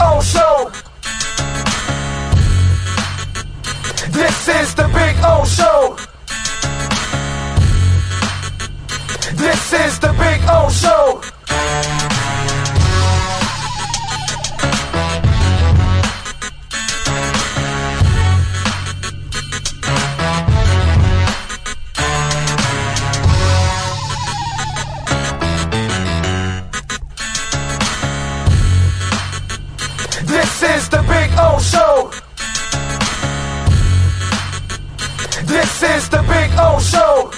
O Show. This is the Big O Show. This is the Big O Show. This is the Big O Show. This is the Big O Show.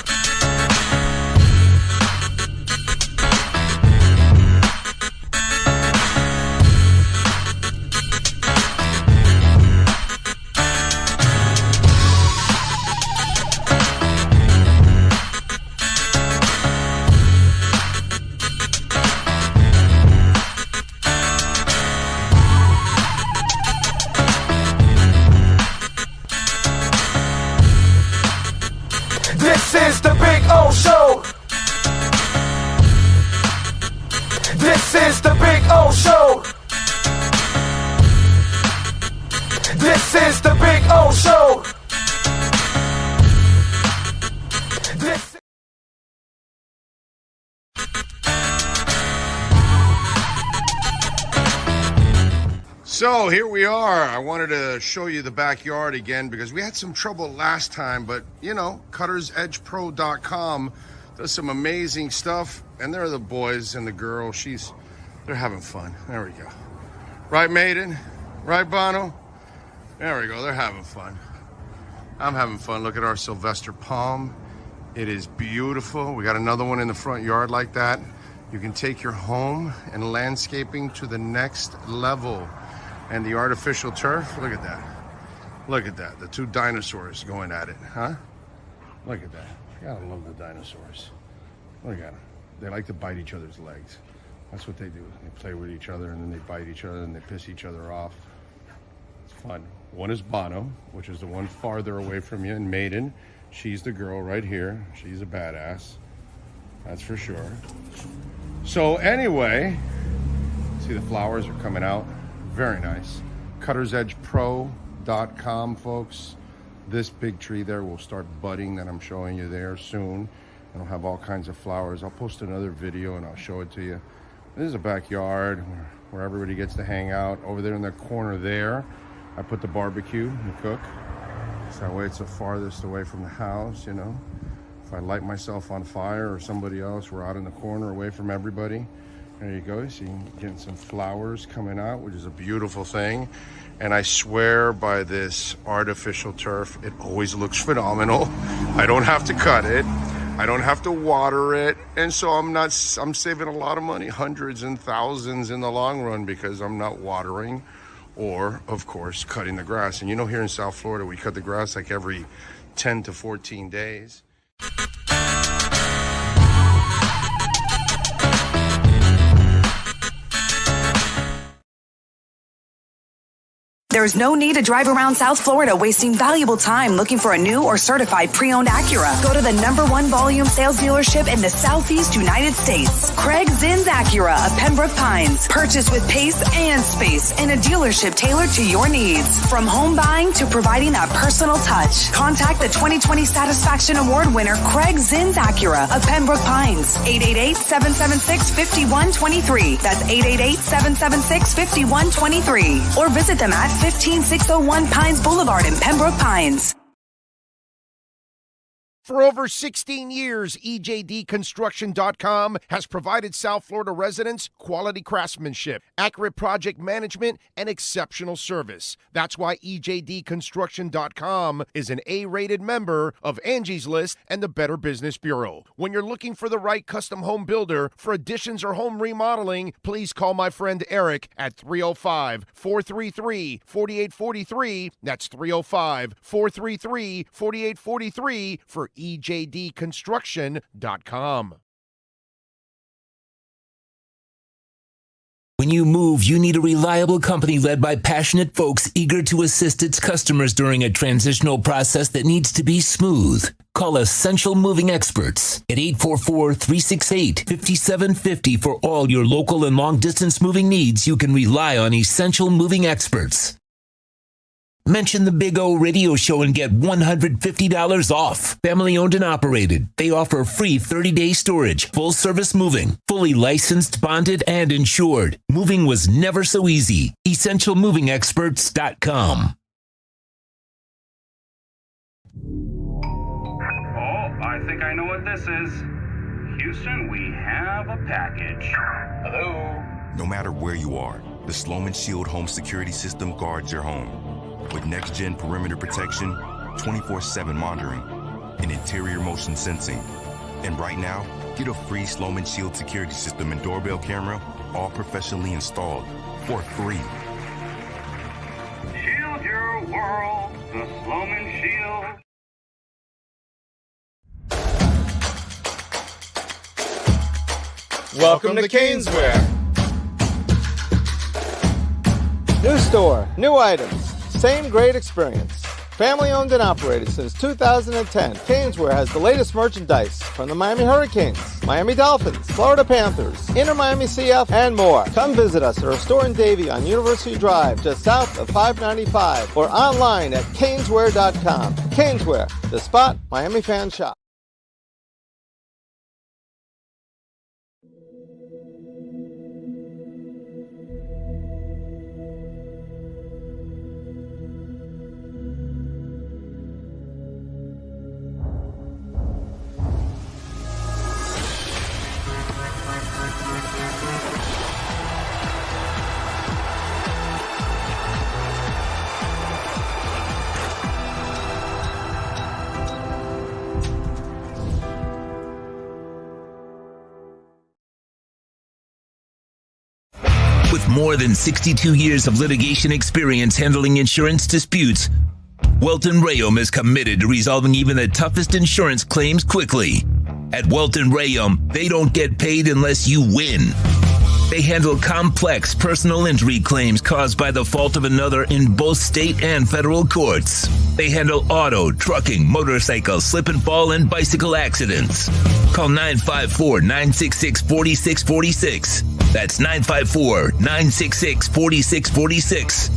This is the Big O Show. This is the Big O Show. This is the Big O Show. This. So here we are. I wanted to show you the backyard again because we had some trouble last time, but you know, cuttersedgepro.com does some amazing stuff, and there are the boys and the girl. They're having fun. There we go. Right, Maiden? Right, Bono? There we go. They're having fun. I'm having fun. Look at our Sylvester palm. It is beautiful. We got another one in the front yard like that. You can take your home and landscaping to the next level. And the artificial turf, look at that. Look at that. The two dinosaurs going at it, huh? Look at that. Gotta love the dinosaurs. Look at them. They like to bite each other's legs. That's what they do. They play with each other and then they bite each other and they piss each other off. It's fun. One is Bono, which is the one farther away from you, and Maiden. She's the girl right here. She's a badass. That's for sure. So anyway, see the flowers are coming out. Very nice. cuttersedgepro.com, folks. This big tree there will start budding that I'm showing you there soon. It'll have all kinds of flowers. I'll post another video and I'll show it to you. This is a backyard where everybody gets to hang out. Over there in the corner there, I put the barbecue and cook. So that way it's the farthest away from the house, you know. If I light myself on fire or somebody else, we're out in the corner away from everybody. There you go. So you're getting some flowers coming out, which is a beautiful thing. And I swear by this artificial turf, it always looks phenomenal. I don't have to cut it. I don't have to water it. And so I'm saving a lot of money, hundreds and thousands in the long run, because I'm not watering or, of course, cutting the grass. And you know, here in South Florida, we cut the grass like every 10 to 14 days. There's no need to drive around South Florida wasting valuable time looking for a new or certified pre-owned Acura. Go to the #1 volume sales dealership in the Southeast United States. Craig Zinn's Acura of Pembroke Pines. Purchase with pace and space in a dealership tailored to your needs. From home buying to providing that personal touch. Contact the 2020 Satisfaction Award winner Craig Zinn's Acura of Pembroke Pines. 888-776-5123. That's 888-776-5123. Or visit them at 15601 Pines Boulevard in Pembroke Pines. For over 16 years, EJDConstruction.com has provided South Florida residents quality craftsmanship, accurate project management, and exceptional service. That's why EJDConstruction.com is an A-rated member of Angie's List and the Better Business Bureau. When you're looking for the right custom home builder for additions or home remodeling, please call my friend Eric at 305-433-4843. That's 305-433-4843 for EJDConstruction.com. When you move, you need a reliable company led by passionate folks eager to assist its customers during a transitional process that needs to be smooth. Call Essential Moving Experts at 844-368-5750 for all your local and long-distance moving needs. You can rely on Essential Moving Experts. Mention the Big O Radio Show and get $150 off. Family owned and operated. They offer free 30-day storage, full service moving, fully licensed, bonded, and insured. Moving was never so easy. EssentialMovingExperts.com. Oh, I think I know what this is. Houston, we have a package. Hello? No matter where you are, the Sloman Shield Home Security System guards your home. With next-gen perimeter protection, 24/7 monitoring, and interior motion sensing. And right now, get a free Sloman Shield security system and doorbell camera, all professionally installed, for free. Shield your world, the Sloman Shield. Welcome to Caneswear. New store, new items, same great experience. Family owned and operated since 2010, Caneswear has the latest merchandise from the Miami Hurricanes, Miami Dolphins, Florida Panthers, Inter Miami CF, and more. Come visit us at our store in Davie on University Drive, just south of 595, or online at caneswear.com. Caneswear, the spot Miami fans shop. With more than 62 years of litigation experience handling insurance disputes, Welton Rayum is committed to resolving even the toughest insurance claims quickly. At Welton Rayum, they don't get paid unless you win. They handle complex personal injury claims caused by the fault of another in both state and federal courts. They handle auto, trucking, motorcycle, slip and fall, and bicycle accidents. Call 954-966-4646. That's 954-966-4646.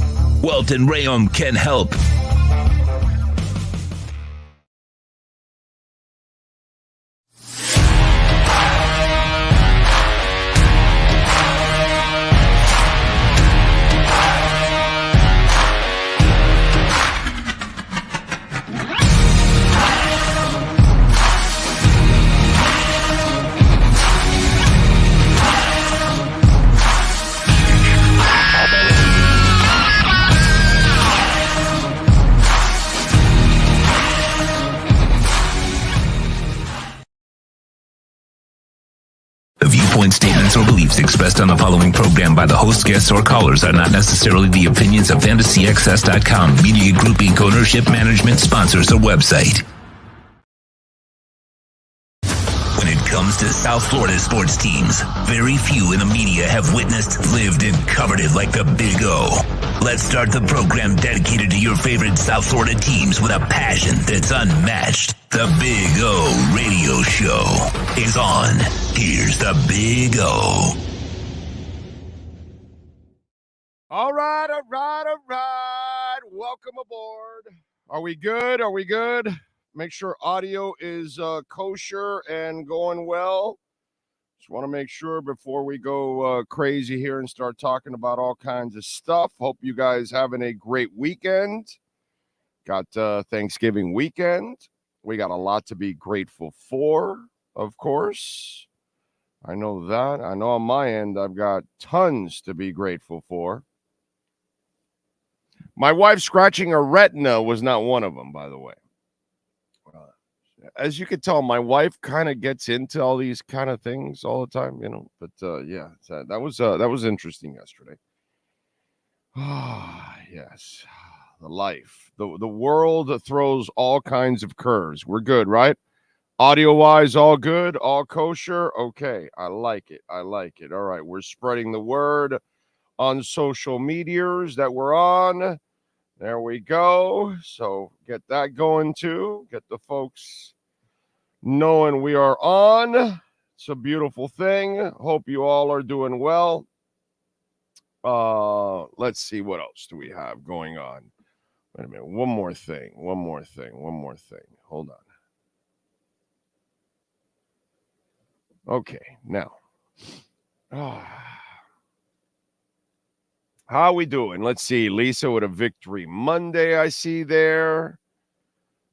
Welton Rayum can help. Statements or beliefs expressed on the following program by the host, guests, or callers are not necessarily the opinions of FantasyXS.com, Media Group Inc., ownership, management, sponsors, or website. When it comes to South Florida sports teams, very few in the media have witnessed, lived, and covered it like the Big O. Let's start the program dedicated to your favorite South Florida teams with a passion that's unmatched. The Big O Radio Show is on. Here's the Big O. All right. Welcome aboard. Are we good? Make sure audio is kosher and going well. Just want to make sure before we go crazy here and start talking about all kinds of stuff. Hope you guys having a great weekend. Got Thanksgiving weekend. We got a lot to be grateful for, of course. I know that. I know on my end, I've got tons to be grateful for. My wife scratching her retina was not one of them, by the way. As you can tell, my wife kind of gets into all these kind of things all the time, you know. But yeah, that was interesting yesterday. Ah, yes, the life, the world throws all kinds of curves. We're good, right? Audio wise, all good, all kosher. Okay, I like it. All right, we're spreading the word. on social medias that we're on. There we go. So get that going too. Get the folks knowing we are on. It's a beautiful thing. Hope you all are doing well. Let's see, what else do we have going on? Wait a minute. One more thing. Hold on. Okay, now. How are we doing? Let's see. Lisa with a Victory Monday, I see there.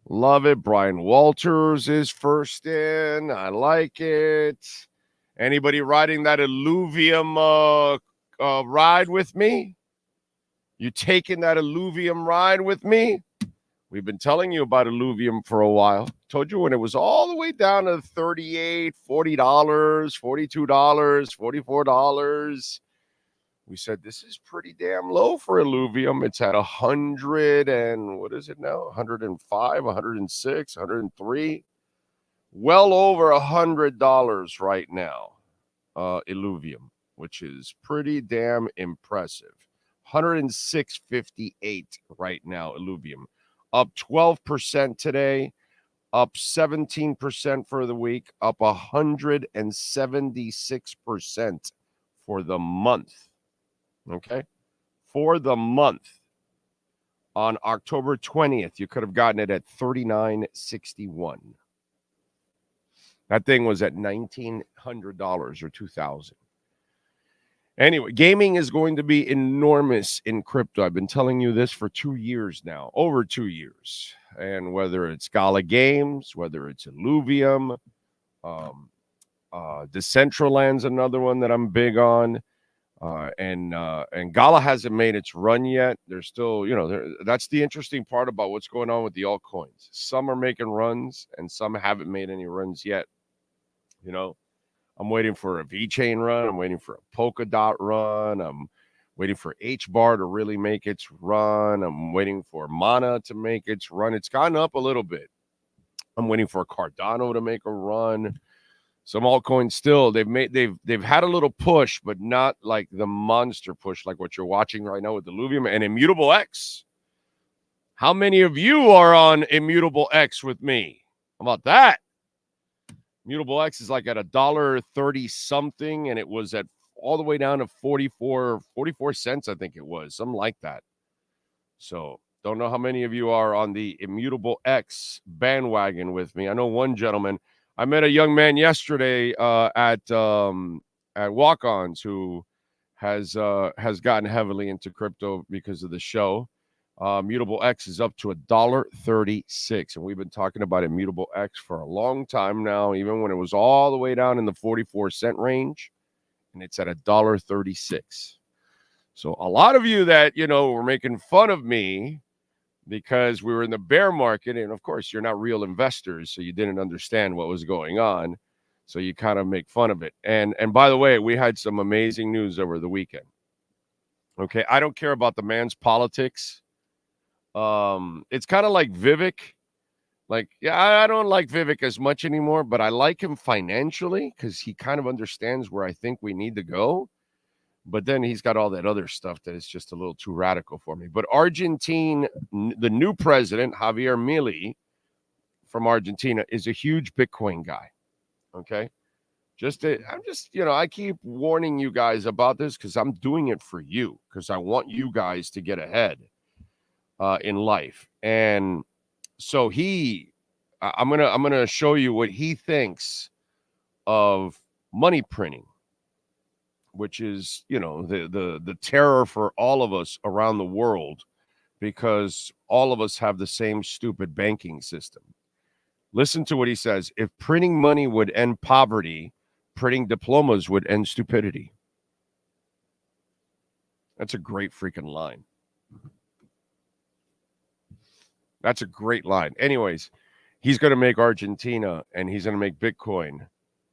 Love it. Brian Walters is first in. I like it. Anybody riding that Illuvium ride with me? You taking that Illuvium ride with me? We've been telling you about Illuvium for a while. Told you when it was all the way down to $38, $40, $42, $44. We said this is pretty damn low for Illuvium. It's at 100 and what is it now? 105, 106, 103. Well over $100 right now. Illuvium, which is pretty damn impressive. 106.58 right now, Illuvium. Up 12% today, up 17% for the week, up 176% for the month. Okay? For the month. On October 20th, you could have gotten it at $39.61. That thing was at $1,900 or $2,000. Anyway, gaming is going to be enormous in crypto. I've been telling you this for 2 years now, over 2 years. And whether it's Gala Games, whether it's Illuvium, Decentraland's another one that I'm big on. And Gala hasn't made its run yet. There's still, that's the interesting part about what's going on with the altcoins. Some are making runs and some haven't made any runs yet. I'm waiting for a V-Chain run. I'm waiting for a Polkadot run. I'm waiting for HBAR to really make its run. I'm waiting for Mana to make its run. It's gone up a little bit. I'm waiting for Cardano to make a run. Some altcoins still, they've had a little push, but not like the monster push like what you're watching right now with Illuvium and Immutable X. How many of you are on Immutable X with me? How about that? Immutable X is like at $1.30 something, and it was at all the way down to 44 cents, I think it was, something like that. So don't know how many of you are on the Immutable X bandwagon with me. I know one gentleman. I met a young man yesterday at Walk-Ons who has gotten heavily into crypto because of the show. Immutable X is up to $1.36, and we've been talking about Immutable X for a long time now, even when it was all the way down in the 44-cent range, and it's at $1.36. So a lot of you that, were making fun of me because we were in the bear market, and of course you're not real investors, so you didn't understand what was going on, so you kind of make fun of it. And by the way, we had some amazing news over the weekend. Okay, I don't care about the man's politics. It's kind of like Vivek. I don't like Vivek as much anymore, but I like him financially because he kind of understands where I think we need to go. But then he's got all that other stuff that is just a little too radical for me. But Argentina, the new president, Javier Milei from Argentina, is a huge Bitcoin guy. Okay. I keep warning you guys about this because I'm doing it for you, because I want you guys to get ahead in life. And so I'm gonna show you what he thinks of money printing, which is, the terror for all of us around the world, because all of us have the same stupid banking system. Listen to what he says. If printing money would end poverty, printing diplomas would end stupidity. That's a great freaking line. That's a great line. Anyways, he's going to make Argentina and he's going to make Bitcoin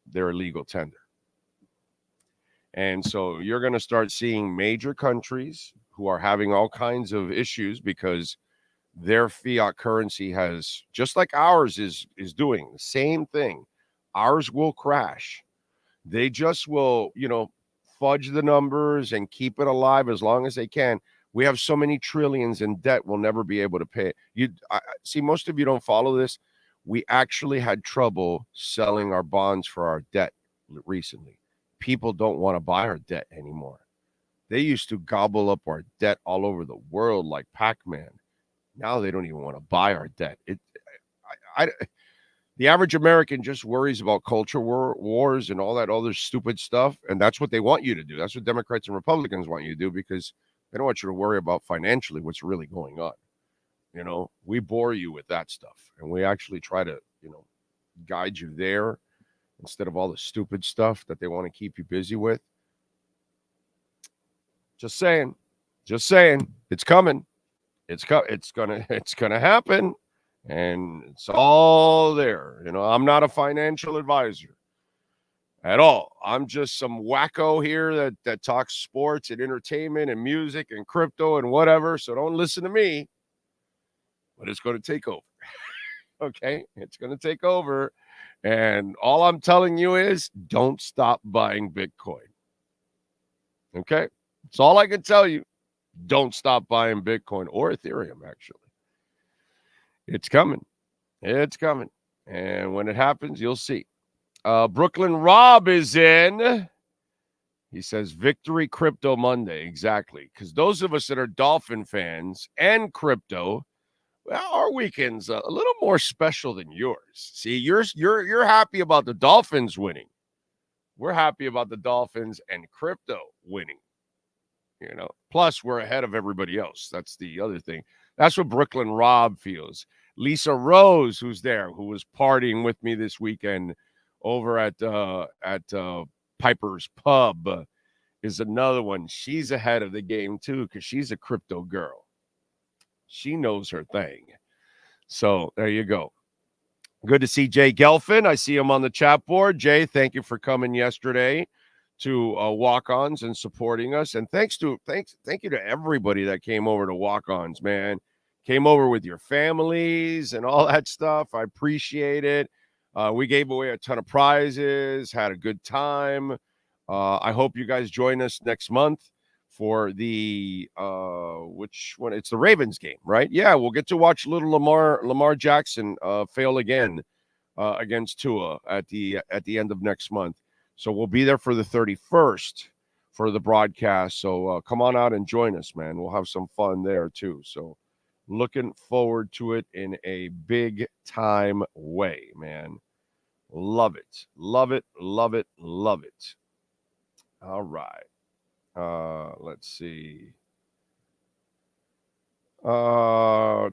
their illegal tender. And so you're going to start seeing major countries who are having all kinds of issues because their fiat currency has, just like ours is doing the same thing. Ours will crash. They just will, fudge the numbers and keep it alive as long as they can. We have so many trillions in debt we'll never be able to pay. See, most of you don't follow this. We actually had trouble selling our bonds for our debt recently. People don't want to buy our debt anymore. They used to gobble up our debt all over the world like Pac-Man. Now they don't even want to buy our debt. The average American just worries about culture wars and all that other stupid stuff, and that's what they want you to do. That's what Democrats and Republicans want you to do, because they don't want you to worry about financially what's really going on. You know, we bore you with that stuff, and we actually try to, guide you there instead of all the stupid stuff that they want to keep you busy with. Just saying, it's coming. It's gonna happen, and it's all there. I'm not a financial advisor at all. I'm just some wacko here that talks sports and entertainment and music and crypto and whatever. So don't listen to me. But it's going to take over. Okay? It's going to take over. And all I'm telling you is don't stop buying Bitcoin. Okay? That's all I can tell you. Don't stop buying Bitcoin or Ethereum, actually. It's coming. It's coming. And when it happens, you'll see. Brooklyn Rob is in. He says, Victory Crypto Monday. Exactly. Because those of us that are Dolphin fans and crypto, well, our weekend's a little more special than yours. See, you're happy about the Dolphins winning. We're happy about the Dolphins and crypto winning. Plus we're ahead of everybody else. That's the other thing. That's what Brooklyn Rob feels. Lisa Rose, who's there, who was partying with me this weekend over at Piper's Pub, is another one. She's ahead of the game too, because she's a crypto girl. She knows her thing. So there you go. Good to see Jay Gelfin. I see him on the chat board. Jay, thank you for coming yesterday to Walk-Ons and supporting us. And thank you to everybody that came over to Walk-Ons, man. Came over with your families and all that stuff. I appreciate it. We gave away a ton of prizes, had a good time. I hope you guys join us next month for the which one? It's the Ravens game, right? Yeah, we'll get to watch little Lamar Jackson fail again against Tua at the end of next month. So we'll be there for the 31st for the broadcast. So come on out and join us, man. We'll have some fun there too. So looking forward to it in a big time way, man. Love it. Love it. Love it. Love it. All right. Let's see. Yeah.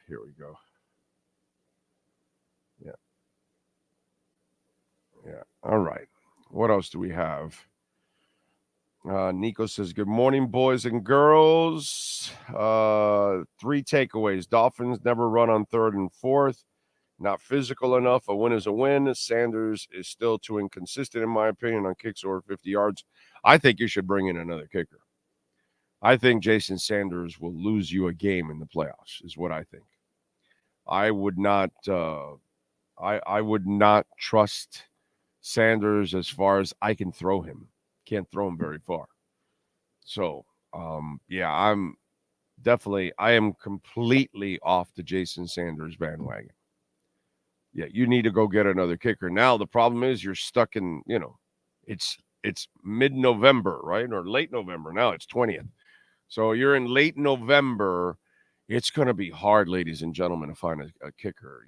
Here we go. Yeah. All right. What else do we have? Nico says, good morning, boys and girls. 3 takeaways. Dolphins never run on 3rd and 4th. Not physical enough. A win is a win. Sanders is still too inconsistent, in my opinion, on kicks over 50 yards. I think you should bring in another kicker. I think Jason Sanders will lose you a game in the playoffs, is what I think. I would not I would not trust Sanders as far as I can throw him. Can't throw him very far. So, I am completely off the Jason Sanders bandwagon. Yeah, you need to go get another kicker. Now, the problem is you're stuck in, it's mid-November, right? Or late November. Now it's 20th. So you're in late November. It's going to be hard, ladies and gentlemen, to find a kicker,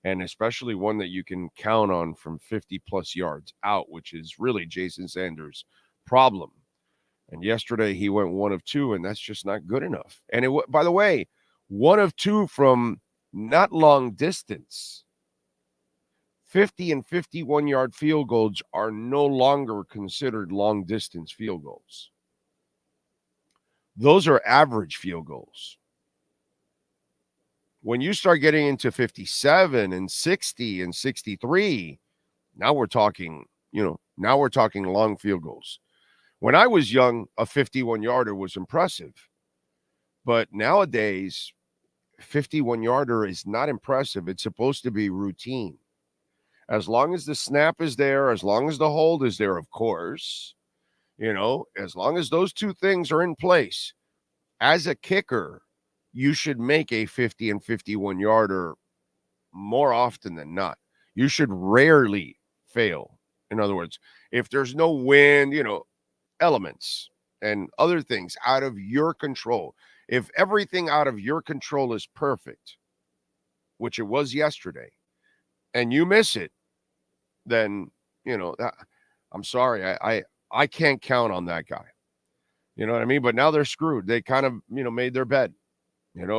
and especially one that you can count on from 50-plus yards out, which is really Jason Sanders' problem. And yesterday he went 1 of 2, and that's just not good enough. And by the way, 1 of 2 from not long distance. 50 and 51-yard field goals are no longer considered long-distance field goals. Those are average field goals. When you start getting into 57 and 60 and 63, now we're talking long field goals. When I was young, a 51-yarder was impressive. But nowadays, 51-yarder is not impressive. It's supposed to be routine. As long as the snap is there, as long as the hold is there, of course, as long as those two things are in place, as a kicker, you should make a 50 and 51-yarder more often than not. You should rarely fail. In other words, if there's no wind, elements and other things out of your control, if everything out of your control is perfect, which it was yesterday, and you miss it, then, I'm sorry. I can't count on that guy. You know what I mean? But now they're screwed. They kind of, made their bed,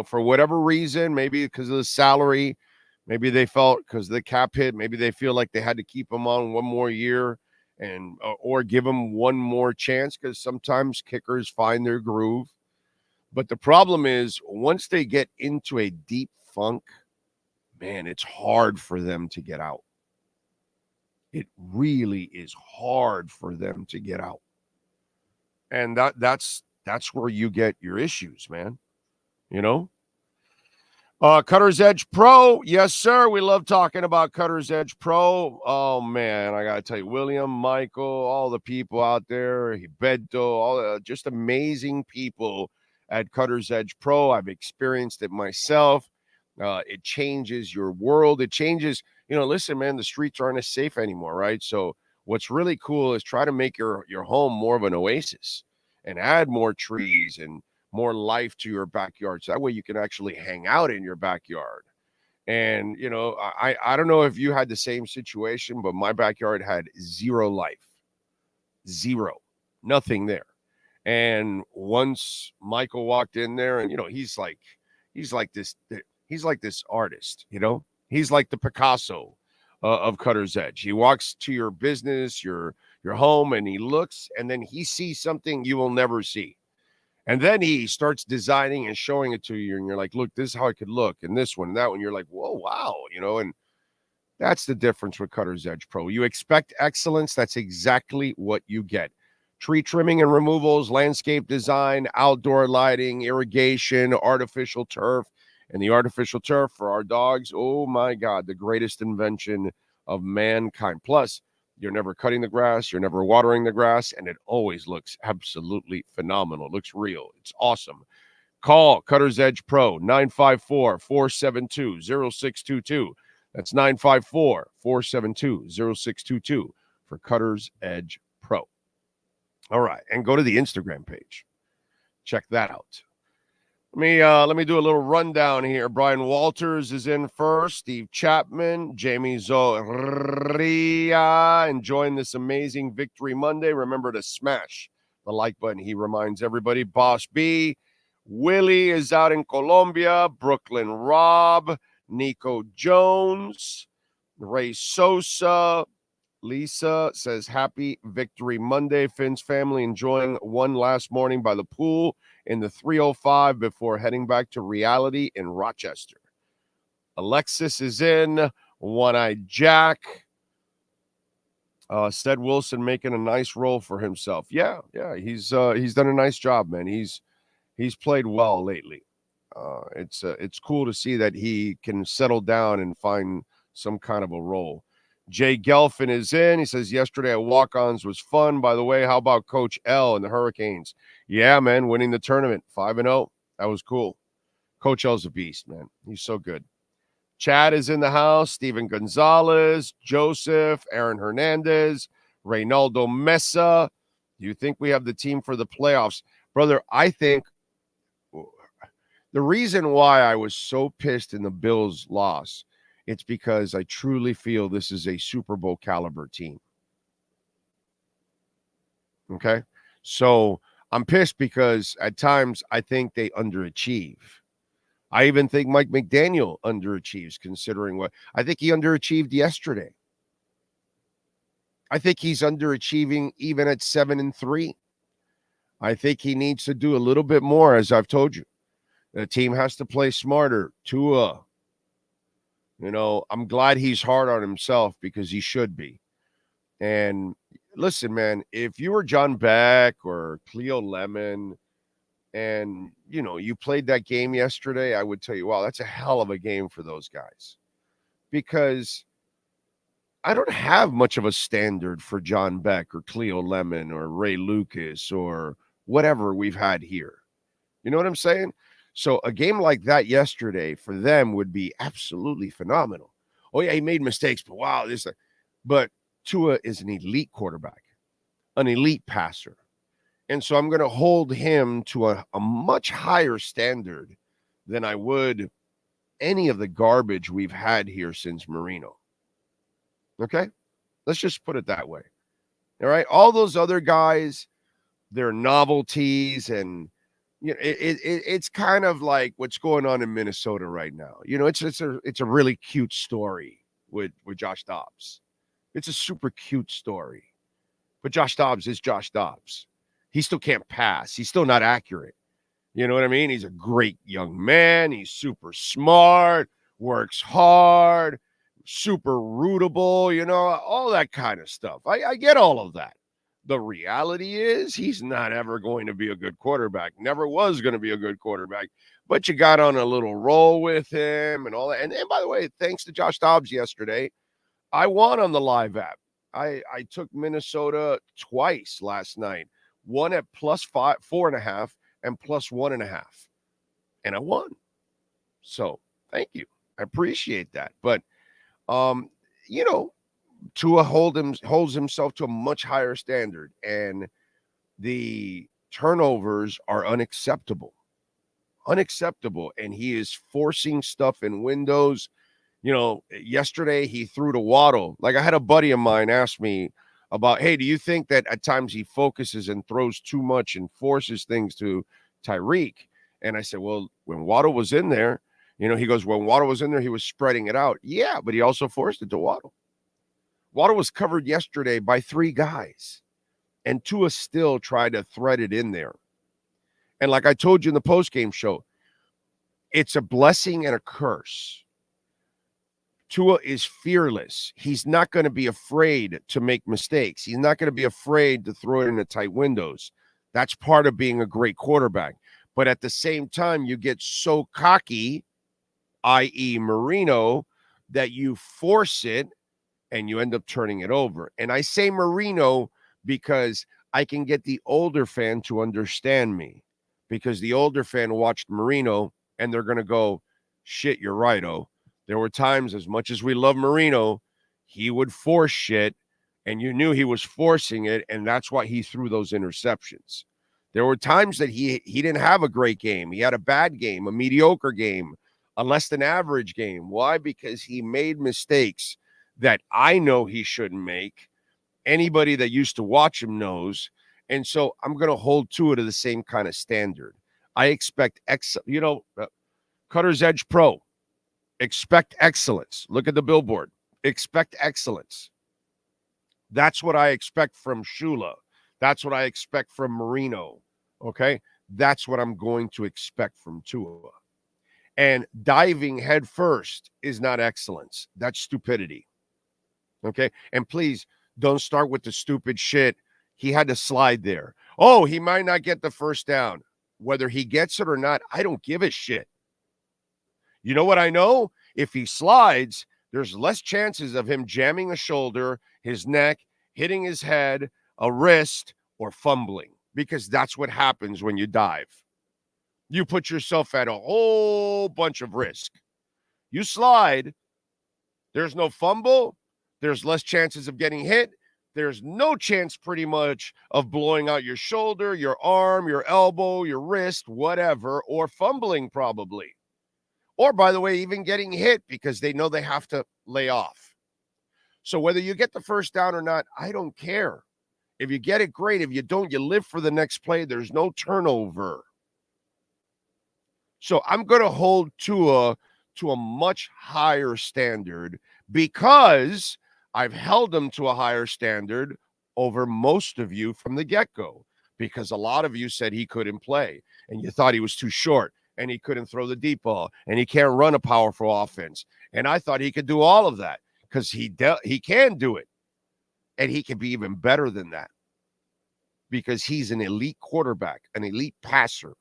for whatever reason, maybe because of the salary, maybe they felt because of the cap hit, maybe they feel like they had to keep him on one more year and or give him one more chance, because sometimes kickers find their groove. But the problem is, once they get into a deep funk, man, it's hard for them to get out. It really is hard for them to get out. And that's where you get your issues, man. Cutter's Edge Pro. Yes, sir. We love talking about Cutter's Edge Pro. Oh, man, I got to tell you, William, Michael, all the people out there, Beto, all just amazing people at Cutter's Edge Pro. I've experienced it myself. It changes your world. It changes, listen, man, the streets aren't as safe anymore, right? So what's really cool is try to make your home more of an oasis and add more trees and more life to your backyard. So that way you can actually hang out in your backyard. And, I don't know if you had the same situation, but my backyard had zero life. Zero. Nothing there. And once Michael walked in there, and, he's like this artist, he's like the Picasso of Cutter's Edge. He walks to your business, your home, and he looks, and then he sees something you will never see. And then he starts designing and showing it to you, and you're like, look, this is how it could look, and this one, and that one. You're like, whoa, wow, and that's the difference with Cutter's Edge Pro. You expect excellence. That's exactly what you get. Tree trimming and removals, landscape design, outdoor lighting, irrigation, artificial turf. And the artificial turf for our dogs, oh my God, the greatest invention of mankind. Plus, you're never cutting the grass, you're never watering the grass, and it always looks absolutely phenomenal. It looks real. It's awesome. Call Cutter's Edge Pro, 954-472-0622. That's 954-472-0622 for Cutter's Edge Pro. All right, and go to the Instagram page. Check that out. Let me do a little rundown here. Brian Walters is in first. Steve Chapman, Jamie Zoria, enjoying this amazing Victory Monday. Remember to smash the like button. He reminds everybody. Boss B, Willie is out in Colombia. Brooklyn Rob, Nico Jones, Ray Sosa. Lisa says, happy Victory Monday. Finn's family enjoying one last morning by the pool in the 305 before heading back to reality in Rochester. Alexis is in. One-Eyed Jack. Stead Wilson making a nice role for himself. Yeah, he's done a nice job, man. He's played well lately. It's cool to see that he can settle down and find some kind of a role. Jay Gelfin is in. He says, yesterday at walk-ons was fun. By the way, how about Coach L and the Hurricanes? Yeah, man, winning the tournament, 5-0. That was cool. Coach L's a beast, man. He's so good. Chad is in the house. Steven Gonzalez, Joseph, Aaron Hernandez, Reynaldo Mesa. Do you think we have the team for the playoffs? Brother, I think the reason why I was so pissed in the Bills' loss, it's because I truly feel this is a Super Bowl caliber team. Okay? So I'm pissed because at times I think they underachieve. I even think Mike McDaniel underachieves considering what I think he underachieved yesterday. I think he's underachieving even at 7-3. I think he needs to do a little bit more, as I've told you. The team has to play smarter. Tua. I'm glad he's hard on himself because he should be. And listen, man, if you were John Beck or Cleo Lemon and, you played that game yesterday, I would tell you, wow, that's a hell of a game for those guys. Because I don't have much of a standard for John Beck or Cleo Lemon or Ray Lucas or whatever we've had here. You know what I'm saying? So a game like that yesterday for them would be absolutely phenomenal. Oh, yeah, he made mistakes, but wow, but Tua is an elite quarterback, an elite passer. And so I'm going to hold him to a much higher standard than I would any of the garbage we've had here since Marino. Okay? Let's just put it that way. All right? All those other guys, they're novelties, and it's kind of like what's going on in Minnesota right now. It's a really cute story with Josh Dobbs. It's a super cute story. But Josh Dobbs is Josh Dobbs. He still can't pass. He's still not accurate. You know what I mean? He's a great young man. He's super smart, works hard, super rootable, all that kind of stuff. I get all of that. The reality is he's not ever going to be a good quarterback. Never was going to be a good quarterback. But you got on a little roll with him and all that. And by the way, thanks to Josh Dobbs yesterday, I won on the live app. I took Minnesota twice last night. One at plus 4.5 and plus 1.5. And I won. So thank you. I appreciate that. But, Tua holds himself to a much higher standard. And the turnovers are unacceptable. Unacceptable. And he is forcing stuff in windows. Yesterday he threw to Waddle. Like, I had a buddy of mine ask me about, hey, do you think that at times he focuses and throws too much and forces things to Tyreek? And I said, well, when Waddle was in there, he goes, when Waddle was in there, he was spreading it out. Yeah, but he also forced it to Waddle. Waddle was covered yesterday by 3 guys, and Tua still tried to thread it in there. And like I told you in the postgame show, it's a blessing and a curse. Tua is fearless. He's not going to be afraid to make mistakes. He's not going to be afraid to throw it into tight windows. That's part of being a great quarterback. But at the same time, you get so cocky, i.e. Marino, that you force it and you end up turning it over. And I say Marino because I can get the older fan to understand me, because the older fan watched Marino and they're going to go, shit, you're right, oh. There were times, as much as we love Marino, he would force shit, and you knew he was forcing it, and that's why he threw those interceptions. There were times that he didn't have a great game. He had a bad game, a mediocre game, a less than average game. Why? Because he made mistakes that I know he shouldn't make. Anybody that used to watch him knows. And so I'm going to hold Tua to the same kind of standard. I expect, Cutter's Edge Pro. Expect excellence. Look at the billboard. Expect excellence. That's what I expect from Shula. That's what I expect from Marino. Okay? That's what I'm going to expect from Tua. And diving head first is not excellence. That's stupidity. Okay? And please don't start with the stupid shit. He had to slide there. Oh, he might not get the first down. Whether he gets it or not, I don't give a shit. You know what I know? If he slides, there's less chances of him jamming a shoulder, his neck, hitting his head, a wrist, or fumbling, because that's what happens when you dive. You put yourself at a whole bunch of risk. You slide, there's no fumble, there's less chances of getting hit, there's no chance pretty much of blowing out your shoulder, your arm, your elbow, your wrist, whatever, or fumbling probably. Or, by the way, even getting hit because they know they have to lay off. So whether you get the first down or not, I don't care. If you get it, great. If you don't, you live for the next play. There's no turnover. So I'm going to hold Tua to a much higher standard because I've held him to a higher standard over most of you from the get-go, because a lot of you said he couldn't play and you thought he was too short and he couldn't throw the deep ball and he can't run a powerful offense. And I thought he could do all of that because he can do it. And he can be even better than that because he's an elite quarterback, an elite passer.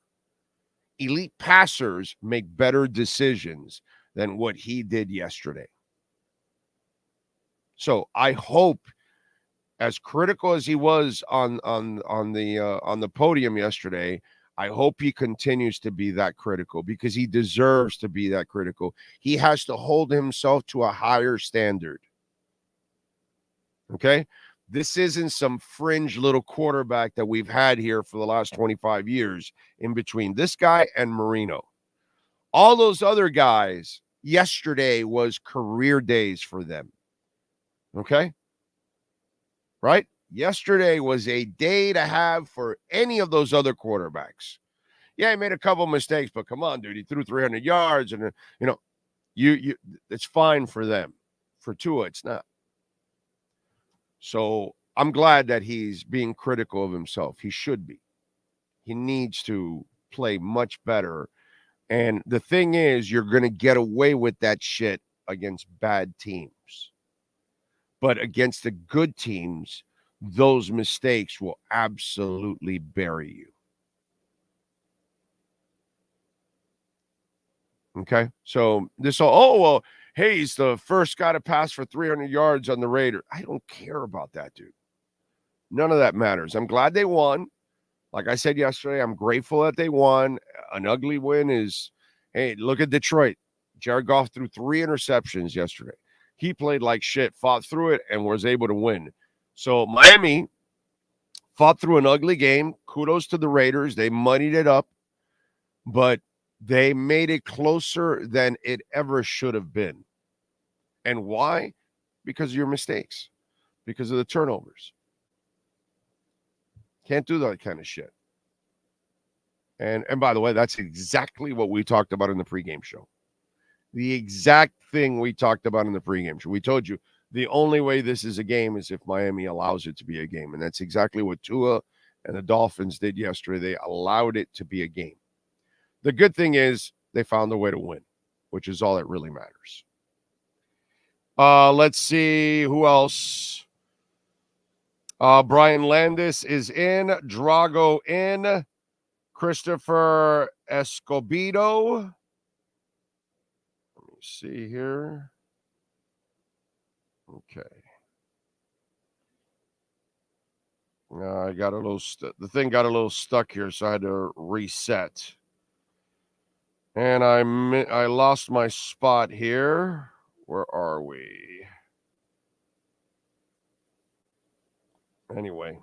elite passers make better decisions than what he did yesterday. So I hope, as critical as he was on the podium yesterday, I hope he continues to be that critical, because he deserves to be that critical. He has to hold himself to a higher standard. Okay? This isn't some fringe little quarterback that we've had here for the last 25 years in between this guy and Marino. All those other guys, yesterday was career days for them. Okay? Right? Yesterday was a day to have for any of those other quarterbacks. Yeah, he made a couple mistakes, but come on, dude, he threw 300 yards, and you it's fine for them. For Tua, it's not. So I'm glad that he's being critical of himself. He should be. He needs to play much better. And the thing is, you're going to get away with that shit against bad teams. But against the good teams, those mistakes will absolutely bury you. Okay? So this well, hey, he's the first guy to pass for 300 yards on the Raiders. I don't care about that, dude. None of that matters. I'm glad they won. Like I said yesterday, I'm grateful that they won. An ugly win is, hey, look at Detroit. Jared Goff threw 3 interceptions yesterday. He played like shit, fought through it, and was able to win. So Miami fought through an ugly game. Kudos to the Raiders. They muddied it up, but they made it closer than it ever should have been. And why? Because of your mistakes, because of the turnovers. Can't do that kind of shit. And by the way, that's exactly what we talked about in the pregame show. The exact thing we talked about in the pregame show. We told you the only way this is a game is if Miami allows it to be a game. And that's exactly what Tua and the Dolphins did yesterday. They allowed it to be a game. The good thing is they found a way to win, which is all that really matters. Let's see who else. Brian Landis is in. Drago in. Christopher Escobedo. Let me see here. Okay. I got a little the thing got a little stuck here, so I had to reset. And I lost my spot here. Where are we? Anyway.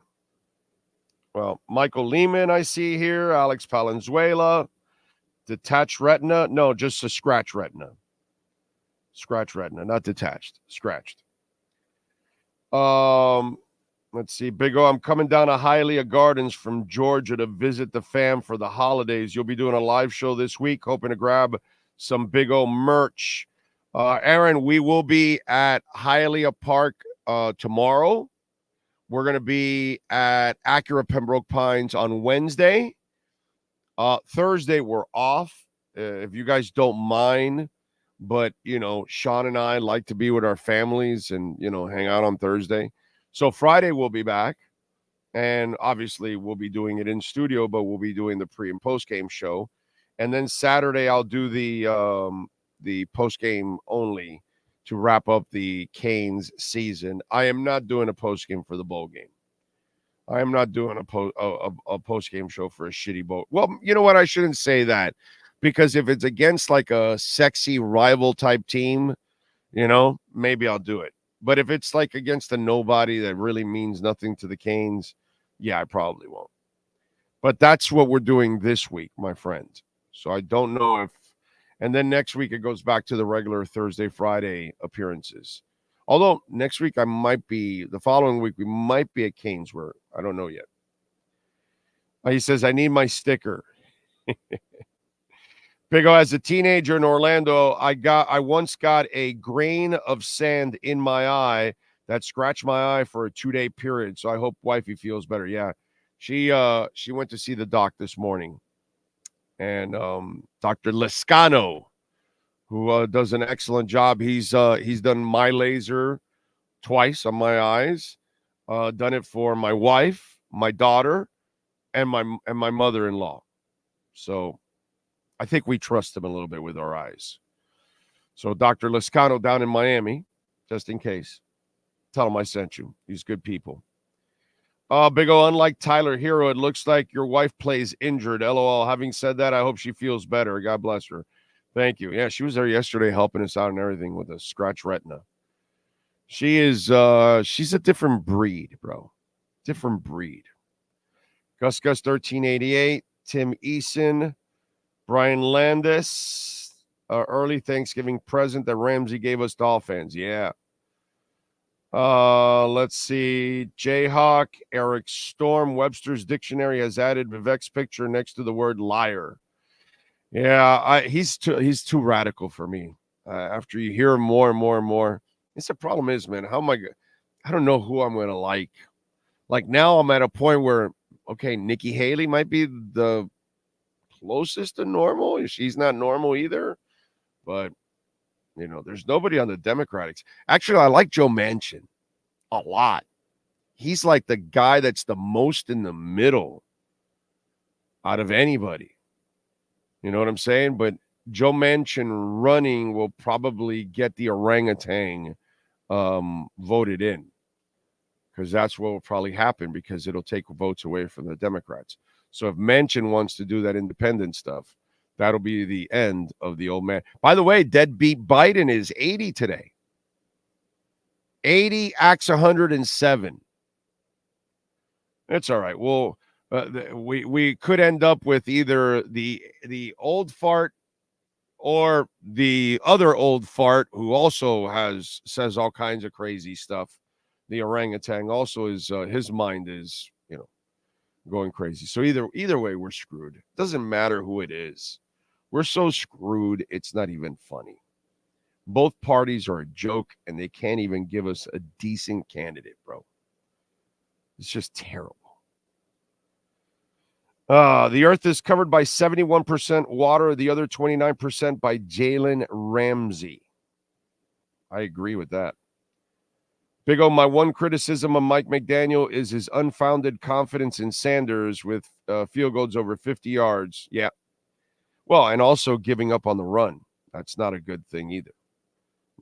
Well, Michael Lehman, I see here. Alex Palenzuela. Detached retina. No, just a scratch retina. Scratch retina, not detached. Scratched. Let's see. Big O, I'm coming down to Hialeah Gardens from Georgia to visit the fam for the holidays. You'll be doing a live show this week, hoping to grab some Big O merch. Aaron, we will be at Hialeah Park tomorrow. We're going to be at Acura Pembroke Pines on Wednesday. Thursday, we're off. If you guys don't mind, but, Sean and I like to be with our families and, hang out on Thursday. So Friday, we'll be back. And obviously, we'll be doing it in studio, but we'll be doing the pre- and post-game show. And then Saturday, I'll do the post-game only to wrap up the Canes season. I am not doing a post-game for the bowl game. I am not doing a post-game show for a shitty bowl. Well, you know what? I shouldn't say that, because if it's against like a sexy rival type team, maybe I'll do it. But if it's like against a nobody that really means nothing to the Canes, yeah, I probably won't. But that's what we're doing this week, my friend. So I don't know if, and then next week it goes back to the regular Thursday, Friday appearances. Although next week the following week we might be at Canes, where I don't know yet. He says, I need my sticker. Big O, as a teenager in Orlando, I once got a grain of sand in my eye that scratched my eye for a 2-day period. So I hope wifey feels better. Yeah. She went to see the doc this morning. And Dr. Lescano, who does an excellent job. He's done my laser twice on my eyes, done it for my wife, my daughter, and my mother-in-law. So I think we trust him a little bit with our eyes. So Dr. Lascano down in Miami, just in case, tell him I sent you. He's good people. Big O, unlike Tyler Herro, it looks like your wife plays injured. LOL. Having said that, I hope she feels better. God bless her. Thank you. Yeah, she was there yesterday helping us out and everything with a scratch retina. She is, she's a different breed, bro. Different breed. Gus 1388, Tim Eason, Brian Landis, early Thanksgiving present that Ramsey gave us Dolphins. Yeah. Let's see. Jayhawk, Eric Storm, Webster's Dictionary has added Vivek's picture next to the word liar. Yeah, he's too radical for me. After you hear him more and more and more, it's the problem is, man, how am I don't know who I'm going to like. Like now I'm at a point where, okay, Nikki Haley might be the closest to normal. She's not normal either, but you know, there's nobody on the Democrats. Actually, I like Joe Manchin a lot. He's like the guy that's the most in the middle out of anybody. You know what I'm saying? But Joe Manchin running will probably get the orangutan voted in, because that's what will probably happen, because it'll take votes away from the Democrats. So if Manchin wants to do that independent stuff, that'll be the end of the old man. By the way, deadbeat Biden is 80 today. 80 acts 107. That's all right. Well, we could end up with either the old fart or the other old fart who also says all kinds of crazy stuff. The orangutan also is his mind is, you know, going crazy. So either way, we're screwed. Doesn't matter who it is. We're so screwed, it's not even funny. Both parties are a joke, and they can't even give us a decent candidate, bro. It's just terrible. The earth is covered by 71% water, the other 29% by Jalen Ramsey. I agree with that. Big O, my one criticism of Mike McDaniel is his unfounded confidence in Sanders with field goals over 50 yards. Yeah. Well, and also giving up on the run. That's not a good thing either.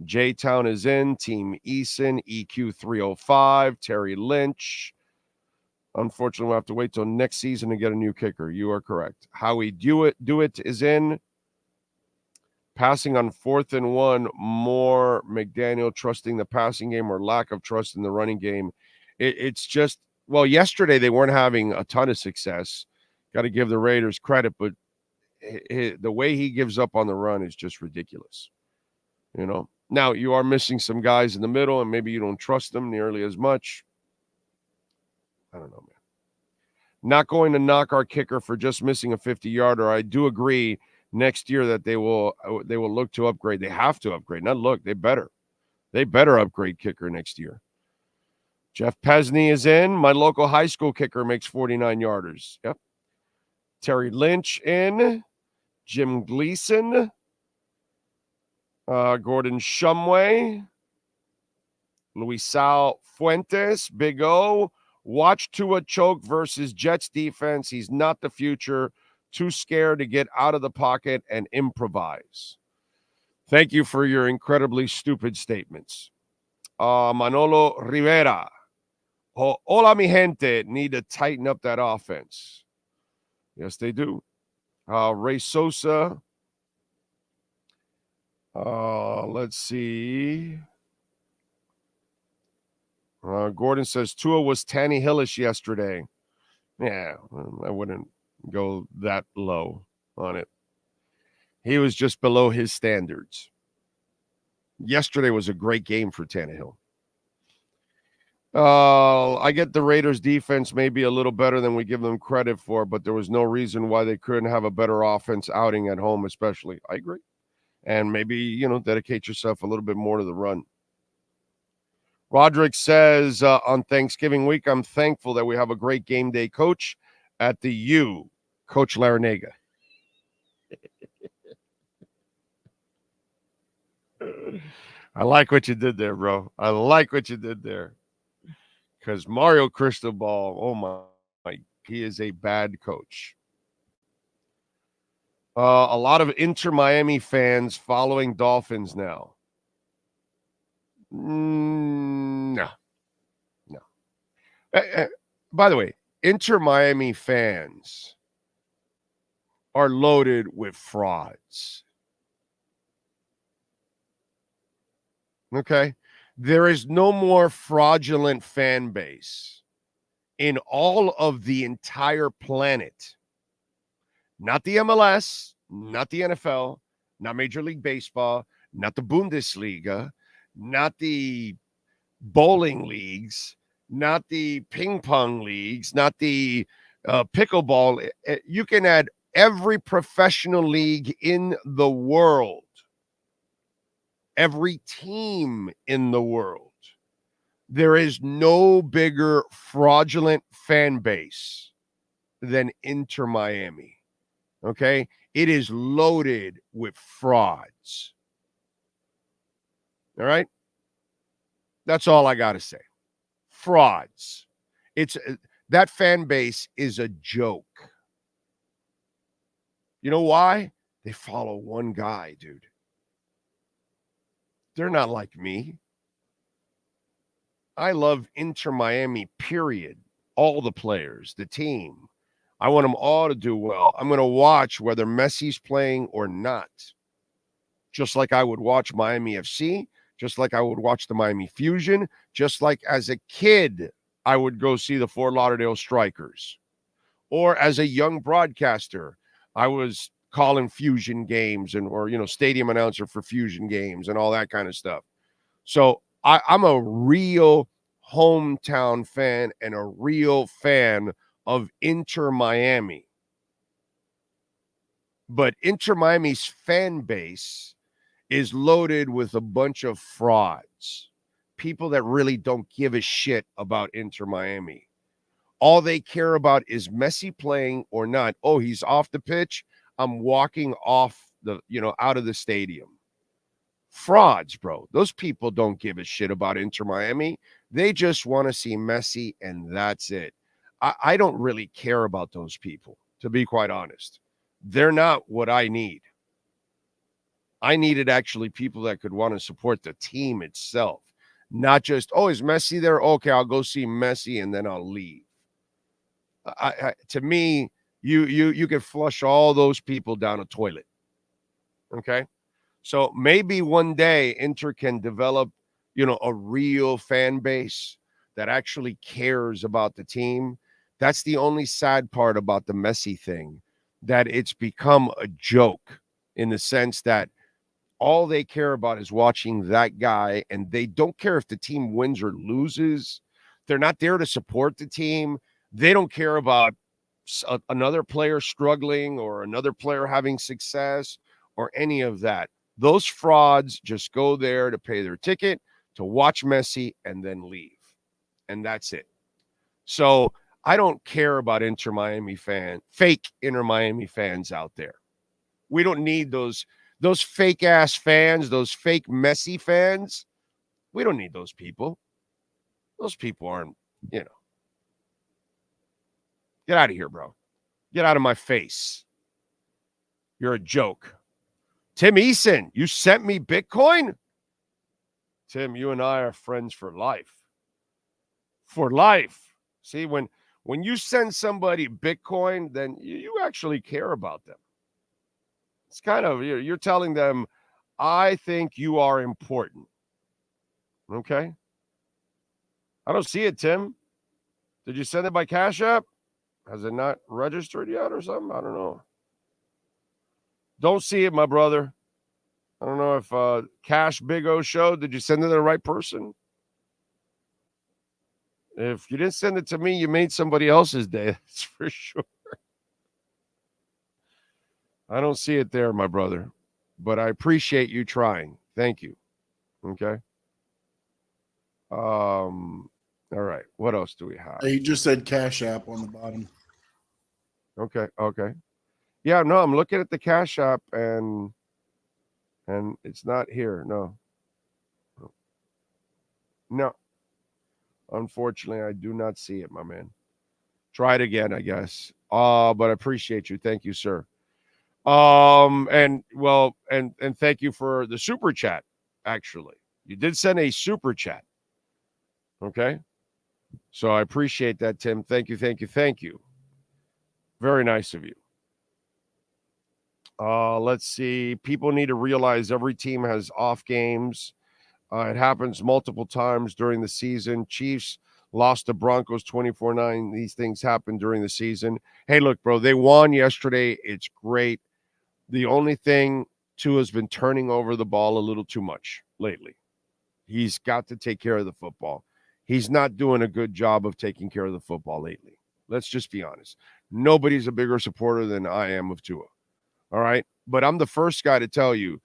J-Town is in. Team Eason, EQ 305, Terry Lynch. Unfortunately, we'll have to wait till next season to get a new kicker. You are correct. Howie Do it is in. Passing on 4th and 1, more McDaniel trusting the passing game or lack of trust in the running game. It's just, well, yesterday they weren't having a ton of success. Got to give the Raiders credit, but the way he gives up on the run is just ridiculous. You know, now you are missing some guys in the middle, and maybe you don't trust them nearly as much. I don't know, man. Not going to knock our kicker for just missing a 50-yarder. I do agree next year that they will look to upgrade. They have to upgrade. Not look, they better. They better upgrade kicker next year. Jeff Pesney is in. My local high school kicker makes 49-yarders. Yep. Terry Lynch in. Jim Gleason. Gordon Shumway. Luisao Fuentes. Big O. Watch Tua choke versus Jets defense. He's not the future. Too scared to get out of the pocket and improvise. Thank you for your incredibly stupid statements. Manolo Rivera. Hola, mi gente. Need to tighten up that offense. Yes, they do. Ray Sosa. Let's see. Gordon says Tua was Tanny Hillish yesterday. Yeah, I wouldn't go that low on it. He was just below his standards. Yesterday was a great game for Tannehill. I get the Raiders defense may be a little better than we give them credit for, but there was no reason why they couldn't have a better offense outing at home, especially. I agree. And maybe, you know, dedicate yourself a little bit more to the run. Roderick says, on Thanksgiving week, I'm thankful that we have a great game day coach at the U, Coach Larinaga. I like what you did there, bro. I like what you did there. Because Mario Cristobal, oh my, he is a bad coach. A lot of Inter Miami fans following Dolphins now. No. By the way, Inter Miami fans are loaded with frauds. Okay? There is no more fraudulent fan base in all of the entire planet. Not the MLS, not the NFL, not Major League Baseball, not the Bundesliga, not the bowling leagues, not the ping pong leagues, not the pickleball. You can add every professional league in the world, every team in the world. There is no bigger fraudulent fan base than Inter Miami. Okay? It is loaded with frauds. All right? That's all I got to say. Frauds. It's that fan base is a joke. You know why? They follow one guy, dude. They're not like me. I love Inter Miami, period. All the players, the team. I want them all to do well. I'm going to watch whether Messi's playing or not. Just like I would watch Miami FC, just like I would watch the Miami Fusion, just like as a kid, I would go see the Fort Lauderdale Strikers. Or as a young broadcaster, I was calling Fusion games or stadium announcer for Fusion games and all that kind of stuff. So I'm a real hometown fan and a real fan of Inter Miami. But Inter Miami's fan base is loaded with a bunch of frauds, people that really don't give a shit about Inter Miami. All they care about is Messi playing or not. Oh, he's off the pitch. I'm walking off out of the stadium. Frauds, bro. Those people don't give a shit about Inter Miami. They just want to see Messi, and that's it. I don't really care about those people, to be quite honest. They're not what I need. I needed actually people that could want to support the team itself, not just, oh, is Messi there? Okay, I'll go see Messi, and then I'll leave. To me, you can flush all those people down a toilet. Okay? So maybe one day Inter can develop, a real fan base that actually cares about the team. That's the only sad part about the Messi thing, that it's become a joke in the sense that all they care about is watching that guy, and they don't care if the team wins or loses. They're not there to support the team. They don't care about another player struggling or another player having success or any of that. Those frauds just go there to pay their ticket, to watch Messi, and then leave. And that's it. So I don't care about fake Inter Miami fans out there. We don't need those fake ass fans, those fake Messi fans. We don't need those people. Those people aren't, Get out of here, bro. Get out of my face. You're a joke. Tim Eason, you sent me Bitcoin? Tim, you and I are friends for life. For life. See, when you send somebody Bitcoin, then you actually care about them. It's kind of, you're telling them, I think you are important. Okay? I don't see it, Tim. Did you send it by Cash App? Has it not registered yet or something? I don't know. Don't see it, my brother. I don't know if Cash Big O Show, did you send it to the right person? If you didn't send it to me, you made somebody else's day. That's for sure. I don't see it there, my brother. But I appreciate you trying. Thank you. Okay. All right. What else do we have? He just said Cash App on the bottom. Okay. Yeah, no, I'm looking at the Cash App and it's not here. No. Unfortunately, I do not see it, my man. Try it again, I guess. But I appreciate you. Thank you, sir. And thank you for the super chat. Actually, you did send a super chat. Okay, so I appreciate that, Tim. Thank you. Very nice of you. Let's see. People need to realize every team has off games. It happens multiple times during the season. Chiefs lost to Broncos 24-9. These things happen during the season. Hey, look, bro, they won yesterday. It's great. The only thing, Tua's been turning over the ball a little too much lately. He's got to take care of the football. He's not doing a good job of taking care of the football lately. Let's just be honest. Nobody's a bigger supporter than I am of Tua. All right? But I'm the first guy to tell you,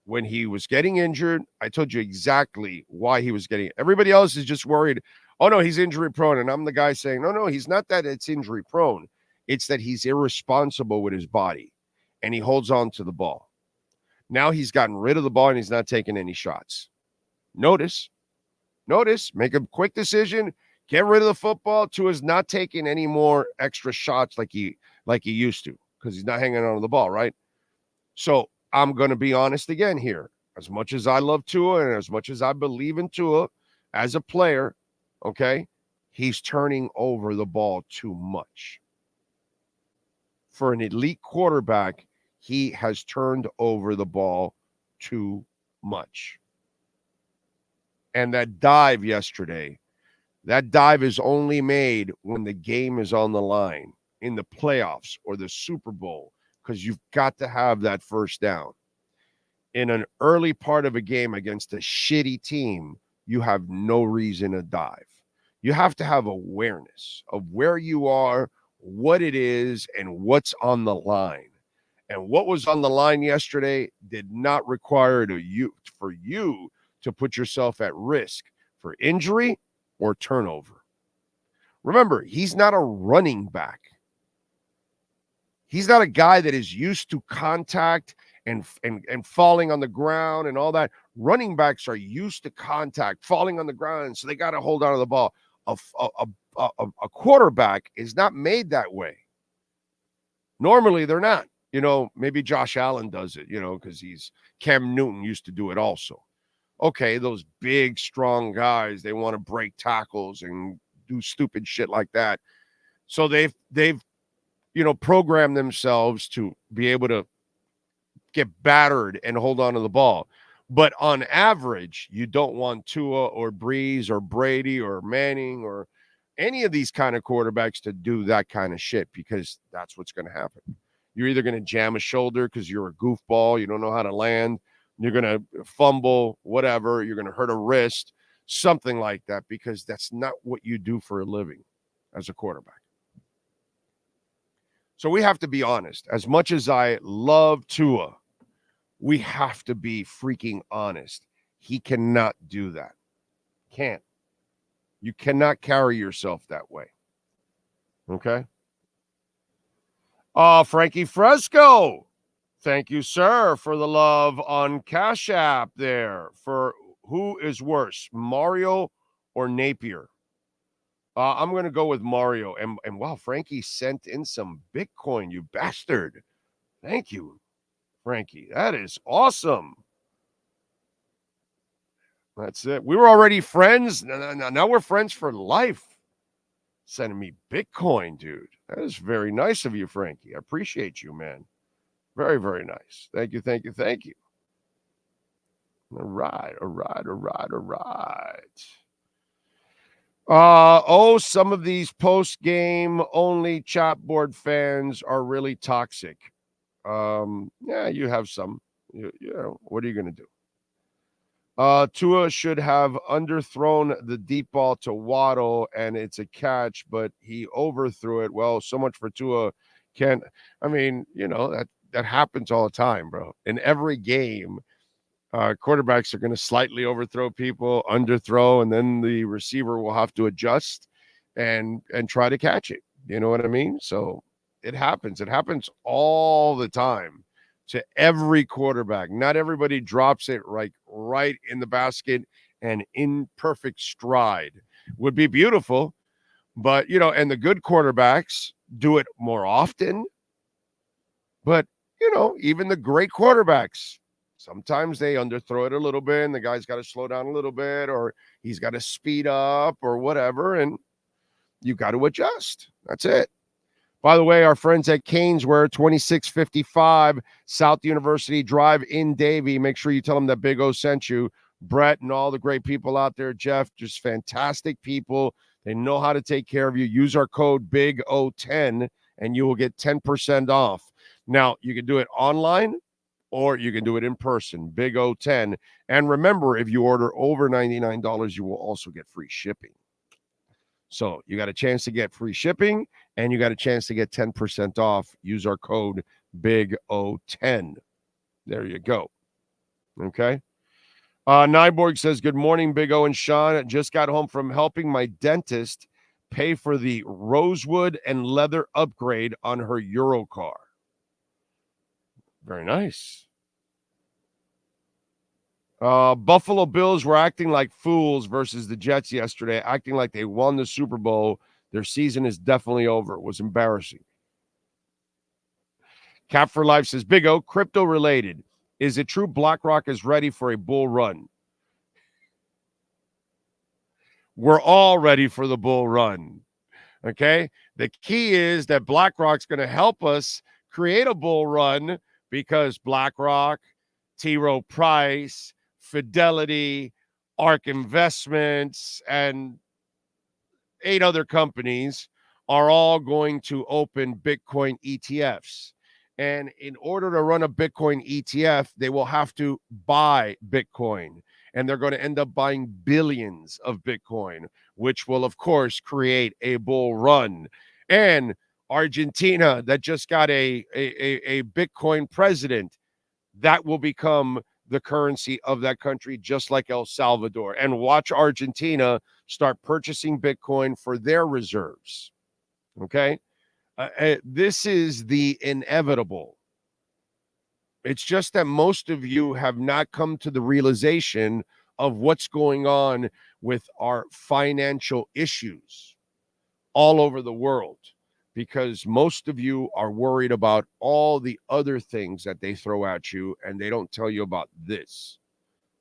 when he was getting injured, I told you exactly why he was getting it. Everybody else is just worried, oh, no, he's injury prone. And I'm the guy saying, no, he's not that it's injury prone. It's that he's irresponsible with his body, and he holds on to the ball. Now he's gotten rid of the ball, and he's not taking any shots. Notice, make a quick decision, get rid of the football. Tua's not taking any more extra shots like he used to, because he's not hanging on to the ball, right? So I'm going to be honest again here. As much as I love Tua and as much as I believe in Tua as a player, okay, he's turning over the ball too much. For an elite quarterback, he has turned over the ball too much. And that dive yesterday, that dive is only made when the game is on the line in the playoffs or the Super Bowl, because you've got to have that first down. In an early part of a game against a shitty team, you have no reason to dive. You have to have awareness of where you are, what it is, and what's on the line. And what was on the line yesterday did not require for you to put yourself at risk for injury or turnover. Remember, he's not a running back. He's not a guy that is used to contact and falling on the ground and all that. Running backs are used to contact, falling on the ground, so they got to hold on to the ball. A quarterback is not made that way. Normally, they're not. Maybe Josh Allen does it, because Cam Newton used to do it also. Okay, those big, strong guys, they want to break tackles and do stupid shit like that. So they've programmed themselves to be able to get battered and hold on to the ball. But on average, you don't want Tua or Breeze or Brady or Manning or any of these kind of quarterbacks to do that kind of shit, because that's what's going to happen. You're either going to jam a shoulder because you're a goofball, you don't know how to land, you're going to fumble, whatever, you're going to hurt a wrist, something like that, because that's not what you do for a living as a quarterback. So we have to be honest. As much as I love Tua, we have to be freaking honest. He cannot do that. Can't. You cannot carry yourself that way. Okay? Frankie Fresco. Thank you, sir, for the love on Cash App there. For who is worse, Mario or Napier? I'm going to go with Mario. And wow, Frankie sent in some Bitcoin, you bastard. Thank you, Frankie. That is awesome. That's it. We were already friends. Now we're friends for life. Sending me Bitcoin, dude. That is very nice of you, Frankie. I appreciate you, man. Very, very nice. Thank you. All right. Some of these post-game only chat board fans are really toxic. Yeah, you have some. What are you going to do? Tua should have underthrown the deep ball to Waddle, and it's a catch, but he overthrew it. Well, so much for Tua. That happens all the time, bro. In every game, quarterbacks are going to slightly overthrow people, underthrow, and then the receiver will have to adjust and try to catch it. You know what I mean? So it happens. It happens all the time to every quarterback. Not everybody drops it right in the basket and in perfect stride. Would be beautiful, but and the good quarterbacks do it more often. But even the great quarterbacks, sometimes they underthrow it a little bit and the guy's got to slow down a little bit, or he's got to speed up or whatever. And you got to adjust. That's it. By the way, our friends at Caneswear, 2655 South University Drive in Davie. Make sure you tell them that Big O sent you. Brett and all the great people out there, Jeff, just fantastic people. They know how to take care of you. Use our code BIG-O10 and you will get 10% off. Now, you can do it online or you can do it in person, BIG-O10. And remember, if you order over $99, you will also get free shipping. So you got a chance to get free shipping and you got a chance to get 10% off. Use our code BIG-O10. There you go. Okay. Nyborg says, good morning, Big O and Sean. Just got home from helping my dentist pay for the rosewood and leather upgrade on her Euro car. Very nice. Buffalo Bills were acting like fools versus the Jets yesterday, acting like they won the Super Bowl. Their season is definitely over. It was embarrassing. Cap for Life says, Big O, crypto related. Is it true BlackRock is ready for a bull run? We're all ready for the bull run. Okay? The key is that BlackRock's going to help us create a bull run because BlackRock, T. Rowe Price, Fidelity, ARK Investments, and 8 other companies are all going to open Bitcoin ETFs. And in order to run a Bitcoin ETF, they will have to buy Bitcoin. And they're going to end up buying billions of Bitcoin, which will, of course, create a bull run. And Argentina, that just got a Bitcoin president, that will become the currency of that country, just like El Salvador. And watch Argentina start purchasing Bitcoin for their reserves. Okay? This is the inevitable. It's just that most of you have not come to the realization of what's going on with our financial issues all over the world, because most of you are worried about all the other things that they throw at you, and they don't tell you about this.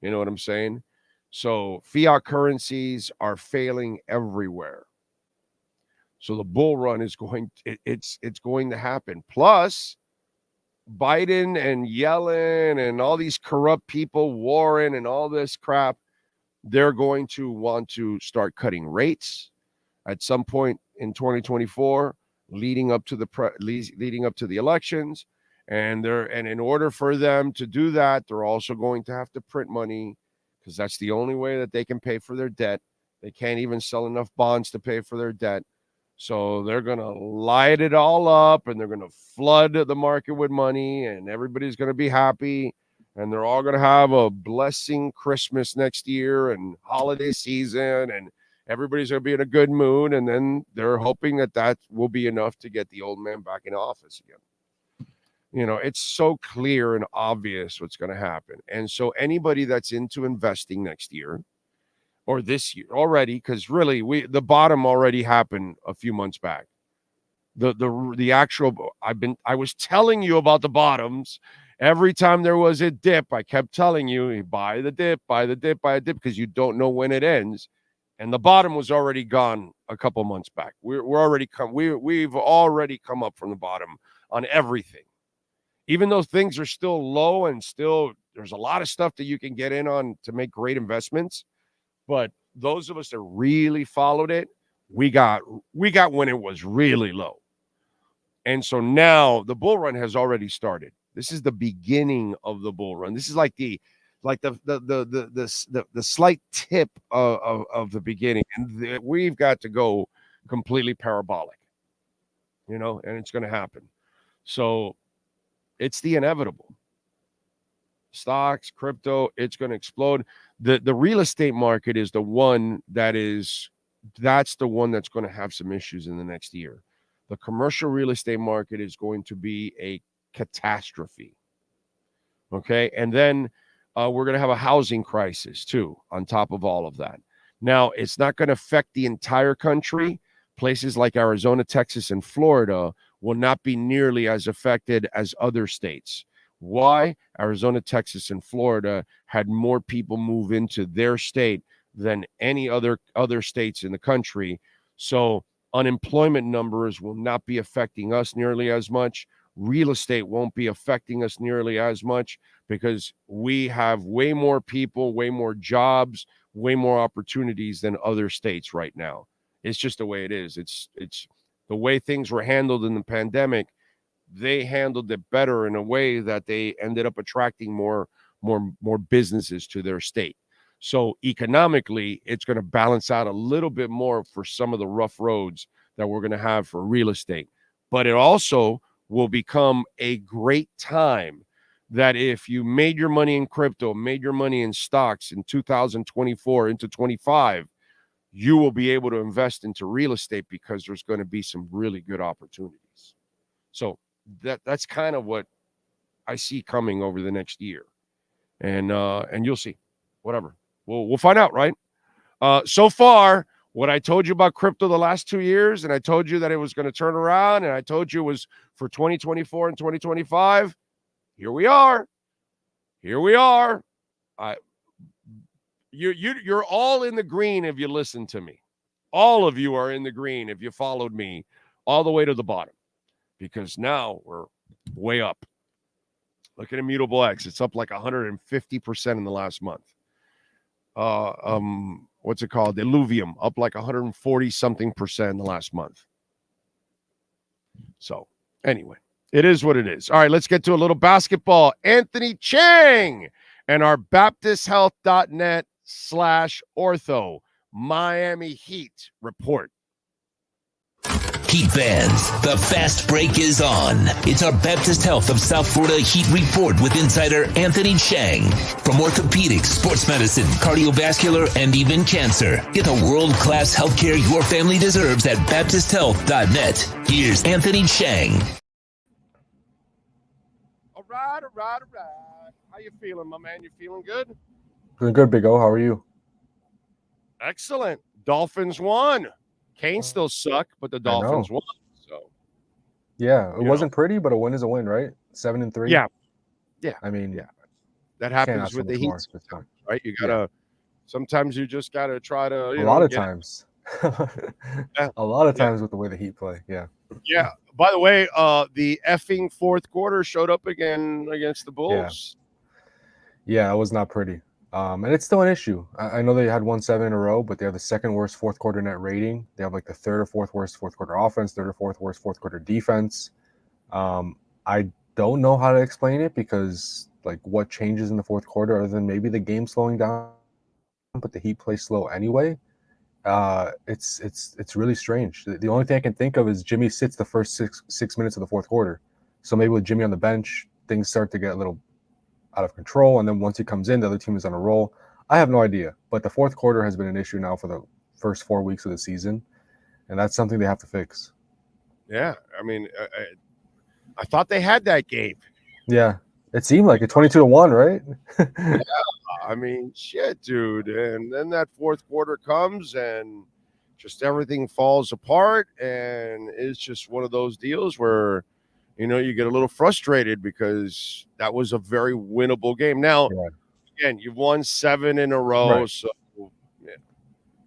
You know what I'm saying? So fiat currencies are failing everywhere. So the bull run is going to happen. Plus, Biden and Yellen and all these corrupt people, Warren and all this crap, they're going to want to start cutting rates at some point in 2024, leading up to the elections. And in order for them to do that, they're also going to have to print money, because that's the only way that they can pay for their debt. They can't even sell enough bonds to pay for their debt. So they're going to light it all up and they're going to flood the market with money and everybody's going to be happy and they're all going to have a blessing Christmas next year and holiday season and everybody's going to be in a good mood. And then they're hoping that will be enough to get the old man back in office again. You know, it's so clear and obvious what's going to happen. And so anybody that's into investing next year, or this year already, because really the bottom already happened a few months back. The actual I was telling you about the bottoms every time there was a dip. I kept telling you buy the dip, because you don't know when it ends. And the bottom was already gone a couple months back. We've already come up from the bottom on everything. Even though things are still low and still there's a lot of stuff that you can get in on to make great investments. But those of us that really followed it, we got when it was really low. And so now the bull run has already started. This is the beginning of the bull run. This is like the slight tip of the beginning. And we've got to go completely parabolic, you know, and it's going to happen. So it's the inevitable. Stocks, crypto, it's going to explode. The real estate market is the one that's the one that's going to have some issues in the next year. The commercial real estate market is going to be a catastrophe. Okay. And then we're going to have a housing crisis too, on top of all of that. Now, it's not going to affect the entire country. Places like Arizona, Texas, and Florida will not be nearly as affected as other states. Why? Arizona, Texas, and Florida had more people move into their state than any other states in the country. So unemployment numbers will not be affecting us nearly as much. Real estate won't be affecting us nearly as much because we have way more people, way more jobs, way more opportunities than other states right now. It's just the way it is. It's the way things were handled in the pandemic. They handled it better in a way that they ended up attracting more businesses to their state. So economically, it's going to balance out a little bit more for some of the rough roads that we're going to have for real estate. But it also will become a great time that if you made your money in crypto, made your money in stocks in 2024 into 25, you will be able to invest into real estate because there's going to be some really good opportunities. So that's kind of what I see coming over the next year. And you'll see. Whatever. We'll find out, right? So far, what I told you about crypto the last 2 years, and I told you that it was going to turn around, and I told you it was for 2024 and 2025. Here we are. You're all in the green if you listen to me. All of you are in the green if you followed me all the way to the bottom, because now we're way up. Look at Immutable X. It's up like 150% in the last month. What's it called? Illuvium up like 140-something% in the last month. So anyway, it is what it is. All right, let's get to a little basketball. Anthony Chang and our BaptistHealth.net/ortho Miami Heat report. Heat fans, the fast break is on. It's our Baptist Health of South Florida Heat Report with insider Anthony Chang. From orthopedics, sports medicine, cardiovascular, and even cancer. Get the world-class healthcare your family deserves at BaptistHealth.net. Here's Anthony Chang. All right. How you feeling, my man? You feeling good? Doing good, Big O. How are you? Excellent. Dolphins won. Canes still suck, but the Dolphins won. So yeah, it wasn't pretty, but a win is a win, right? 7-3. Yeah. I mean, yeah, that happens with the Heat, right? You gotta. Sometimes you just gotta try to. A lot of times with the way the Heat play. Yeah. Yeah. By the way, the effing fourth quarter showed up again against the Bulls. Yeah, it was not pretty. And it's still an issue. I know they had won 7 in a row, but they have the second worst fourth quarter net rating. They have like the third or fourth worst fourth quarter offense, third or fourth worst fourth quarter defense. I don't know how to explain it because like what changes in the fourth quarter other than maybe the game slowing down, but the Heat play slow anyway. It's really strange. The only thing I can think of is Jimmy sits the first six minutes of the fourth quarter. So maybe with Jimmy on the bench, things start to get a little out of control, and then once he comes in, the other team is on a roll. I have no idea, but the fourth quarter has been an issue now for the first 4 weeks of the season, and that's something they have to fix. Yeah, I mean, I thought they had that game. Yeah, it seemed like it 22-1, right? Yeah, I mean, shit, dude. And then that fourth quarter comes, and just everything falls apart, and it's just one of those deals where you get a little frustrated because that was a very winnable game. Now, again, you've won 7 in a row, right. So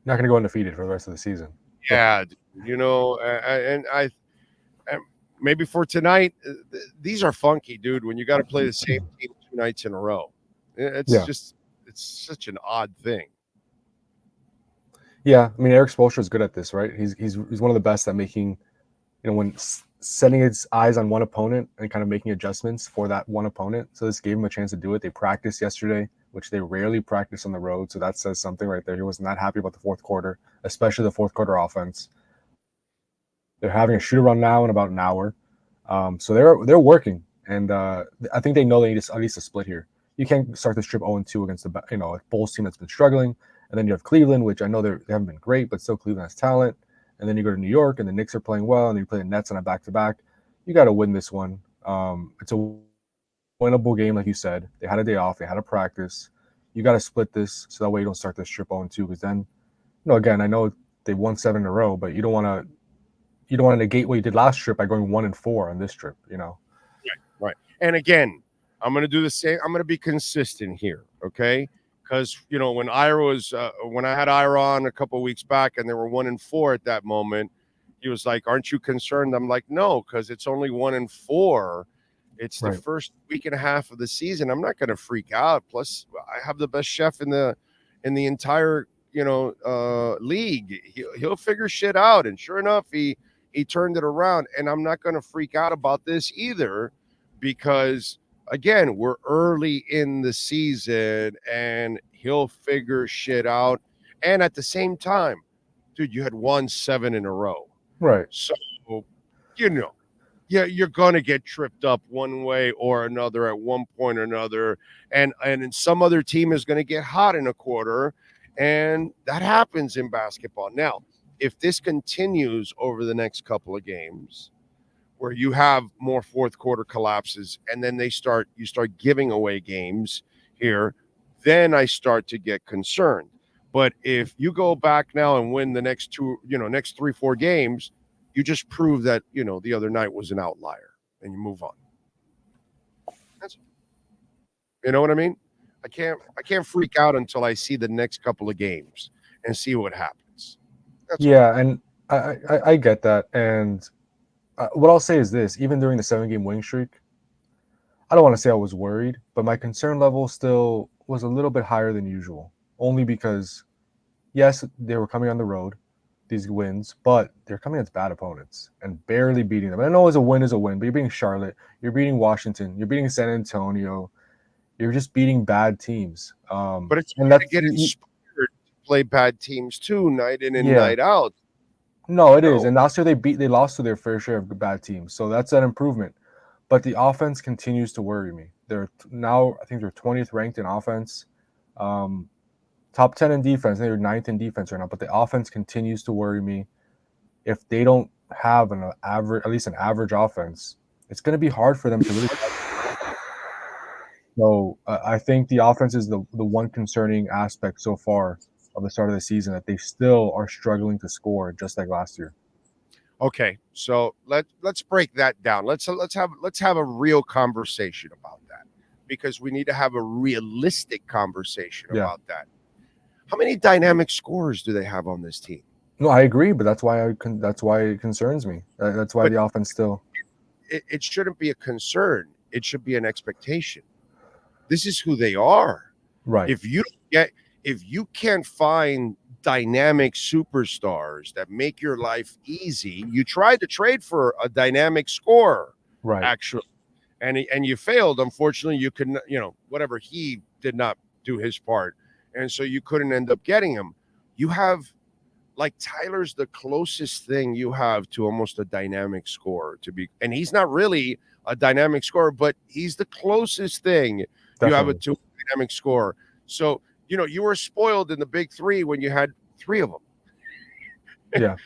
not going to go undefeated for the rest of the season. Yeah, and maybe for tonight, these are funky, dude. When you got to play the same team 2 nights in a row, it's such an odd thing. Yeah, I mean, Eric Spoelstra is good at this, right? He's one of the best at making, when setting his eyes on one opponent and kind of making adjustments for that one opponent. So this gave him a chance to do it. They practiced yesterday, which they rarely practice on the road. So that says something right there. He was not happy about the fourth quarter, especially the fourth quarter offense. They're having a shoot around now in about an hour. So they're working. And I think they know they need at least a split here. You can't start this trip 0-2 against a Bulls team that's been struggling. And then you have Cleveland, which I know they haven't been great, but still Cleveland has talent. And then you go to New York, and the Knicks are playing well, and then you play the Nets on a back-to-back. You got to win this one. It's a winnable game, like you said. They had a day off. They had a practice. You got to split this so that way you don't start this trip 0-2. Because then, again, I know they won 7 in a row, but you don't want to you don't want to negate what you did last trip by going 1-4 on this trip. Right. And again, I'm going to do the same. I'm going to be consistent here, okay? Because when Ira was when I had Ira on a couple of weeks back, and they were 1-4 at that moment, he was like, "Aren't you concerned?" I'm like, "No, because it's only 1-4. It's the first week and a half of the season. I'm not going to freak out. Plus, I have the best chef in the entire league. He'll figure shit out." And sure enough, he turned it around. And I'm not going to freak out about this either, because again, we're early in the season and he'll figure shit out. And at the same time, dude, you had won 7 in a row. Right. So, you're going to get tripped up one way or another at one point or another. And some other team is going to get hot in a quarter. And that happens in basketball. Now, if this continues over the next couple of games, where you have more fourth quarter collapses, and then you start giving away games here, then I start to get concerned. But if you go back now and win the next 3-4 games, you just prove that, the other night was an outlier, and you move on. You know what I mean? I can't freak out until I see the next couple of games and see what happens. And I get that. And what I'll say is this: even during the 7-game winning streak, I don't want to say I was worried, but my concern level still was a little bit higher than usual. Only because, yes, they were coming on the road, these wins, but they're coming against bad opponents and barely beating them. I know a win is a win, but you're beating Charlotte, you're beating Washington, you're beating San Antonio, you're just beating bad teams. But it's hard to get inspired to play bad teams too, night in and night out. No, it is. And last year they lost to their fair share of bad teams, so that's an improvement. But the offense continues to worry me. They're now, I think they're 20th ranked in offense. Top 10 in defense. They're 9th in defense right now, but the offense continues to worry me. If they don't have at least an average offense, it's going to be hard for them to really. So I think the offense is the one concerning aspect so far of the start of the season, that they still are struggling to score just like last year. Okay, so let's break that down. Let's have a real conversation about that, because we need to have a realistic conversation about that. How many dynamic scorers do they have on this team? No, I agree, but that's why it concerns me. That's why the offense still. It shouldn't be a concern. It should be an expectation. This is who they are. Right. If you can't find dynamic superstars that make your life easy, you tried to trade for a dynamic scorer, right? Actually, and you failed. Unfortunately, you couldn't. Whatever, he did not do his part. And so you couldn't end up getting him. You have, like, Tyler's the closest thing you have to almost a dynamic scorer and he's not really a dynamic scorer, but he's the closest thing you have to a dynamic scorer. So, you were spoiled in the big three when you had 3 of them. Yeah.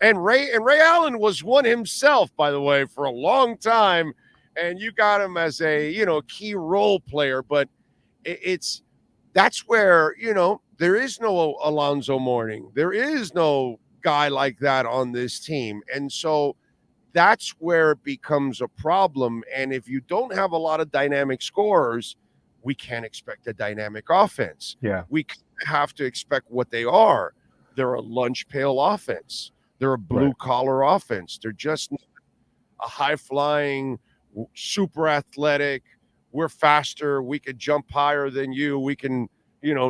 And Ray Allen was one himself, by the way, for a long time. And you got him as a, key role player, but that's where, there is no Alonzo Mourning. There is no guy like that on this team. And so that's where it becomes a problem. And if you don't have a lot of dynamic scorers, we can't expect a dynamic offense. Yeah. We have to expect what they are. They're a lunch pail offense. They're a blue-collar offense. They're just a high-flying, super athletic, we're faster, we could jump higher than you, we can,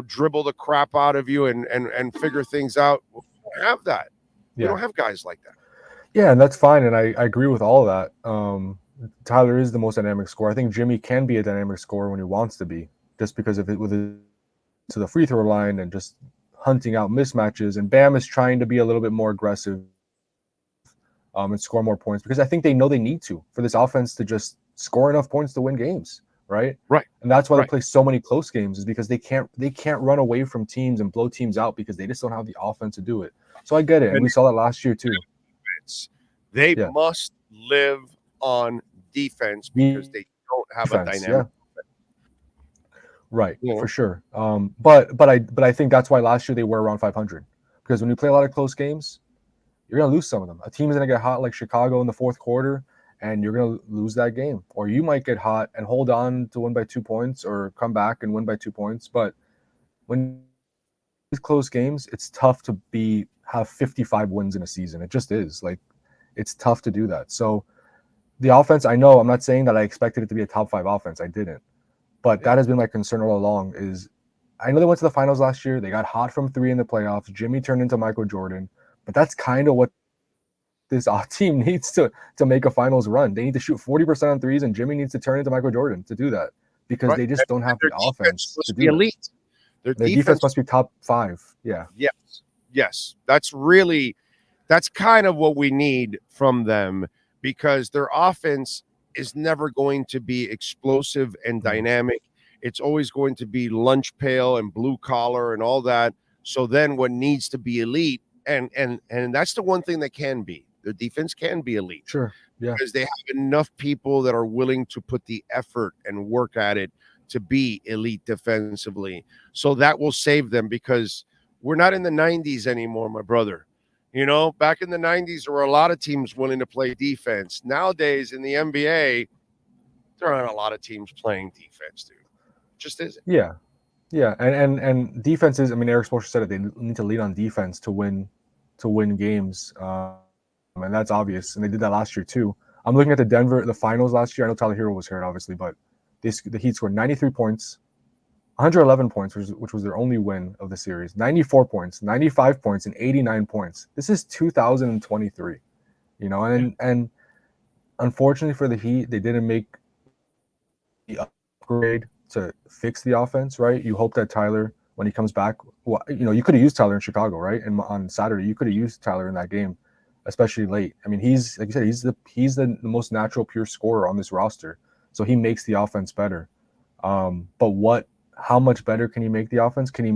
dribble the crap out of you and figure things out. We don't have that. We don't have guys like that. Yeah, and that's fine, and I agree with all of that. Tyler is the most dynamic scorer. I think Jimmy can be a dynamic scorer when he wants to be, just because of it to the free throw line and just hunting out mismatches. And Bam is trying to be a little bit more aggressive and score more points, because I think they know they need to for this offense to just score enough points to win games, right? Right. And that's why they play so many close games, is because they can't run away from teams and blow teams out because they just don't have the offense to do it. So I get it, and we saw that last year too. They must live on defense because they don't have a dynamic. Right, for sure. But I think that's why last year they were around 500, because when you play a lot of close games, you're going to lose some of them. A team is going to get hot like Chicago in the fourth quarter, and you're going to lose that game. Or you might get hot and hold on to win by 2 points or come back and win by 2 points. But when these close games, it's tough to have 55 wins in a season. It just is. Like, it's tough to do that. So the offense, I know, I'm not saying that I expected it to be a top 5 offense. I didn't. But that has been my concern all along is I know they went to the finals last year. They got hot from 3 in the playoffs. Jimmy turned into Michael Jordan. But that's kind of what this team needs to make a finals run. They need to shoot 40% on threes, and Jimmy needs to turn into Michael Jordan to do that because they just don't have the offense to do elite. Their defense must be top 5. Yeah. Yes. That's kind of what we need from them, because their offense is never going to be explosive and dynamic. It's always going to be lunch pail and blue collar and all that. So then what needs to be elite, and that's the one thing that can be. Their defense can be elite. Sure. Yeah. Because they have enough people that are willing to put the effort and work at it to be elite defensively. So that will save them, because we're not in the 90s anymore, my brother. You know, back in the 90s, there were a lot of teams willing to play defense. Nowadays in the NBA, there aren't a lot of teams playing defense, dude. It just isn't. Yeah. Yeah. And defenses, I mean, Eric Spoelstra said it, they need to lead on defense to win games. And that's obvious. And they did that last year too. I'm looking at the finals last year. I know Tyler Herro was hurt, obviously, but the Heat scored 93 points, 111 points, which was their only win of the series, 94 points, 95 points, and 89 points. This is 2023, you know, and unfortunately for the Heat, they didn't make the upgrade to fix the offense, right? You hope that Tyler, when he comes back, well, you know, you could have used Tyler in Chicago, right? And on Saturday, you could have used Tyler in that game, especially late. I mean, he's, like you said, he's the most natural pure scorer on this roster. So he makes the offense better. But how much better can he make the offense? Can he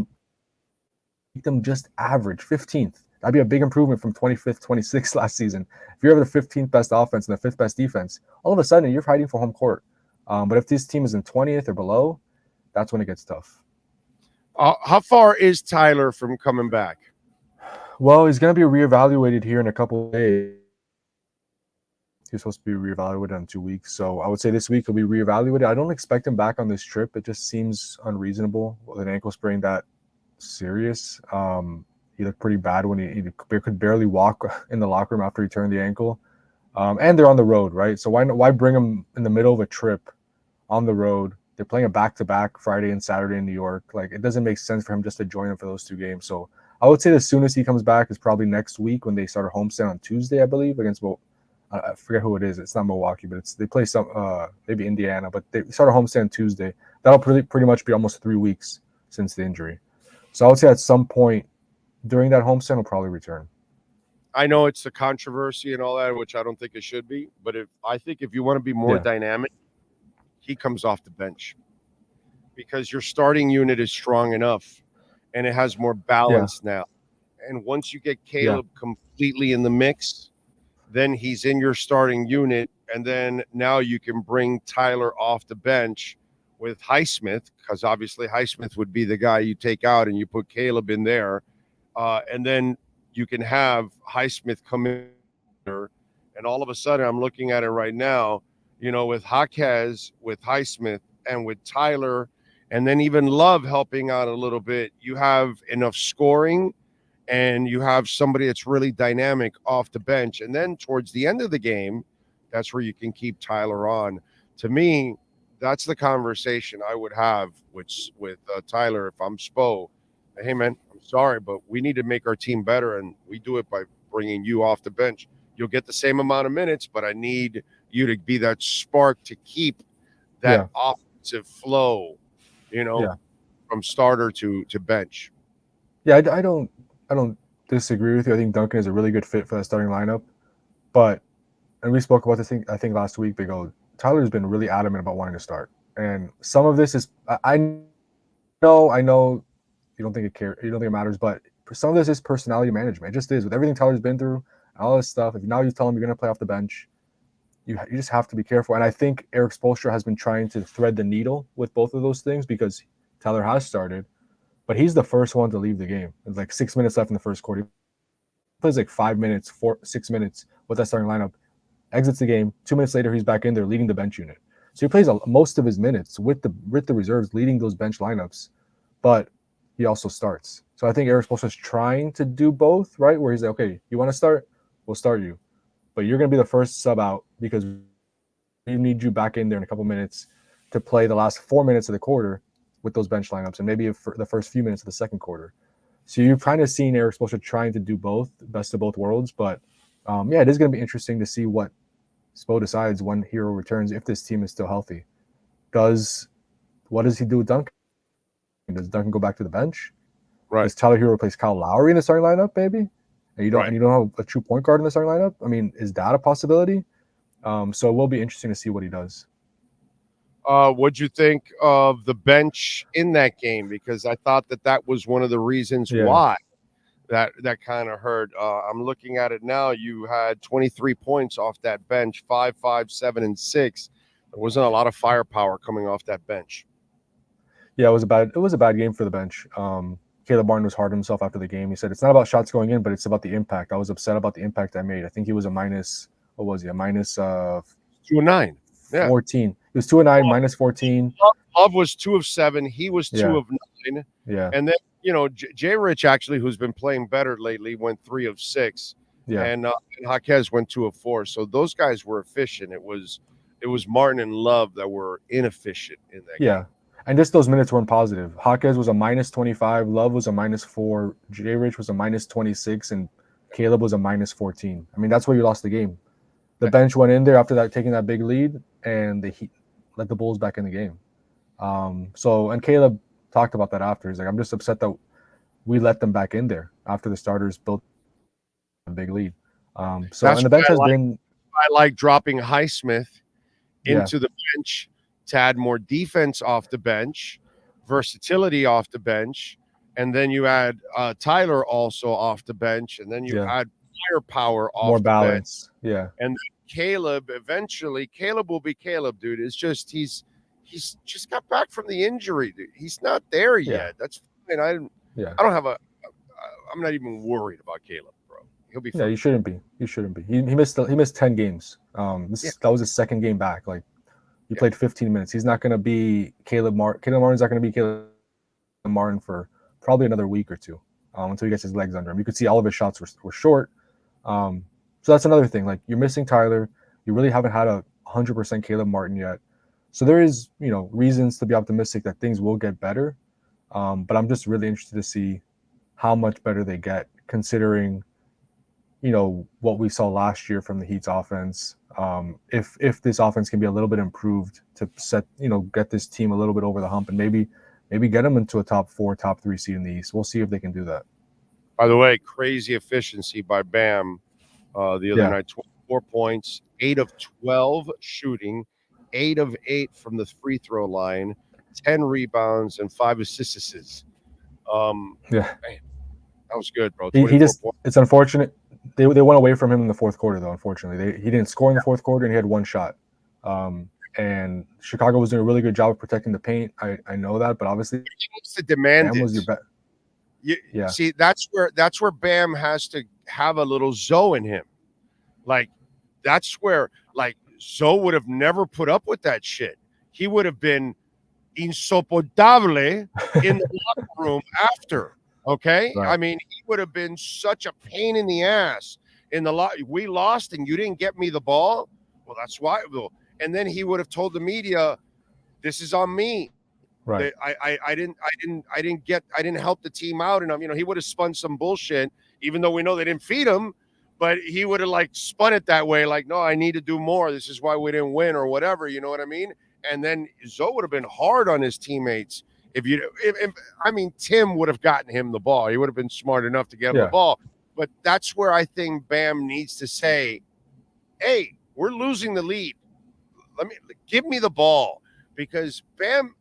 make them just average 15th? That'd be a big improvement from 25th, 26th last season. If you're the 15th best offense and the 5th best defense, all of a sudden you're fighting for home court. But if this team is in 20th or below, that's when it gets tough. How far is Tyler from coming back? Well, he's going to be reevaluated here in a couple of days. He's supposed to be reevaluated in 2 weeks. So I would say this week he'll be reevaluated. I don't expect him back on this trip. It just seems unreasonable with an ankle sprain that serious. He looked pretty bad when he could barely walk in the locker room after he turned the ankle. And they're on the road, right? So why bring him in the middle of a trip on the road? They're playing a back-to-back Friday and Saturday in New York. Like, it doesn't make sense for him just to join them for those 2 games. So I would say the soonest he comes back is probably next week when they start a homestand on Tuesday, I believe, against I forget who it is. It's not Milwaukee, but they play some maybe Indiana. But they start a homestand Tuesday. That'll pretty much be almost 3 weeks since the injury. So I would say at some point during that homestand, he'll probably return. I know it's a controversy and all that, which I don't think it should be. But I think if you want to be more dynamic, he comes off the bench, because your starting unit is strong enough and it has more balance now. And once you get Caleb completely in the mix, then he's in your starting unit. And then now you can bring Tyler off the bench with Highsmith, because obviously Highsmith would be the guy you take out and you put Caleb in there. And then you can have Highsmith come in, and all of a sudden, I'm looking at it right now, you know, with Jaquez, with Highsmith, and with Tyler, and then even Love helping out a little bit, you have enough scoring, and you have somebody that's really dynamic off the bench. And then towards the end of the game, that's where you can keep Tyler on. To me, that's the conversation I would have with Tyler if I'm Spo. Hey, man, I'm sorry, but we need to make our team better, and we do it by bringing you off the bench. You'll get the same amount of minutes, but I need you to be that spark to keep that offensive flow, you know, from starter to bench. Yeah, I don't disagree with you. I think Duncan is a really good fit for that starting lineup. But, and we spoke about this thing, I think last week, Big O, Tyler's been really adamant about wanting to start. And some of this is, I know you don't think it matters, but some of this is personality management. It just is. With everything Tyler's been through, all this stuff, if now you tell him you're going to play off the bench, you just have to be careful. And I think Eric Spoelstra has been trying to thread the needle with both of those things, because Tyler has started, but he's the first one to leave the game. It's like 6 minutes left in the first quarter. plays like 5 minutes, 6 minutes with that starting lineup, exits the game. 2 minutes later, he's back in there leading the bench unit. So he plays most of his minutes with the reserves, leading those bench lineups, but he also starts. So I think Erik Spoelstra is trying to do both, right? Where he's like, okay, you want to start? We'll start you, but you're going to be the first sub out because we need you back in there in a couple minutes to play the last 4 minutes of the quarter with those bench lineups and maybe for the first few minutes of the second quarter. So you've kind of seen Erik Spoelstra trying to do both, best of both worlds. But it is going to be interesting to see what Spo decides when Herro returns, if this team is still healthy. What does he do with Duncan? Does Duncan go back to the bench? Right. Does Tyler Herro replace Kyle Lowry in the starting lineup, maybe? And you don't have a true point guard in the starting lineup? I mean, is that a possibility? So it will be interesting to see what he does. What'd you think of the bench in that game? Because I thought that was one of the reasons why that kind of hurt. I'm looking at it now. You had 23 points off that bench, 5, 5, 7, and 6. There wasn't a lot of firepower coming off that bench. Yeah, it was a bad game for the bench. Caleb Martin was hard on himself after the game. He said it's not about shots going in, but it's about the impact. I was upset about the impact I made. I think he was a minus. What was he? A minus 2-9. Yeah. 14. He was 2-9, minus 14. Love was 2 of 7. He was 2 of 9. Yeah. And then, Jay Rich, actually, who's been playing better lately, went 3 of 6. Yeah. And Jaquez went 2 of 4. So those guys were efficient. It was Martin and Love that were inefficient in that game. Yeah. And just those minutes weren't positive. Jaquez was a minus 25. Love was a minus 4. Jay Rich was a minus 26. And Caleb was a minus 14. I mean, that's where you lost the game. The bench went in there after that, taking that big lead, and they let the Bulls back in the game. And Caleb talked about that after. He's like, I'm just upset that we let them back in there after the starters built a big lead. And the bench has been. I like dropping Highsmith into the bench to add more defense off the bench, versatility off the bench, and then you add Tyler also off the bench, and then you add firepower off more the balance. bench. Yeah. And then Caleb will be Caleb, dude. It's just he's just got back from the injury, dude. He's not there yet. That's fine. I'm not even worried about Caleb, bro. He'll be fine. Yeah, you shouldn't be. He missed 10 games. That was his second game back. Like he played 15 minutes. He's not going to be Caleb Martin. Caleb Martin's not going to be Caleb Martin for probably another week or two until he gets his legs under him. You could see all of his shots were short. So that's another thing. Like you're missing Tyler. You really haven't had a 100% Caleb Martin yet. So there is, reasons to be optimistic that things will get better. But I'm just really interested to see how much better they get, considering, what we saw last year from the Heat's offense. If this offense can be a little bit improved to set, get this team a little bit over the hump and maybe get them into a top 4, top 3 seed in the East. We'll see if they can do that. By the way, crazy efficiency by Bam the other night. 24 points, 8 of 12 shooting, 8 of 8 from the free throw line, 10 rebounds, and 5 assists. Man, that was good, bro. It's unfortunate. They went away from him in the fourth quarter, though, unfortunately. He didn't score in the fourth quarter, and he had 1 shot. And Chicago was doing a really good job of protecting the paint. I know that, but obviously he needs to demand Bam it. was your bet. See, that's where Bam has to have a little Zoe in him. Like, that's where, Zoe would have never put up with that shit. He would have been insoportable in the locker room after. Okay? Right. I mean, he would have been such a pain in the ass in the we lost and you didn't get me the ball. Well, that's why. And then he would have told the media, "This is on me. Right. I didn't help the team out." And he would have spun some bullshit, even though we know they didn't feed him. But he would have spun it that way, no, I need to do more. This is why we didn't win or whatever. You know what I mean? And then Zoe would have been hard on his teammates. Tim would have gotten him the ball. He would have been smart enough to get him the ball. But that's where I think Bam needs to say, "Hey, we're losing the lead. Give me the ball." Because Bam,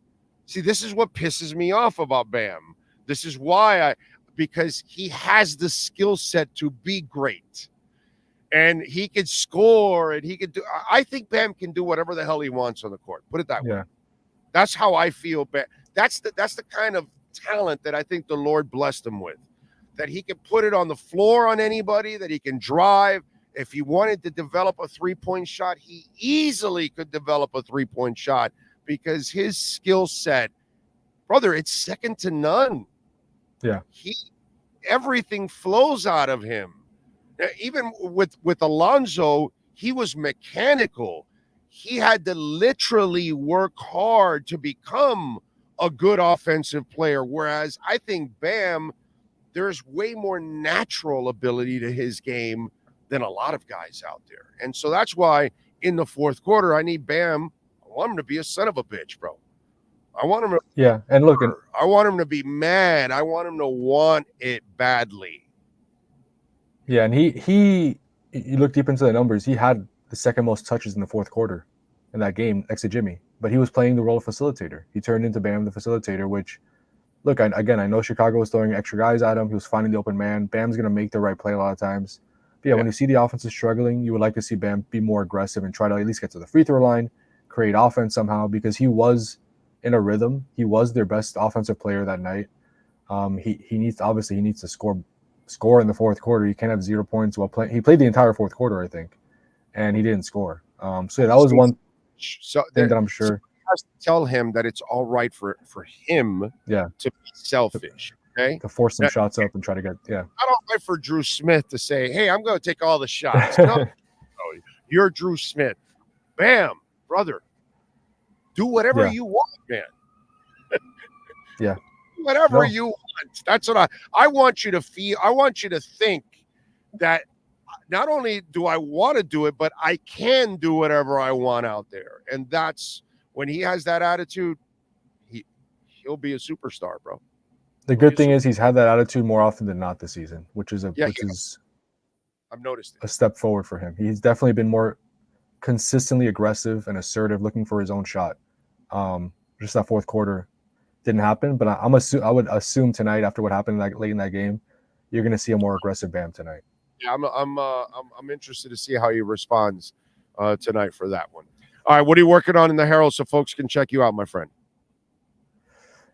see, this is what pisses me off about Bam. This is why because he has the skill set to be great. And he could score and he could do. I think Bam can do whatever the hell he wants on the court. Put it that way. That's how I feel. That's the kind of talent that I think the Lord blessed him with. that he can put it on the floor on anybody, that he can drive. If he wanted to develop a three-point shot, he easily could develop a three-point shot because his skill set, brother, it's second to none. Yeah. Everything flows out of him. Even with Alonso, he was mechanical. He had to literally work hard to become a good offensive player. Whereas I think Bam, there's way more natural ability to his game than a lot of guys out there. And so that's why in the fourth quarter, I need Bam. I want him to be a son of a bitch, bro. I want him to, and look, I want him to be mad. I want him to want it badly. Yeah, and he you look deep into the numbers, he had the second most touches in the fourth quarter in that game next to Jimmy, but he was playing the role of facilitator. He turned into Bam the facilitator, which, look, I know Chicago was throwing extra guys at him. He was finding the open man. Bam's going to make the right play a lot of times. But when you see the offense is struggling, you would like to see Bam be more aggressive and try to at least get to the free throw line, create offense somehow, because he was in a rhythm. He was their best offensive player that night. He needs to score in the fourth quarter. You can't have 0 points while playing. He played the entire fourth quarter, I think, and he didn't score. So that was one thing that I'm sure has to tell him that it's all right for him to be selfish. Okay, to force some shots up and try to get I don't like for Drew Smith to say, "Hey, I'm going to take all the shots." No, you're Drew Smith. Bam, brother, do whatever you want, man. Whatever you want. That's what I want you to feel. I want you to think that not only do I want to do it, but I can do whatever I want out there. And that's when he has that attitude, he'll be a superstar, bro. The good thing is he's had that attitude more often than not this season, which is I've noticed a step forward for him. He's definitely been more consistently aggressive and assertive, looking for his own shot. Just that fourth quarter didn't happen, but I would assume tonight, after what happened late in that game, you're going to see a more aggressive Bam tonight. Yeah, I'm interested to see how he responds tonight for that one. All right, what are you working on in the Herald so folks can check you out, my friend?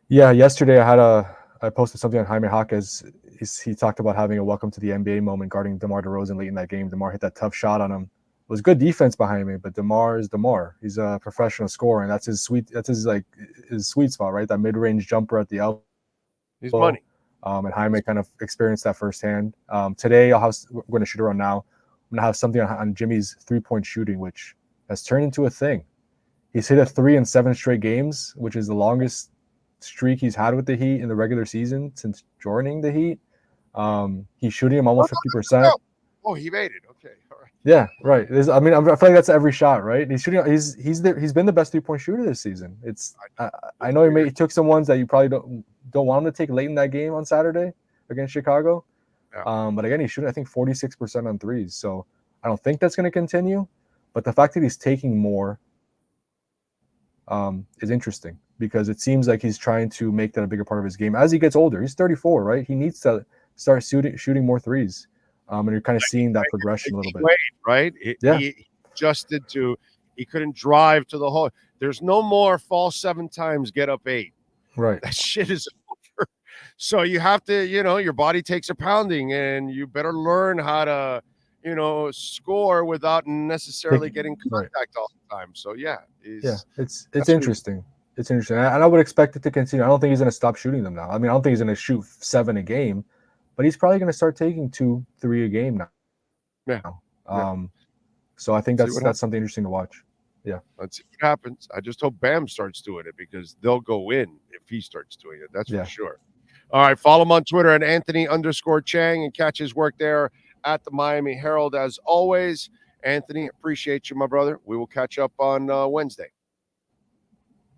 Yeah, yesterday I posted something on Jaime Jaquez. He talked about having a welcome to the NBA moment guarding DeMar DeRozan late in that game. DeMar hit that tough shot on him. It was good defense behind me, but DeMar is DeMar. He's a professional scorer, and that's his sweet spot, right? That mid-range jumper at the elbow. He's money. And Jaime kind of experienced that firsthand. Today, we're going to shoot around now. I'm going to have something on Jimmy's three-point shooting, which has turned into a thing. He's hit a 3 in 7 straight games, which is the longest streak he's had with the Heat in the regular season since joining the Heat. He's shooting him almost 50%. Oh, he made it. Okay, all right. Yeah, right. I feel like that's every shot, right? He's shooting. He's been the best 3-point shooter this season. It's I know he took some ones that you probably don't want him to take late in that game on Saturday against Chicago. Yeah. But again, he's shooting, I think, 46% on threes. So I don't think that's going to continue. But the fact that he's taking more is interesting, because it seems like he's trying to make that a bigger part of his game as he gets older. He's 34, right? He needs to start shooting more threes. And you're kind of seeing that progression a little bit. Right? He adjusted to, he couldn't drive to the hole. There's no more fall 7 times, get up 8. Right. That shit is over. So you have to, your body takes a pounding, and you better learn how to, score without necessarily getting contact all the time. So it's interesting. It's interesting. And I would expect it to continue. I don't think he's going to stop shooting them now. I mean, I don't think he's going to shoot 7 a game, but he's probably going to start taking 2, 3 a game now. Yeah. So I think that's something interesting to watch. Yeah. Let's see what happens. I just hope Bam starts doing it, because they'll go in if he starts doing it. That's for sure. All right. Follow him on Twitter at Anthony_Chang and catch his work there at the Miami Herald. As always, Anthony, appreciate you, my brother. We will catch up on Wednesday.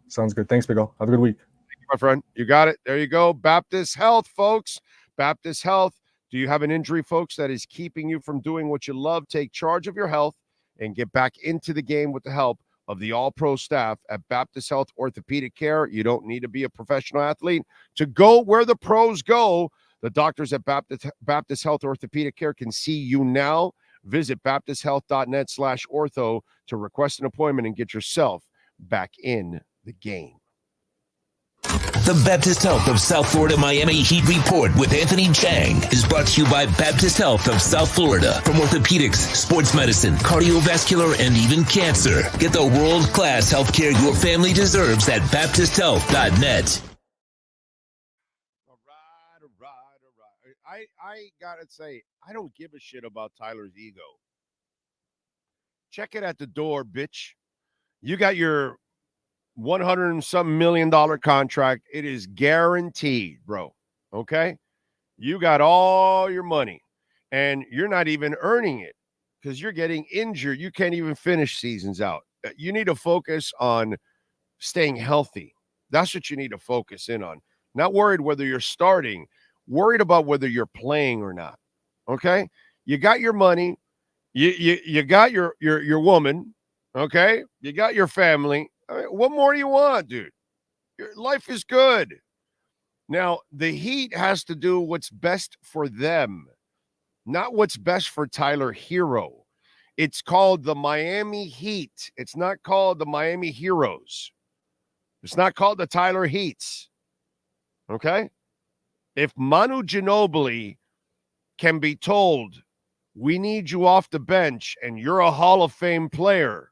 Sounds good. Thanks, Big O. Have a good week. Thank you, my friend. You got it. There you go. Baptist Health, folks. Baptist Health. Do you have an injury, folks, that is keeping you from doing what you love? Take charge of your health and get back into the game with the help of the all-pro staff at Baptist Health Orthopedic Care. You don't need to be a professional athlete to go where the pros go. The doctors at Baptist Health Orthopedic Care can see you now. Visit baptisthealth.net/ortho to request an appointment and get yourself back in the game. The Baptist Health of South Florida Miami Heat Report with Anthony Chang is brought to you by Baptist Health of South Florida. From orthopedics, sports medicine, cardiovascular, and even cancer. Get the world-class healthcare your family deserves at BaptistHealth.net. All right. I gotta say, I don't give a shit about Tyler's ego. Check it at the door, bitch. You got your $100 and some million contract. It is guaranteed, bro. Okay? You got all your money, and you're not even earning it because you're getting injured. You can't even finish seasons out. You need to focus on staying healthy. That's what you need to focus in on. Not worried whether you're starting, worried about whether you're playing or not. Okay? You got your money. You got your woman. Okay? You got your family. I mean, what more do you want, dude? Your life is good. Now, the Heat has to do what's best for them, not what's best for Tyler Herro. It's called the Miami Heat. It's not called the Miami Heroes. It's not called the Tyler Heats. Okay? If Manu Ginobili can be told, we need you off the bench and you're a Hall of Fame player,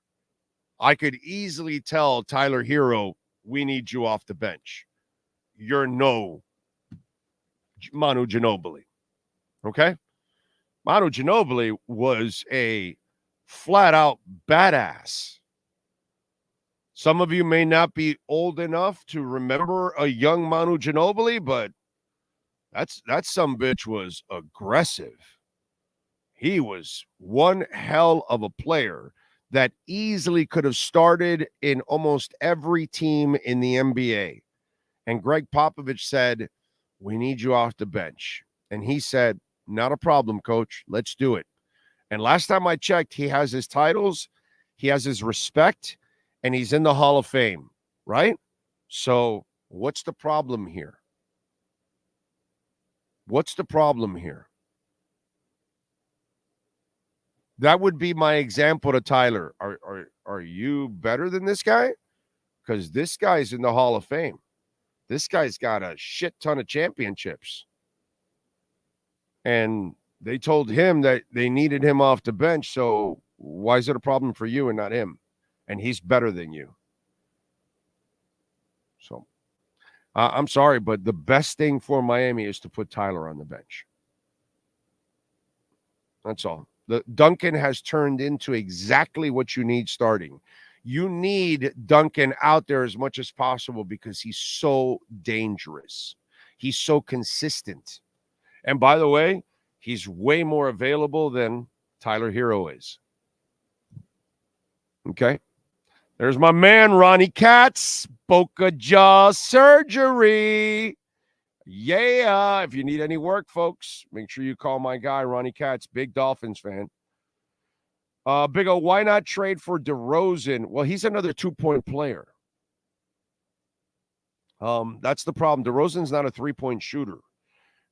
I could easily tell Tyler Herro, we need you off the bench. You're no Manu Ginobili. Okay? Manu Ginobili was a flat-out badass. Some of you may not be old enough to remember a young Manu Ginobili, but that some bitch was aggressive. He was one hell of a player that easily could have started in almost every team in the NBA. And Greg Popovich said, we need you off the bench. And he said, not a problem, coach. Let's do it. And last time I checked, he has his titles, he has his respect, and he's in the Hall of Fame, right? So what's the problem here? What's the problem here? That would be my example to Tyler. Are you better than this guy? Because this guy's in the Hall of Fame. This guy's got a shit ton of championships. And they told him that they needed him off the bench. So why is it a problem for you and not him? And he's better than you. So I'm sorry, but the best thing for Miami is to put Tyler on the bench. That's all. The Duncan has turned into exactly what you need starting. You need Duncan out there as much as possible because he's so dangerous. He's so consistent. And by the way, he's way more available than Tyler Herro is. Okay. There's my man, Ronnie Katz, Boca Jaw Surgery. Yeah. If you need any work, folks, make sure you call my guy, Ronnie Katz, big Dolphins fan. Big O, why not trade for DeRozan? Well, he's another 2-point player. That's the problem. DeRozan's not a 3-point shooter.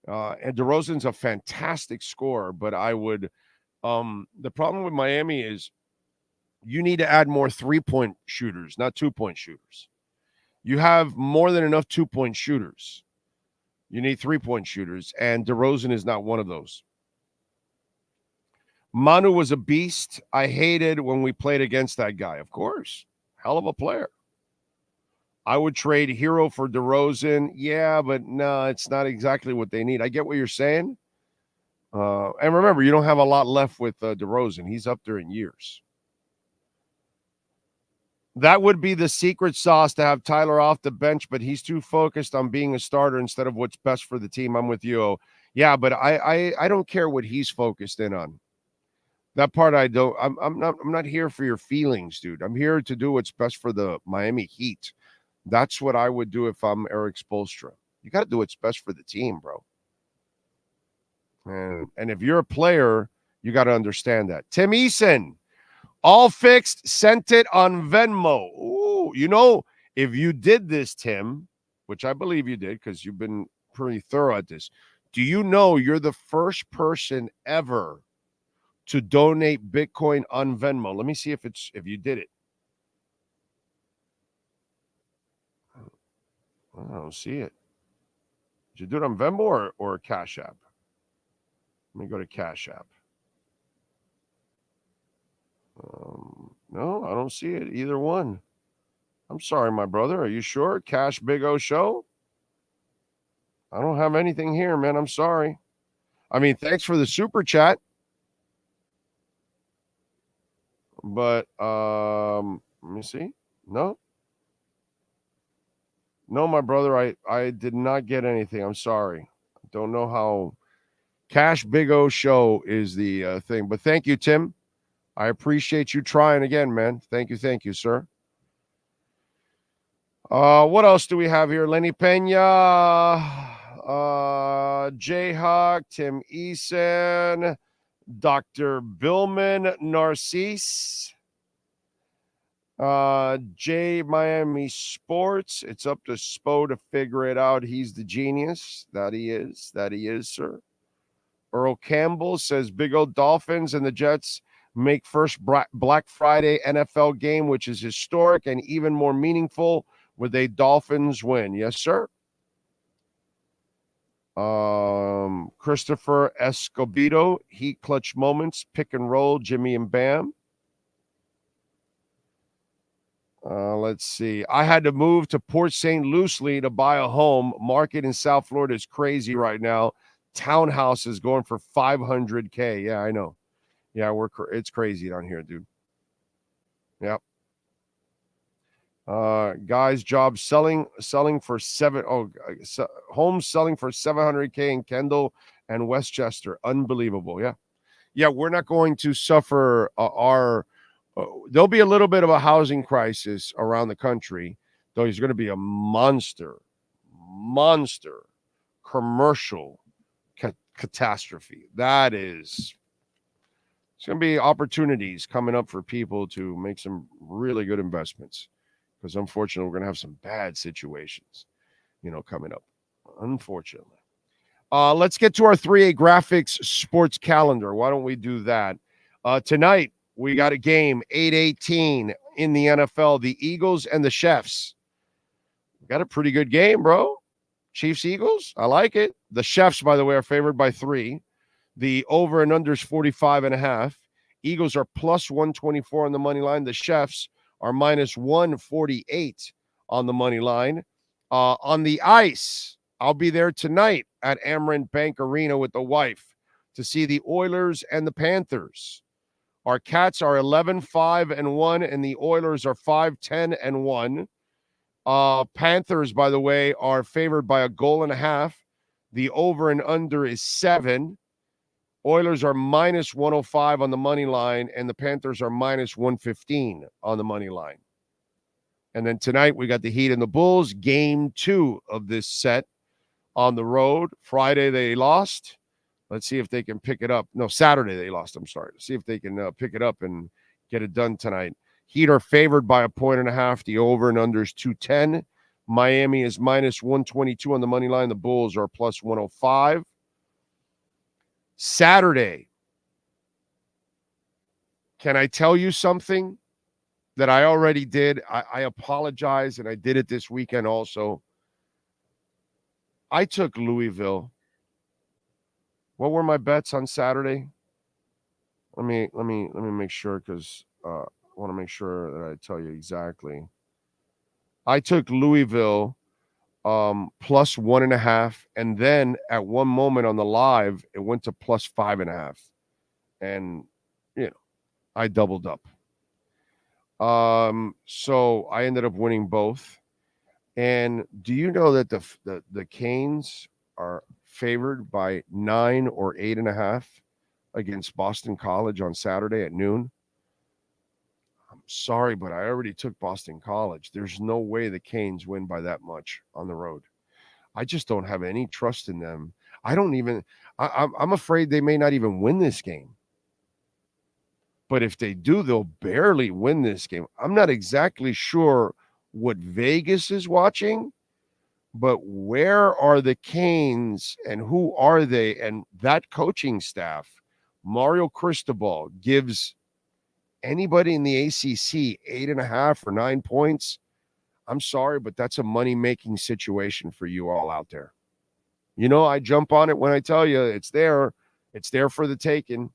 And DeRozan's a fantastic scorer, but I would the problem with Miami is you need to add more 3-point shooters, not 2-point shooters. You have more than enough 2-point shooters. You need 3-point shooters, and DeRozan is not one of those. Manu was a beast. I hated when we played against that guy. Of course. Hell of a player. I would trade Herro for DeRozan. Yeah, but no, it's not exactly what they need. I get what you're saying. And remember, you don't have a lot left with DeRozan. He's up there in years. That would be the secret sauce to have Tyler off the bench, but he's too focused on being a starter instead of what's best for the team. I'm with you. Yeah, but I don't care what he's focused in on. That part I don't. I'm not here for your feelings, dude. I'm here to do what's best for the Miami Heat. That's what I would do if I'm Eric Spoelstra. You got to do what's best for the team, bro. And if you're a player, you got to understand that. Tim Eason, all fixed, sent it on Venmo. Ooh, you know, if you did this, Tim, which I believe you did because you've been pretty thorough at this, do you know you're the first person ever to donate Bitcoin on Venmo? Let me see if you did it. I don't see it. Did you do it on Venmo or Cash App? Let me go to Cash App. No, I don't see it. Either one. I'm sorry, my brother. Are you sure? Cash Big O Show? I don't have anything here, man. I'm sorry. I mean, thanks for the super chat. But let me see. No, my brother. I did not get anything. I'm sorry. Don't know how. Cash Big O Show is the thing. But thank you, Tim. I appreciate you trying again, man. Thank you, sir. What else do we have here? Lenny Pena, Jayhawk, Tim Eason, Dr. Billman, Narcisse, J Miami Sports. It's up to Spo to figure it out. He's the genius. That he is, sir. Earl Campbell says Big O Dolphins and the Jets make first Black Friday NFL game, which is historic and even more meaningful with a Dolphins win. Yes, sir. Christopher Escobedo, Heat clutch moments, pick and roll, Jimmy and Bam. Let's see. I had to move to Port St. Lucie to buy a home. Market in South Florida is crazy right now. Townhouse is going for $500K. Yeah, I know. Yeah, it's crazy down here, dude. Yep. Guys, job selling for homes selling for $700K in Kendall and Westchester. Unbelievable. Yeah. We're not going to suffer there'll be a little bit of a housing crisis around the country, though there's going to be a monster commercial catastrophe. It's going to be opportunities coming up for people to make some really good investments. Because unfortunately, we're going to have some bad situations, coming up. Unfortunately. Let's get to our 3A Graphics sports calendar. Why don't we do that? Tonight, we got a game, 8:18 in the NFL, the Eagles and the Chefs. We got a pretty good game, bro. Chiefs-Eagles, I like it. The Chefs, by the way, are favored by 3. The over and under is 45.5. Eagles are plus 124 on the money line. The Chefs are minus 148 on the money line. On the ice, I'll be there tonight at Amerant Bank Arena with the wife to see the Oilers and the Panthers. Our Cats are 11-5-1, and the Oilers are 5-10-1. Panthers, by the way, are favored by 1.5 goals. The over and under is 7. Oilers are minus 105 on the money line, and the Panthers are minus 115 on the money line. And then tonight we got the Heat and the Bulls, game 2 of this set on the road. Friday they lost. Let's see if they can pick it up. No, Saturday they lost. I'm sorry. See if they can pick it up and get it done tonight. Heat are favored by 1.5. The over and under is 210. Miami is minus 122 on the money line. The Bulls are plus 105. Saturday. Can I tell you something that I already did? I apologize, and I did it this weekend also. I took Louisville. What were my bets on Saturday? Let me make sure, because I want to make sure that I tell you exactly. I took Louisville plus 1.5, and then at one moment on the live it went to plus 5.5, and I doubled up. So I ended up winning both. And do you know that the Canes are favored by 9 or 8.5 against Boston College on Saturday at noon? I'm sorry, but I already took Boston College. There's no way the Canes win by that much on the road. I just don't have any trust in them. I'm afraid they may not even win this game. But if they do, they'll barely win this game. I'm not exactly sure what Vegas is watching, but where are the Canes and who are they? And that coaching staff, Mario Cristobal, gives anybody in the ACC 8.5 or 9 points. I'm sorry, but that's a money-making situation for you all out there. You know, I jump on it when I tell you it's there. It's there for the taking.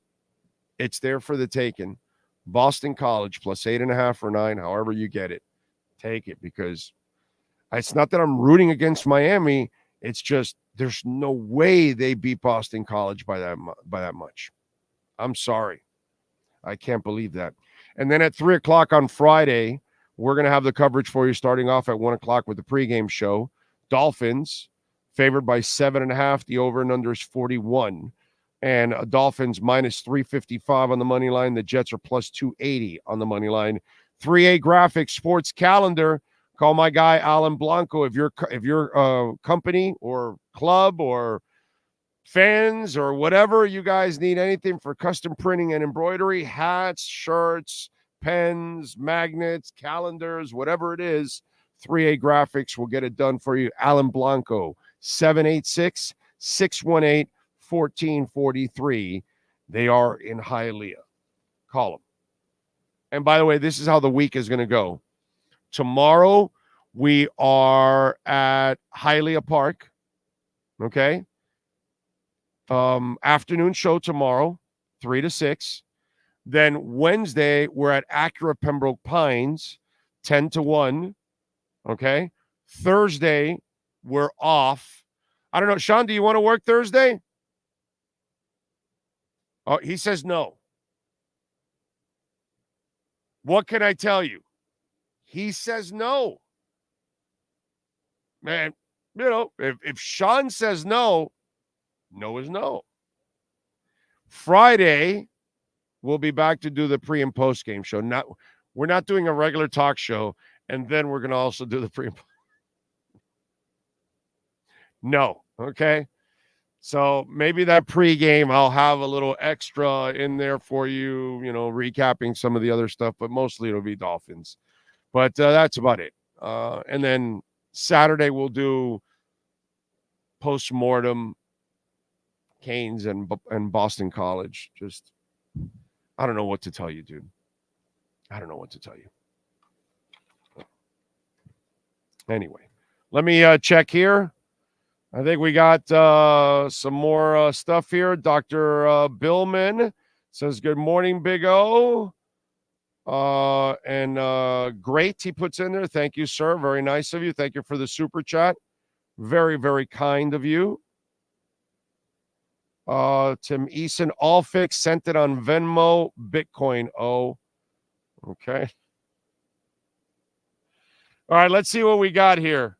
It's there for the taking. Boston College plus 8.5 or 9, however you get it. Take it, because it's not that I'm rooting against Miami. It's just there's no way they beat Boston College by that much. I'm sorry. I can't believe that. And then at 3 o'clock on Friday, we're going to have the coverage for you starting off at 1 o'clock with the pregame show. Dolphins favored by 7.5. The over and under is 41. And Dolphins minus 355 on the money line. The Jets are plus 280 on the money line. 3A Graphics Sports Calendar. Call my guy Alan Blanco. If your company or club or fans or whatever, you guys need anything for custom printing and embroidery, hats, shirts, pens, magnets, calendars, whatever it is, 3A Graphics will get it done for you. Alan Blanco, 786-618-1443. They are in Hialeah. Call them. And by the way, this is how the week is going to go. Tomorrow, we are at Hialeah Park. Okay? Afternoon show tomorrow, 3 to 6. Then Wednesday, we're at Acura Pembroke Pines, 10 to 1. Okay? Thursday, we're off. I don't know. Sean, do you want to work Thursday? Oh, he says no. What can I tell you? He says no. Man, you know, if Sean says no, no is no. Friday, we'll be back to do the pre and post game show. We're not doing a regular talk show, and then we're going to also do the pre and post. No, okay? So maybe that pregame, I'll have a little extra in there for you, you know, recapping some of the other stuff, but mostly it'll be Dolphins. But that's about it. And then Saturday we'll do post-mortem Canes and Boston College. Just, I don't know what to tell you, dude. I don't know what to tell you. Anyway, let me check here. I think we got some more stuff here. Dr. Billman says, good morning, Big O. And great, he puts in there. Thank you, sir. Very nice of you. Thank you for the super chat. Very, very kind of you. Tim Eason, all fix, sent it on Venmo, Bitcoin. Oh, okay. All right, let's see what we got here.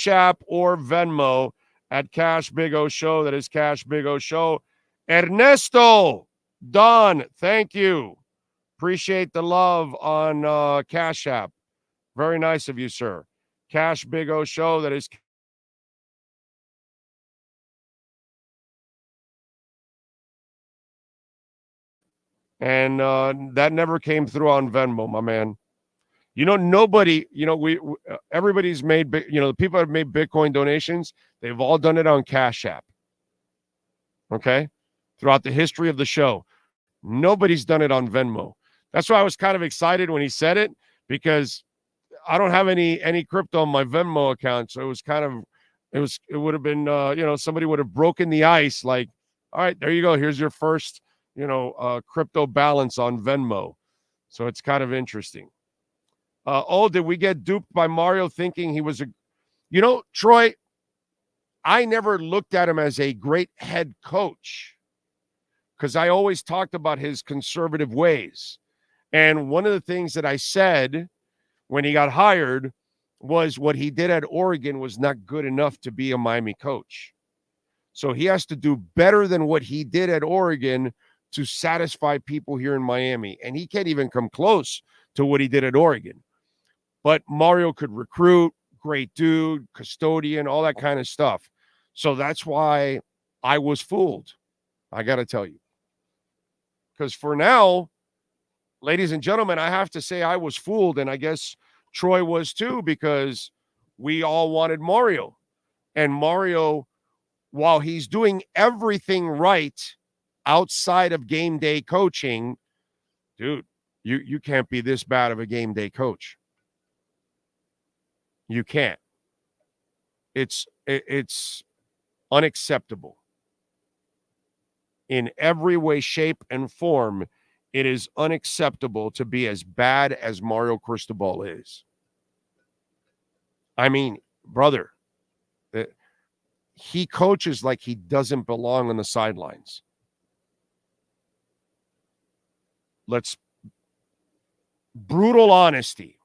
App or Venmo at Cash Big O Show. That is Cash Big O Show. Ernesto, Don, thank you. Appreciate the love on Cash App. Very nice of you, sir. Cash Big O Show. That is. And that never came through on Venmo, my man. You know, nobody, you know, everybody's made, you know, the people that have made Bitcoin donations, they've all done it on Cash App. Okay? Throughout the history of the show. Nobody's done it on Venmo. That's why I was kind of excited when he said it, because I don't have any crypto on my Venmo account. So it was kind of, it would have been, you know, somebody would have broken the ice. Like, all right, there you go. Here's your first, you know, crypto balance on Venmo. So it's kind of interesting. Did we get duped by Mario thinking he was you know, Troy, I never looked at him as a great head coach because I always talked about his conservative ways. And one of the things that I said when he got hired was what he did at Oregon was not good enough to be a Miami coach. So he has to do better than what he did at Oregon to satisfy people here in Miami. And he can't even come close to what he did at Oregon. But Mario could recruit, great dude, custodian, all that kind of stuff. So that's why I was fooled. I got to tell you. Because for now, ladies and gentlemen, I have to say I was fooled. And I guess Troy was too, because we all wanted Mario. And Mario, while he's doing everything right outside of game day coaching, dude, you can't be this bad of a game day coach. You can't. It's unacceptable. In every way, shape, and form, it is unacceptable to be as bad as Mario Cristobal is. I mean, brother, he coaches like he doesn't belong on the sidelines. Brutal honesty.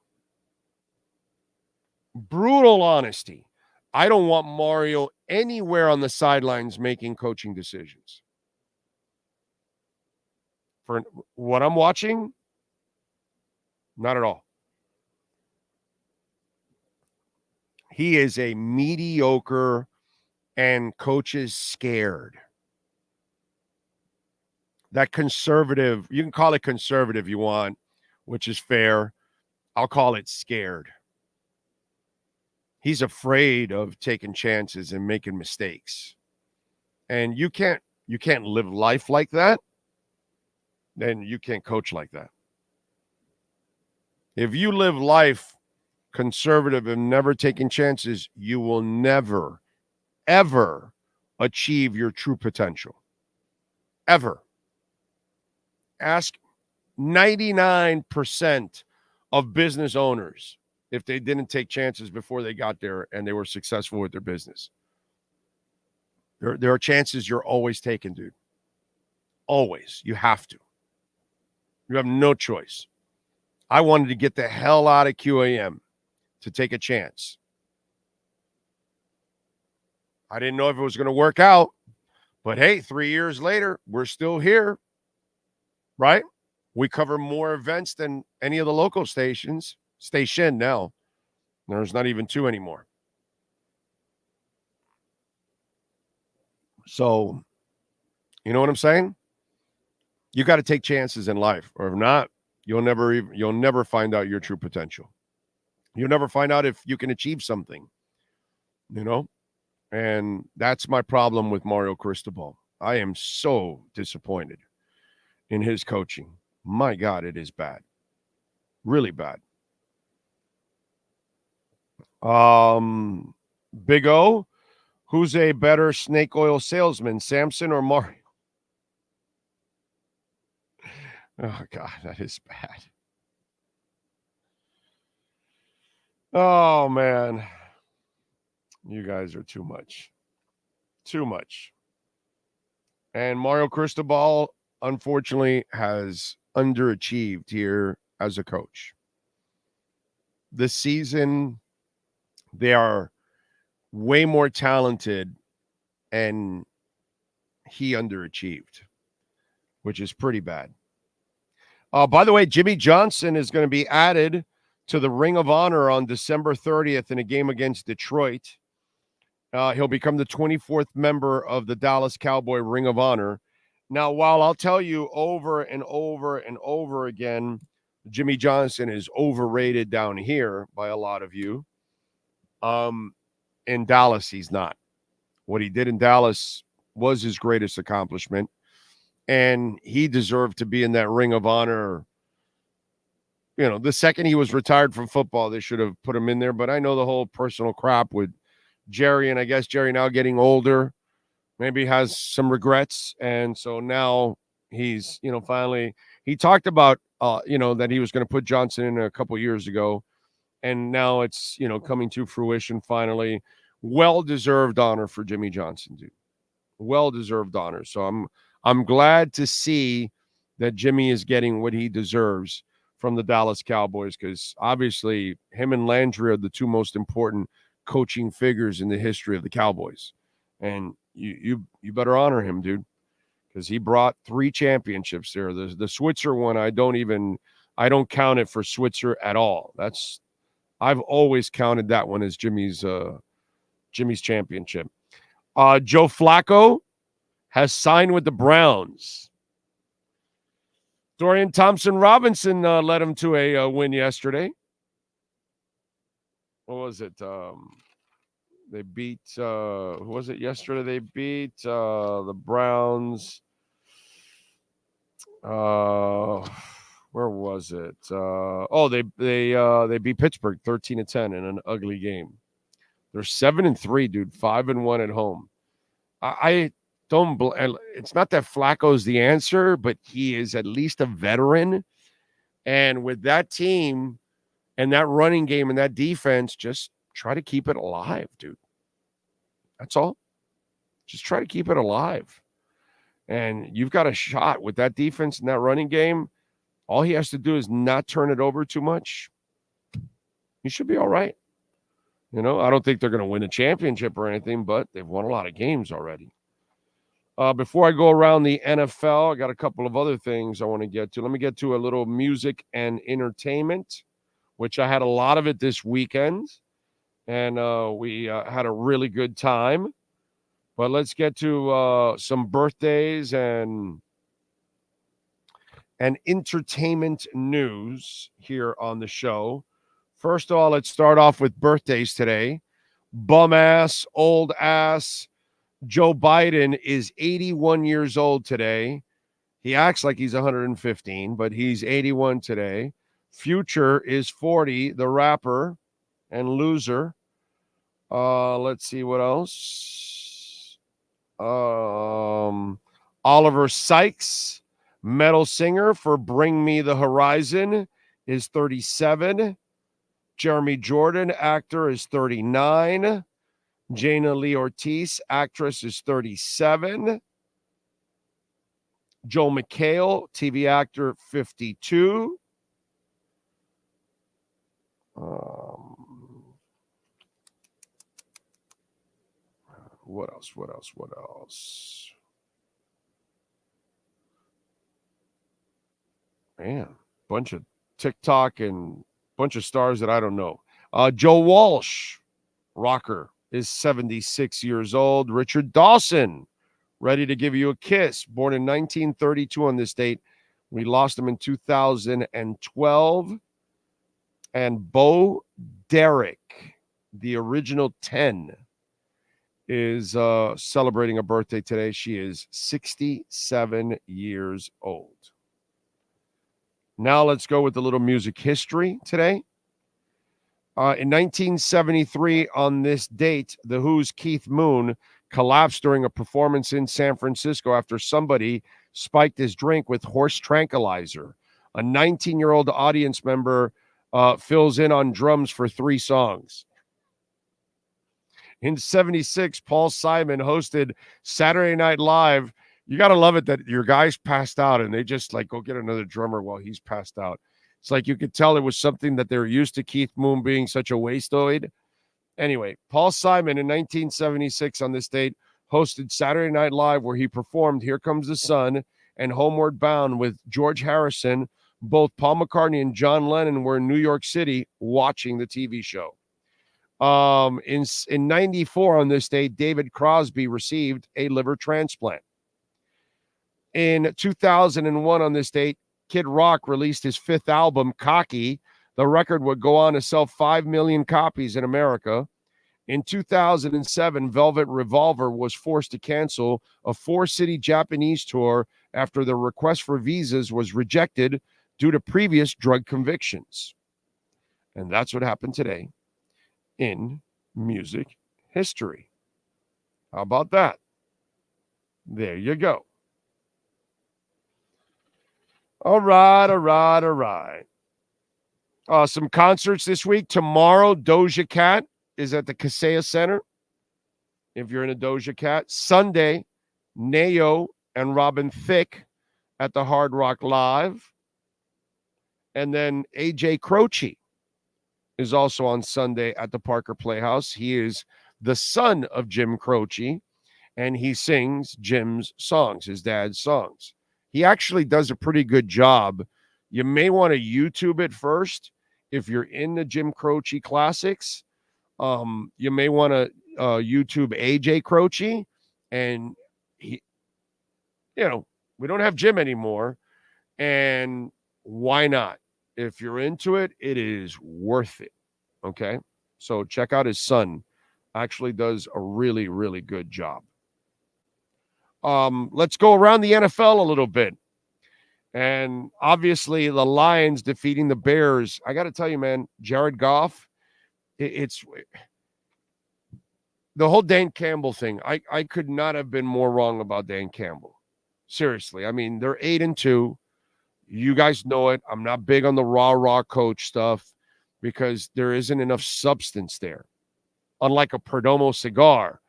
Brutal honesty. I don't want Mario anywhere on the sidelines making coaching decisions. For what I'm watching, not at all. He is a mediocre and coaches scared. That conservative, you can call it conservative you want, which is fair. I'll call it scared. He's afraid of taking chances and making mistakes. And you can't live life like that. Then you can't coach like that. If you live life conservative and never taking chances, you will never, ever achieve your true potential. Ever. Ask 99% of business owners if they didn't take chances before they got there and they were successful with their business. There are chances you're always taking, dude. Always. You have to. You have no choice. I wanted to get the hell out of QAM to take a chance. I didn't know if it was going to work out, but hey, 3 years later, we're still here, right? We cover more events than any of the local stations. Station now. There's not even 2 anymore. So, you know what I'm saying? You got to take chances in life, or if not, you'll never find out your true potential. You'll never find out if you can achieve something, you know? And that's my problem with Mario Cristobal. I am so disappointed in his coaching. My God, it is bad. Really bad. Big O, who's a better snake oil salesman, Samson or Mario? Oh, God, that is bad. Oh, man. You guys are too much. Too much. And Mario Cristobal, unfortunately, has underachieved here as a coach. This season, they are way more talented, and he underachieved, which is pretty bad. By the way, Jimmy Johnson is going to be added to the Ring of Honor on December 30th in a game against Detroit. He'll become the 24th member of the Dallas Cowboy Ring of Honor. Now, while I'll tell you over and over and over again, Jimmy Johnson is overrated down here by a lot of you. In Dallas, he's not. What he did in Dallas was his greatest accomplishment, and he deserved to be in that Ring of Honor. You know, the second he was retired from football, they should have put him in there. But I know the whole personal crap with Jerry, and I guess Jerry now getting older, maybe has some regrets. And so now he's, finally, he talked about, that he was going to put Johnson in a couple years ago. And now it's, coming to fruition finally. Well-deserved honor for Jimmy Johnson, dude. Well-deserved honor. So I'm glad to see that Jimmy is getting what he deserves from the Dallas Cowboys, because obviously him and Landry are the two most important coaching figures in the history of the Cowboys. And you better honor him, dude, because he brought 3 championships there. The Switzer one, I don't count it for Switzer at all. I've always counted that one as Jimmy's championship. Joe Flacco has signed with the Browns. Dorian Thompson-Robinson led him to a win yesterday. What was it? They beat, who was it yesterday? They beat the Browns. What Where was it? They beat Pittsburgh 13-10 in an ugly game. They're 7-3, dude. 5-1 at home. I don't. It's not that Flacco's the answer, but he is at least a veteran. And with that team and that running game and that defense, just try to keep it alive, dude. That's all. Just try to keep it alive. And you've got a shot with that defense and that running game. All he has to do is not turn it over too much. He should be all right. I don't think they're going to win a championship or anything, but they've won a lot of games already. Before I go around the NFL, I got a couple of other things I want to get to. Let me get to a little music and entertainment, which I had a lot of it this weekend, and we had a really good time. But let's get to some birthdays and entertainment news here on the show. First of all, let's start off with birthdays today. Bum-ass, old-ass Joe Biden is 81 years old today. He acts like he's 115, but he's 81 today. Future is 40, the rapper and loser. Let's see what else. Oliver Sykes, metal singer for Bring Me the Horizon, is 37. Jeremy Jordan, actor, is 39. Jaina Lee Ortiz, actress, is 37. Joel McHale, TV actor, 52. What else? Man, bunch of TikTok and bunch of stars that I don't know. Joe Walsh, rocker, is 76 years old. Richard Dawson, Ready to Give You a Kiss, born in 1932 on this date. We lost him in 2012. And Bo Derek, the original 10, is celebrating a birthday today. She is 67 years old. Now let's go with a little music history today. In 1973, on this date, The Who's Keith Moon collapsed during a performance in San Francisco after somebody spiked his drink with horse tranquilizer. A 19-year-old audience member fills in on drums for 3 songs. In 76, Paul Simon hosted Saturday Night Live. You got to love it that your guy's passed out and they just go get another drummer while he's passed out. It's like you could tell it was something that they were used to, Keith Moon being such a wasteoid. Anyway, Paul Simon in 1976 on this date hosted Saturday Night Live, where he performed Here Comes the Sun and Homeward Bound with George Harrison. Both Paul McCartney and John Lennon were in New York City watching the TV show. In 94 on this date, David Crosby received a liver transplant. In 2001 on this date, Kid Rock released his 5th album, Cocky. The record would go on to sell 5 million copies in America. In 2007, Velvet Revolver was forced to cancel a 4-city Japanese tour after the request for visas was rejected due to previous drug convictions. And that's what happened today in music history. How about that? There you go. All right. Some concerts this week. Tomorrow, Doja Cat is at the Kaseya Center, if you're in a Doja Cat. Sunday, Neo and Robin Thicke at the Hard Rock Live. And then AJ Croce is also on Sunday at the Parker Playhouse. He is the son of Jim Croce, and he sings Jim's songs, his dad's songs. He actually does a pretty good job. You may want to YouTube it first. If you're in the Jim Croce classics, you may want to YouTube AJ Croce. And he, we don't have Jim anymore. And why not? If you're into it, it is worth it. Okay? So check out his son. Actually does a really, really good job. Let's go around the NFL a little bit. And obviously the Lions defeating the Bears. I got to tell you, man, Jared Goff, it's the whole Dan Campbell thing. I could not have been more wrong about Dan Campbell. Seriously. I mean, they're 8-2. You guys know it. I'm not big on the raw coach stuff because there isn't enough substance there. Unlike a Perdomo cigar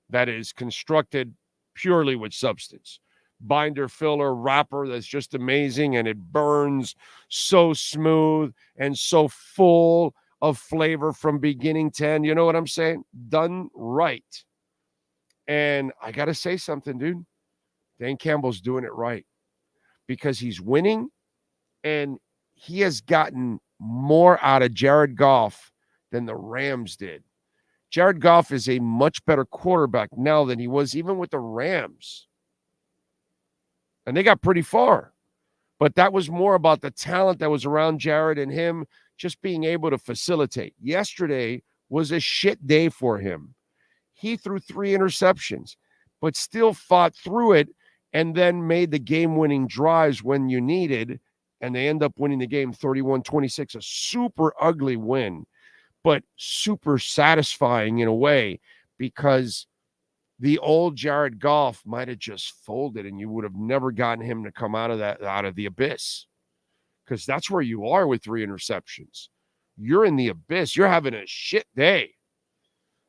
that is constructed purely with substance. Binder, filler, wrapper that's just amazing, and it burns so smooth and so full of flavor from beginning to end. You know what I'm saying? Done right. And I got to say something, dude. Dan Campbell's doing it right because he's winning, and he has gotten more out of Jared Goff than the Rams did. Jared Goff is a much better quarterback now than he was even with the Rams. And they got pretty far. But that was more about the talent that was around Jared and him just being able to facilitate. Yesterday was a shit day for him. He threw 3 interceptions, but still fought through it and then made the game-winning drives when you needed, and they end up winning the game 31-26, a super ugly win, but super satisfying in a way because the old Jared Goff might have just folded and you would have never gotten him to come out of the abyss, because that's where you are with 3 interceptions. You're in the abyss. You're having a shit day.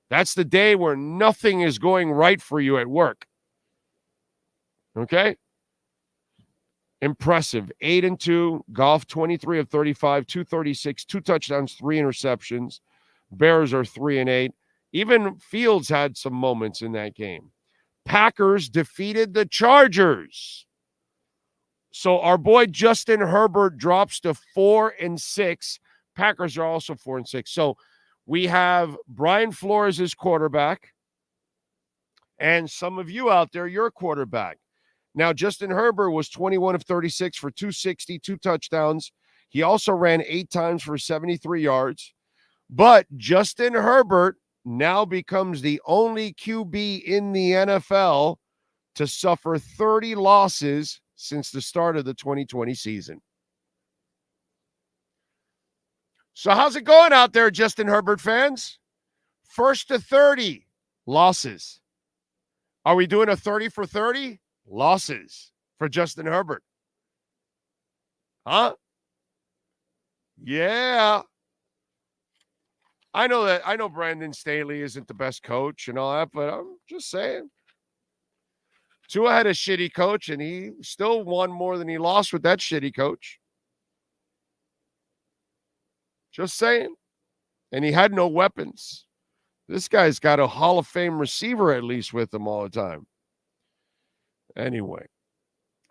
That's the day where nothing is going right for you at work. Okay? Impressive. 8-2. Goff 23 of 35, 236, 2 touchdowns, 3 interceptions. Bears are 3-8. Even Fields had some moments in that game. Packers defeated the Chargers. So our boy Justin Herbert drops to 4-6. Packers are also 4-6. So we have Brian Flores as quarterback, and some of you out there, you're quarterback. Now, Justin Herbert was 21 of 36 for 260, 2 touchdowns. He also ran 8 times for 73 yards. But Justin Herbert now becomes the only QB in the NFL to suffer 30 losses since the start of the 2020 season. So how's it going out there, Justin Herbert fans? 1st to 30 losses. Are we doing a 30 for 30? Losses for Justin Herbert. Huh? Yeah. I know Brandon Staley isn't the best coach and all that, but I'm just saying. Tua had a shitty coach, and he still won more than he lost with that shitty coach. Just saying. And he had no weapons. This guy's got a Hall of Fame receiver at least with him all the time. Anyway,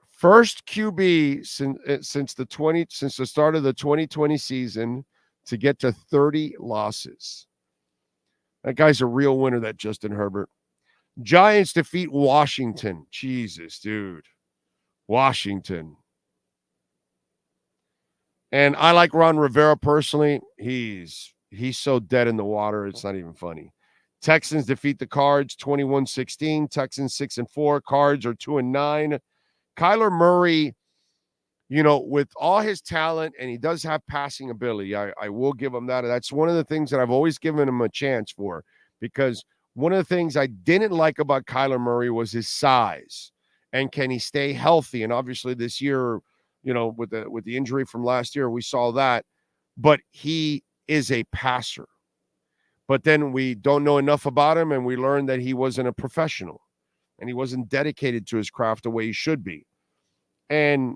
first QB since the start of the 2020 season to get to 30 losses. That guy's a real winner, that Justin Herbert. Giants defeat Washington. Jesus, dude. Washington. And I like Ron Rivera personally. He's so dead in the water, it's not even funny. Texans defeat the Cards 21-16. Texans 6-4. Cards are 2-9. Kyler Murray, with all his talent, and he does have passing ability. I will give him that. That's one of the things that I've always given him a chance for, because one of the things I didn't like about Kyler Murray was his size, and can he stay healthy? And obviously this year, with the injury from last year, we saw that. But he is a passer. But then we don't know enough about him, and we learned that he wasn't a professional, and he wasn't dedicated to his craft the way he should be. And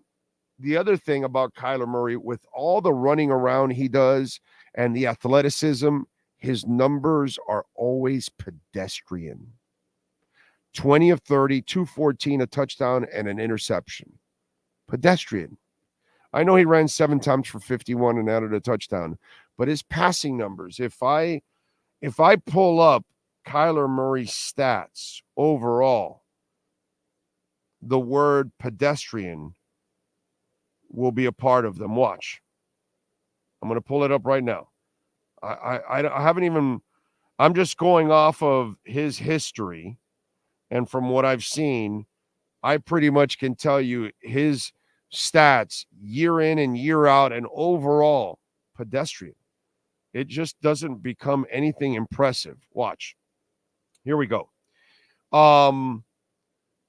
the other thing about Kyler Murray, with all the running around he does and the athleticism, his numbers are always pedestrian. 20 of 30, 214, a touchdown, and an interception. Pedestrian. I know he ran 7 times for 51 and added a touchdown, but his passing numbers, if I pull up Kyler Murray's stats overall, the word pedestrian will be a part of them. Watch. I'm going to pull it up right now. I haven't even, I'm just going off of his history. And from what I've seen, I pretty much can tell you his stats year in and year out, and overall pedestrian. It just doesn't become anything impressive. Watch. Here we go.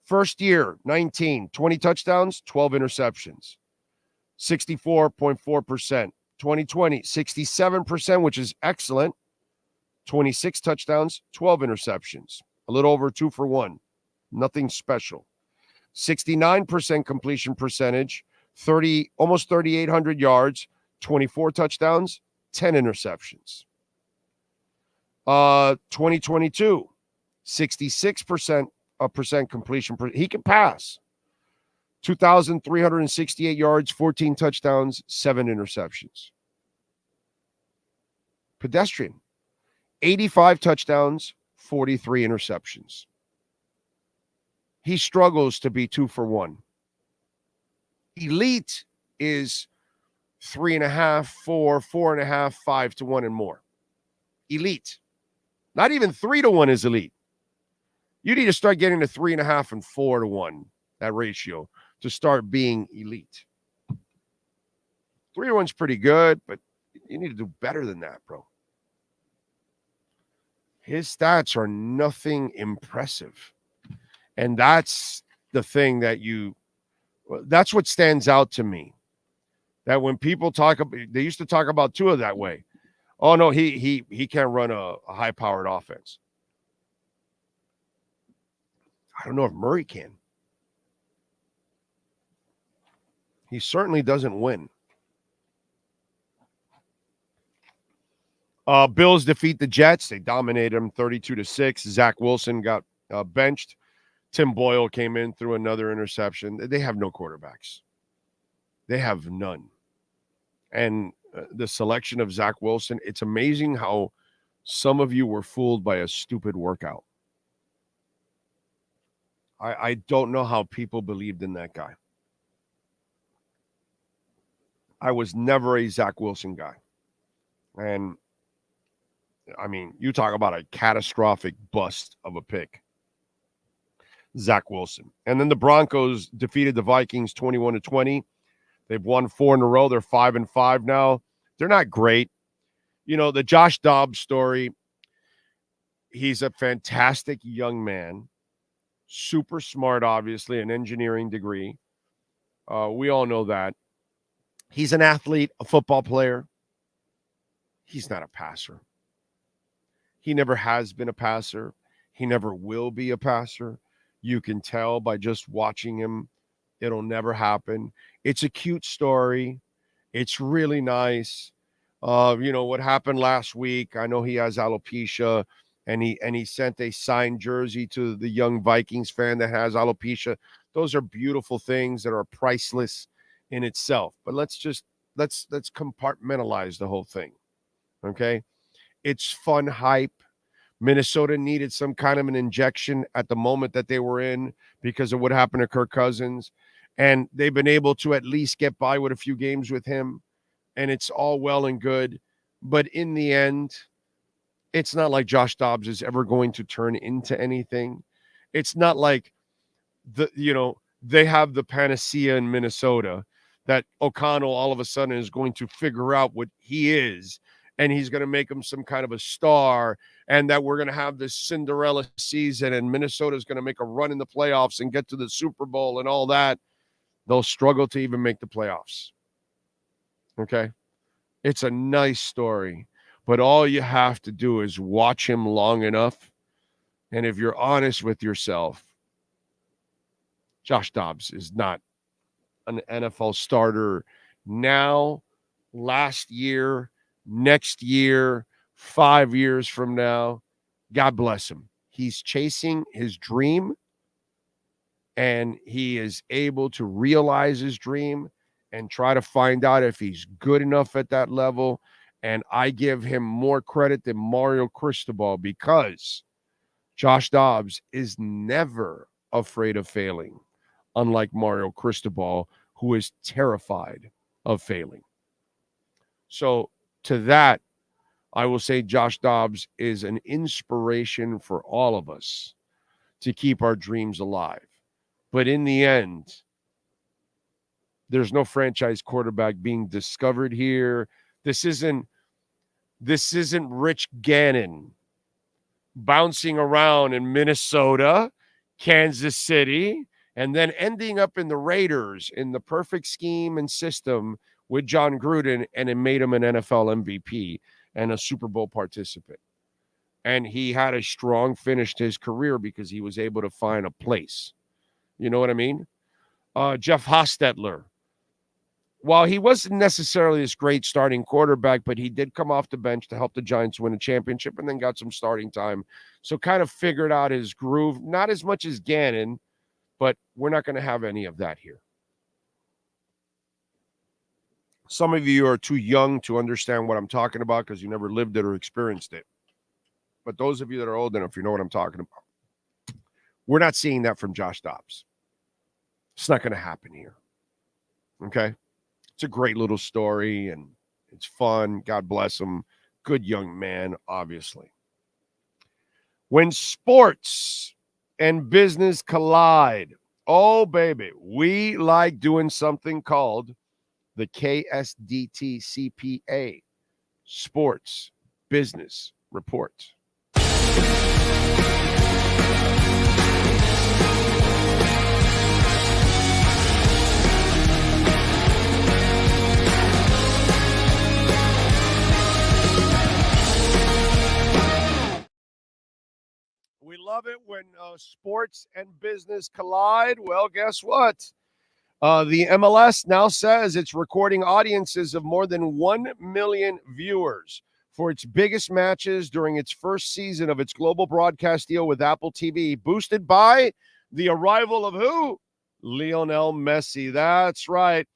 First year, 19, 20 touchdowns, 12 interceptions, 64.4%. 2020, 67%, which is excellent. 26 touchdowns, 12 interceptions, a little over 2 for 1. Nothing special. 69% completion percentage, almost 3,800 yards, 24 touchdowns, 10 interceptions. 2022, 66% completion. He can pass. 2,368 yards, 14 touchdowns, 7 interceptions. Pedestrian. 85 touchdowns, 43 interceptions. He struggles to be 2 for 1. Elite is 3.5, 4, 4.5, 5 to 1 and more. Elite. Not even 3 to 1 is elite. You need to start getting to 3.5 and 4 to 1, that ratio, to start being elite. 3 to 1's pretty good, but you need to do better than that, bro. His stats are nothing impressive. And that's the thing that's what stands out to me. That when people they used to talk about Tua that way. Oh, no, he can't run a high-powered offense. I don't know if Murray can. He certainly doesn't win. Bills defeat the Jets. They dominated them 32-6. Zach Wilson got benched. Tim Boyle came in, threw another interception. They have no quarterbacks. They have none. And the selection of Zach Wilson, it's amazing how some of you were fooled by a stupid workout. I don't know how people believed in that guy. I was never a Zach Wilson guy. And, I mean, you talk about a catastrophic bust of a pick. Zach Wilson. And then the Broncos defeated the Vikings 21-20. They've won 4 in a row. They're 5-5 now. They're not great. You know, the Josh Dobbs story, he's a fantastic young man. Super smart, obviously, an engineering degree. We all know that. He's an athlete, a football player. He's not a passer. He never has been a passer. He never will be a passer. You can tell by just watching him. It'll never happen. It's a cute story. It's really nice. You know, what happened last week, I know he has alopecia, and he sent a signed jersey to the young Vikings fan that has alopecia. Those are beautiful things that are priceless in itself. But let's compartmentalize the whole thing. Okay? It's fun hype. Minnesota needed some kind of an injection at the moment that they were in because of what happened to Kirk Cousins. And they've been able to at least get by with a few games with him. And it's all well and good. But in the end, it's not like Josh Dobbs is ever going to turn into anything. It's not like they have the panacea in Minnesota that O'Connell all of a sudden is going to figure out what he is. And he's going to make him some kind of a star, and that we're going to have this Cinderella season, and Minnesota's going to make a run in the playoffs and get to the Super Bowl and all that. They'll struggle to even make the playoffs. Okay? It's a nice story, but all you have to do is watch him long enough, and if you're honest with yourself, Josh Dobbs is not an NFL starter now, last year, next year, 5 years from now. God bless him. He's chasing his dream, and he is able to realize his dream and try to find out if he's good enough at that level. And I give him more credit than Mario Cristobal, because Josh Dobbs is never afraid of failing, unlike Mario Cristobal, who is terrified of failing. So to that, I will say Josh Dobbs is an inspiration for all of us to keep our dreams alive. But in the end, There's no franchise quarterback being discovered here. This isn't Rich Gannon bouncing around in Minnesota, Kansas City, and then ending up in the Raiders in the perfect scheme and system with John Gruden, and it made him an NFL MVP and a Super Bowl participant. And he had a strong finish to his career because he was able to find a place. You know what I mean? Jeff Hostetler. While he wasn't necessarily this great starting quarterback, but he did come off the bench to help the Giants win a championship and then got some starting time. So kind of figured out his groove, not as much as Gannon, but we're not going to have any of that here. Some of you are too young to understand what I'm talking about because you never lived it or experienced it. But those of you that are old enough, you know what I'm talking about. We're not seeing that from Josh Dobbs. It's not going to happen here. Okay? It's a great little story, and it's fun. God bless him. Good young man, obviously. When sports and business collide, oh, baby, we like doing something called the KSDT CPA, Sports Business Report. We love it when sports and business collide. Well, guess what? The MLS now says it's recording audiences of more than 1 million viewers for its biggest matches during its first season of its global broadcast deal with Apple TV, boosted by the arrival of who? Lionel Messi. That's right.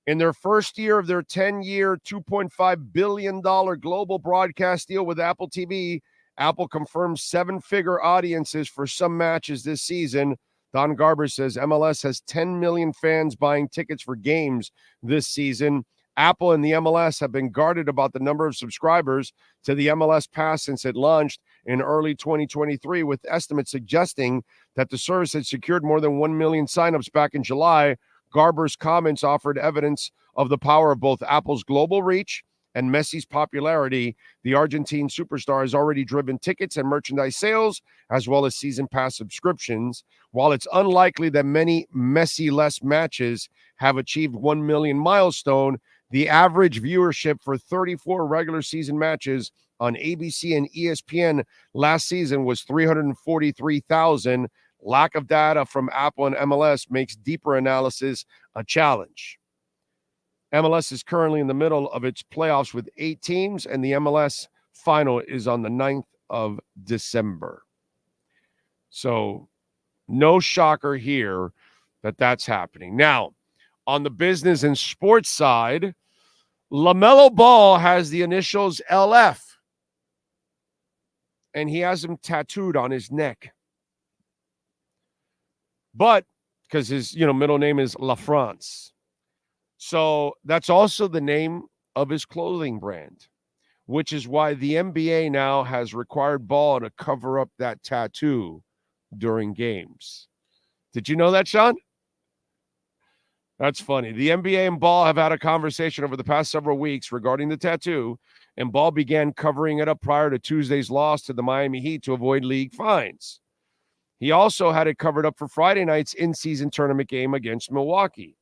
In their first year of their 10-year, $2.5 billion global broadcast deal with Apple TV, Apple confirms 7-figure audiences for some matches this season. Don Garber says MLS has 10 million fans buying tickets for games this season. Apple and the MLS have been guarded about the number of subscribers to the MLS Pass since it launched in early 2023, with estimates suggesting that the service had secured more than 1 million signups back in July. Garber's comments offered evidence of the power of both Apple's global reach and Messi's popularity. The Argentine superstar has already driven tickets and merchandise sales, as well as season pass subscriptions. While it's unlikely that many Messi-less matches have achieved 1 million milestone, the average viewership for 34 regular season matches on ABC and ESPN last season was 343,000. Lack of data from Apple and MLS makes deeper analysis a challenge. MLS is currently in the middle of its playoffs with 8 teams, and the MLS final is on the 9th of December. So no shocker here that that's happening. Now, on the business and sports side, LaMelo Ball has the initials LF, and he has them tattooed on his neck. But because his middle name is La France. So that's also the name of his clothing brand, which is why the NBA now has required Ball to cover up that tattoo during games. Did you know that, Sean? That's funny. The NBA and Ball have had a conversation over the past several weeks regarding the tattoo, and Ball began covering it up prior to Tuesday's loss to the Miami Heat to avoid league fines. He also had it covered up for Friday night's in-season tournament game against Milwaukee.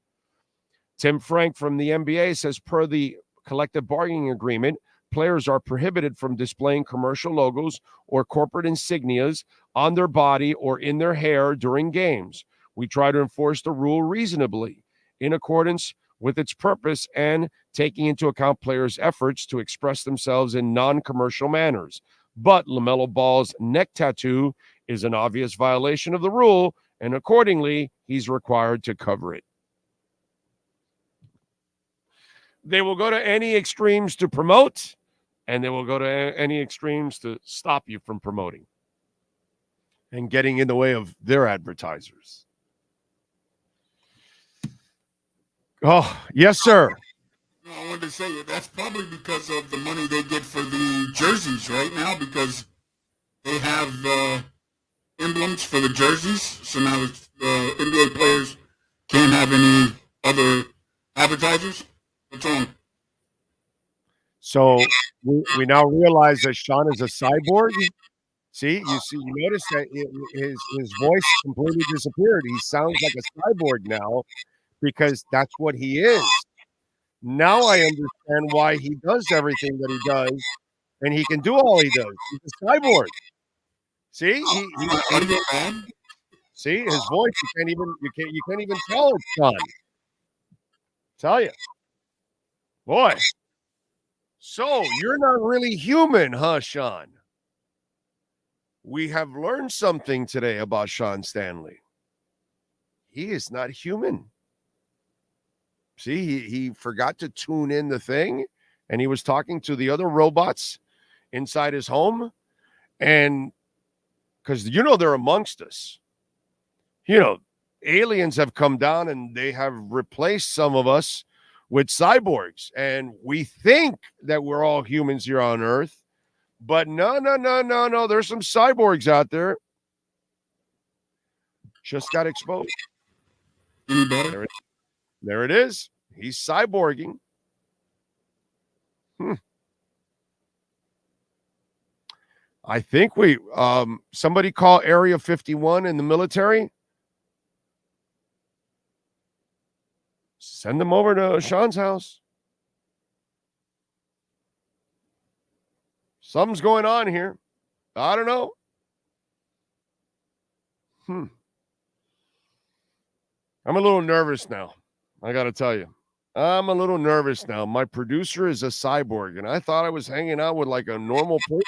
Tim Frank from the NBA says per the collective bargaining agreement, players are prohibited from displaying commercial logos or corporate insignias on their body or in their hair during games. We try to enforce the rule reasonably, in accordance with its purpose and taking into account players' efforts to express themselves in non-commercial manners. But LaMelo Ball's neck tattoo is an obvious violation of the rule, and accordingly, he's required to cover it. They will go to any extremes to promote, and they will go to any extremes to stop you from promoting and getting in the way of their advertisers. Oh, yes, sir. I wanted to say that's probably because of the money they get for the jerseys right now, because they have emblems for the jerseys. So now the NBA players can't have any other Advertisers? What's wrong? So we now realize that Sean is a cyborg. See, you notice that his voice completely disappeared. He sounds like a cyborg now because that's what he is. Now I understand why he does everything that he does, and he can do all he does. He's a cyborg. See, see his voice. You can't even tell it's Sean. Tell you, boy. So you're not really human, huh, Sean? We have learned something today about Sean Stanley. He is not human. See, he forgot to tune in the thing, and he was talking to the other robots inside his home. And because, they're amongst us. Aliens have come down and they have replaced some of us with cyborgs. And we think that we're all humans here on Earth. But no. There's some cyborgs out there. Just got exposed. There it is. He's cyborging. I think somebody call Area 51 in the military. Send them over to Sean's house. Something's going on here. I don't know. I'm a little nervous now. I got to tell you. I'm a little nervous now. My producer is a cyborg, and I thought I was hanging out with like a normal person.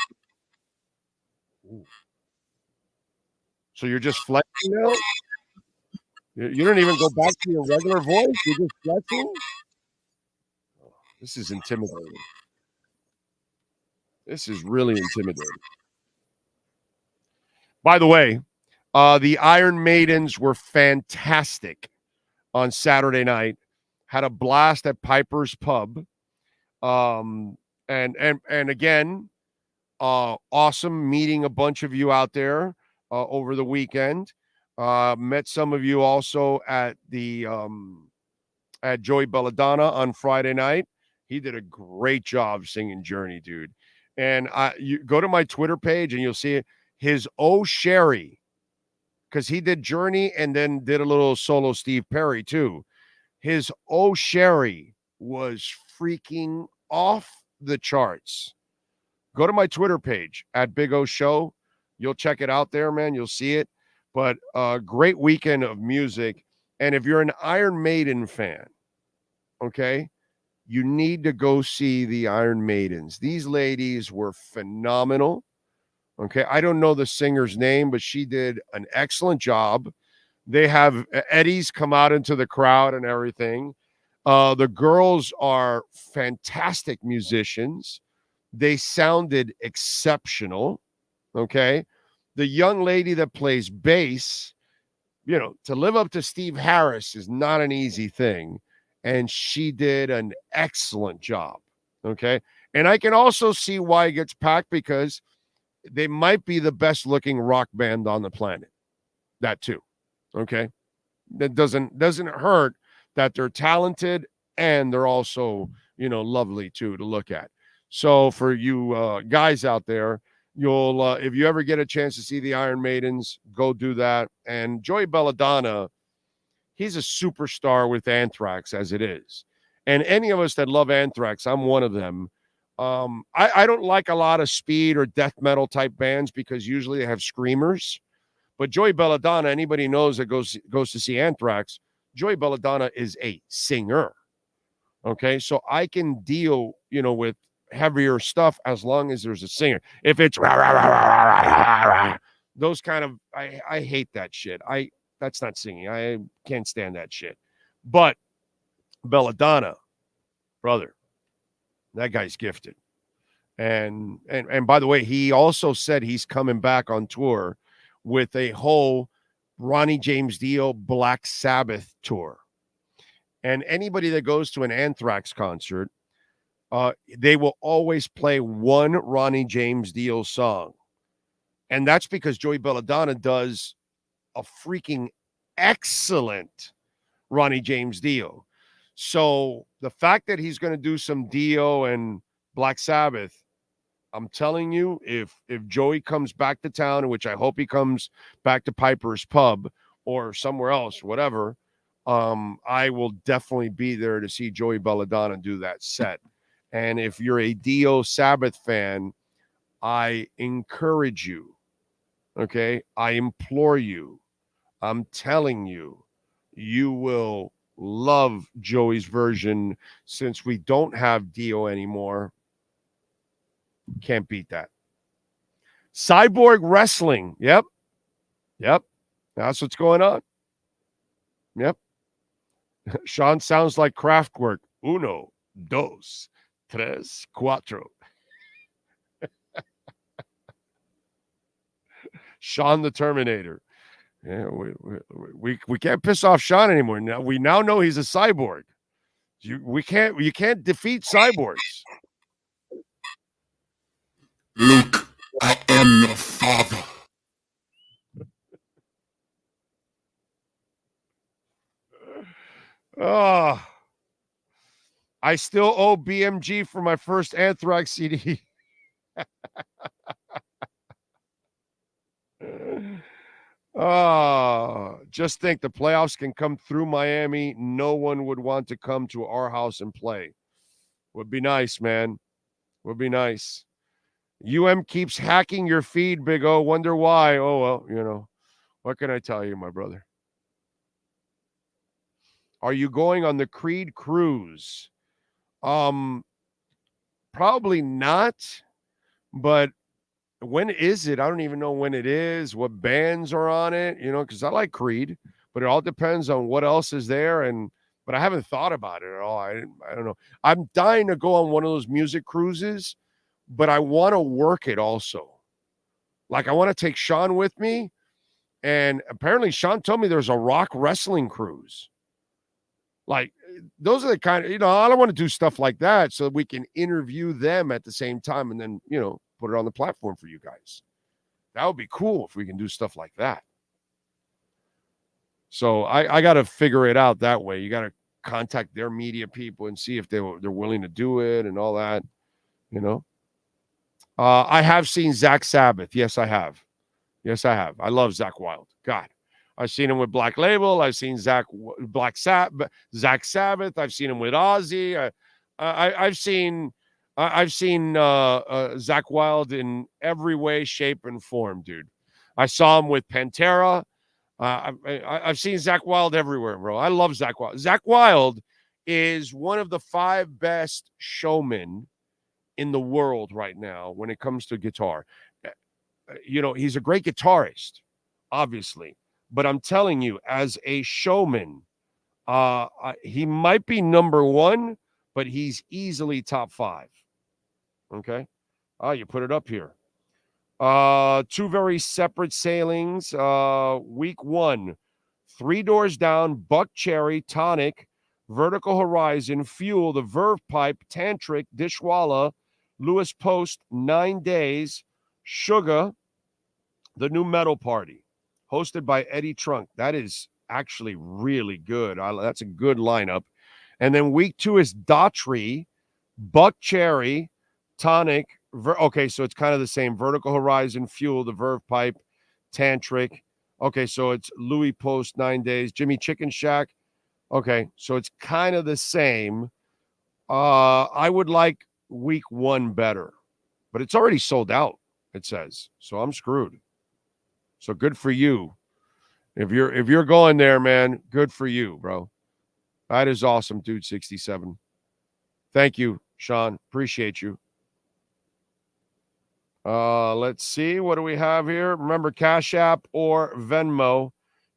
Ooh. So you're just flexing now? You don't even go back to your regular voice? You're just flexing? Oh, this is intimidating. This is really intimidating. By the way, the Iron Maidens were fantastic on Saturday night. Had a blast at Piper's Pub. And again, awesome meeting a bunch of you out there over the weekend. Met some of you also at the at Joey Belladonna on Friday night. He did a great job singing Journey, dude. And you go to my Twitter page and you'll see it. His Oh Sherry, because he did Journey and then did a little solo Steve Perry too. His Oh Sherry was freaking off the charts. Go to my Twitter page at Big O Show. You'll check it out there, man. You'll see it. But a great weekend of music. And if you're an Iron Maiden fan, okay, you need to go see the Iron Maidens. These ladies were phenomenal. Okay, I don't know the singer's name, but she did an excellent job. They have Eddie's come out into the crowd and everything. The girls are fantastic musicians. They sounded exceptional. Okay. The young lady that plays bass, to live up to Steve Harris is not an easy thing. And she did an excellent job. Okay. And I can also see why it gets packed, because they might be the best looking rock band on the planet. That too. Okay. That doesn't hurt that they're talented and they're also, lovely too to look at. So for you guys out there, you'll if you ever get a chance to see the Iron Maidens, go do that. And Joey Belladonna, he's a superstar with Anthrax as it is. And any of us that love Anthrax, I'm one of them. I don't like a lot of speed or death metal type bands because usually they have screamers. But Joey Belladonna, anybody knows that goes to see Anthrax, Joey Belladonna is a singer. Okay, so I can deal, with heavier stuff as long as there's a singer. If it's those kind of, I hate that shit. That's not singing. I can't stand that shit. But Belladonna, brother, that guy's gifted. And by the way, he also said he's coming back on tour with a whole Ronnie James Dio Black Sabbath tour. And anybody that goes to an Anthrax concert, they will always play one Ronnie James Dio song. And that's because Joey Belladonna does a freaking excellent Ronnie James Dio. So the fact that he's going to do some Dio and Black Sabbath, I'm telling you, if Joey comes back to town, which I hope he comes back to Piper's Pub or somewhere else, whatever, I will definitely be there to see Joey Belladonna do that set. And if you're a Dio Sabbath fan, I encourage you, okay? I implore you. I'm telling you, you will love Joey's version since we don't have Dio anymore. Can't beat that. Cyborg Wrestling. Yep. That's what's going on. Yep. Sean sounds like Kraftwerk. Uno, dos, tres, cuatro. Sean the Terminator. Yeah, we can't piss off Sean anymore. Now we now know he's a cyborg. You can't defeat cyborgs. Luke, I am your father. Oh, I still owe BMG for my first Anthrax CD. Just think the playoffs can come through Miami. No one would want to come to our house and play. Would be nice, man. Would be nice. Keeps hacking your feed, Big O. Wonder why. Oh, well, what can I tell you, my brother? Are you going on the Creed cruise? Probably not, but when is it? I don't even know when it is, what bands are on it, because I like Creed, but it all depends on what else is there. But I haven't thought about it at all. I don't know. I'm dying to go on one of those music cruises, but I want to work it also. Like, I want to take Sean with me. And apparently Sean told me there's a rock wrestling cruise. Like, those are the kind of, I don't want to do stuff like that so that we can interview them at the same time and then, put it on the platform for you guys. That would be cool if we can do stuff like that. So I got to figure it out that way. You got to contact their media people and see if they're willing to do it and all that, I have seen Zach Sabbath. Yes, I have. I love Zach Wild. God. I've seen him with Black Label. I've seen Zach Sabbath. I've seen him with Ozzy. I've seen Zach Wild in every way, shape, and form, dude. I saw him with Pantera. I've seen Zach Wild everywhere, bro. I love Zach Wild. Zach Wild is one of the 5 best showmen in the world right now when it comes to guitar. He's a great guitarist, obviously. But I'm telling you, as a showman, he might be number 1, but he's easily top 5. Okay? You put it up here. 2 very separate sailings. Week 1, 3 Doors Down, Buck Cherry, Tonic, Vertical Horizon, Fuel, The Verve Pipe, Tantric, Dishwalla, Lewis Post, 9 Days, Sugar, The New Metal Party, hosted by Eddie Trunk. That is actually really good. That's a good lineup. And then week 2 is Daughtry, Buck Cherry, Tonic. Okay, so it's kind of the same. Vertical Horizon, Fuel, The Verve Pipe, Tantric. Okay, so it's Louis Post, 9 Days, Jimmy Chicken Shack. Okay, so it's kind of the same. I would like week 1 better, but it's already sold out, it says. So I'm screwed. So good for you. If you're going there, man, good for you, bro. That is awesome, dude. 67. Thank you, Sean. Appreciate you. Let's see. What do we have here? Remember, Cash App or Venmo.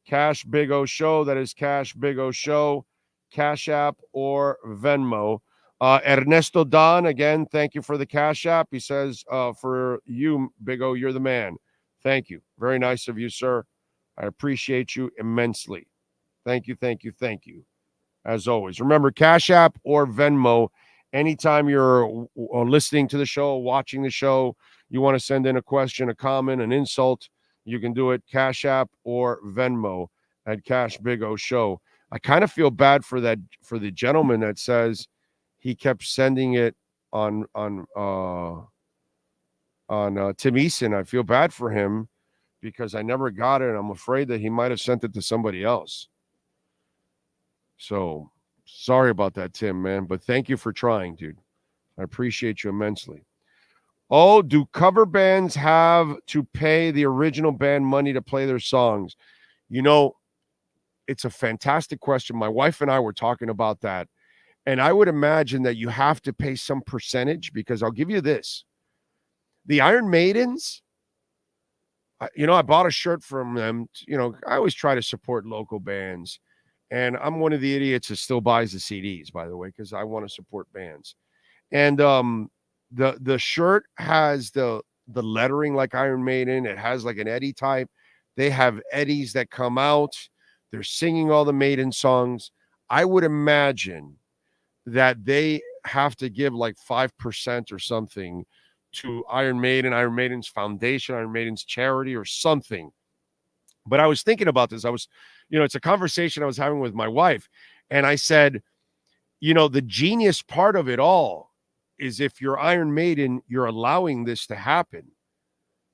Cash Big O Show. That is Cash Big O Show. Cash App or Venmo. Ernesto Don, again, thank you for the Cash App. He says, for you, Big O, you're the man. Thank you. Very nice of you, sir. I appreciate you immensely. Thank you. As always, remember, Cash App or Venmo. Anytime you're listening to the show, watching the show, you want to send in a question, a comment, an insult, you can do it Cash App or Venmo at Cash Big O Show. I kind of feel bad for the gentleman that says he kept sending it on Tim Eason. I feel bad for him because I never got it. And I'm afraid that he might have sent it to somebody else. So sorry about that, Tim, man. But thank you for trying, dude. I appreciate you immensely. Oh, do cover bands have to pay the original band money to play their songs? You know, it's a fantastic question. My wife and I were talking about that. And I would imagine that you have to pay some percentage, because I'll give you this. The Iron Maidens, I bought a shirt from them. I always try to support local bands. And I'm one of the idiots that still buys the CDs, by the way, because I want to support bands. And the shirt has the lettering like Iron Maiden. It has like an Eddie type. They have Eddies that come out. They're singing all the Maiden songs. I would imagine that they have to give like 5% or something to Iron Maiden, Iron Maiden's foundation, Iron Maiden's charity or something. But I was thinking about this. It's a conversation I was having with my wife. And I said, the genius part of it all is if you're Iron Maiden, you're allowing this to happen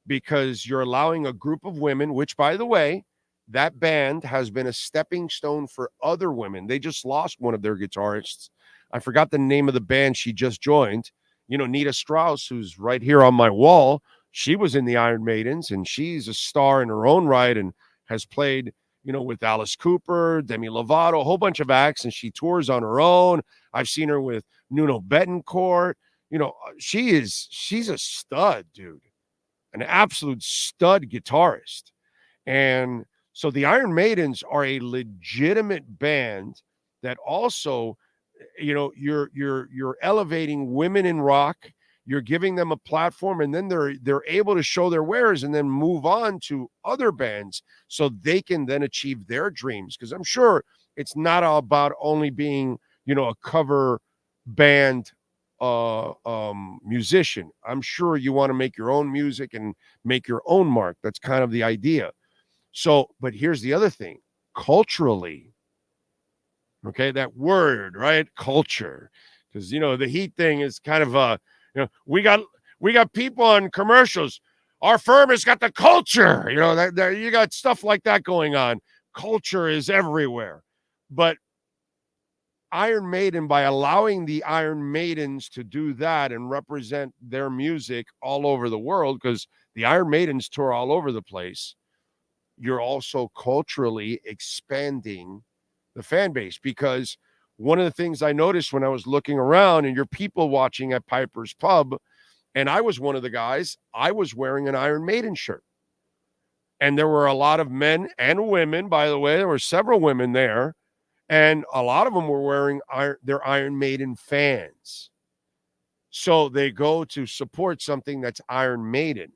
because you're allowing a group of women, which, by the way, that band has been a stepping stone for other women. They just lost one of their guitarists. I forgot the name of the band she just joined. Nita Strauss, who's right here on my wall, she was in the Iron Maidens, and she's a star in her own right and has played, with Alice Cooper, Demi Lovato, a whole bunch of acts, and she tours on her own. I've seen her with Nuno Betancourt. She's a stud, dude, an absolute stud guitarist. And so the Iron Maidens are a legitimate band that also, you're elevating women in rock. You're giving them a platform, and then they're able to show their wares and then move on to other bands so they can then achieve their dreams. Because I'm sure it's not all about only being, a cover band musician. I'm sure you want to make your own music and make your own mark. That's kind of the idea. So, but here's the other thing. Culturally, okay, that word, right? Culture. Because, the Heat thing is kind of we got people on commercials. Our firm has got the culture. That you got stuff like that going on. Culture is everywhere. But Iron Maiden, by allowing the Iron Maidens to do that and represent their music all over the world, because the Iron Maidens tour all over the place, you're also culturally expanding the fan base. Because one of the things I noticed when I was looking around and you're people watching at Piper's Pub, and I was one of the guys, I was wearing an Iron Maiden shirt. And there were a lot of men and women, by the way. There were several women there. And a lot of them were wearing their Iron Maiden fans. So they go to support something that's Iron Maiden.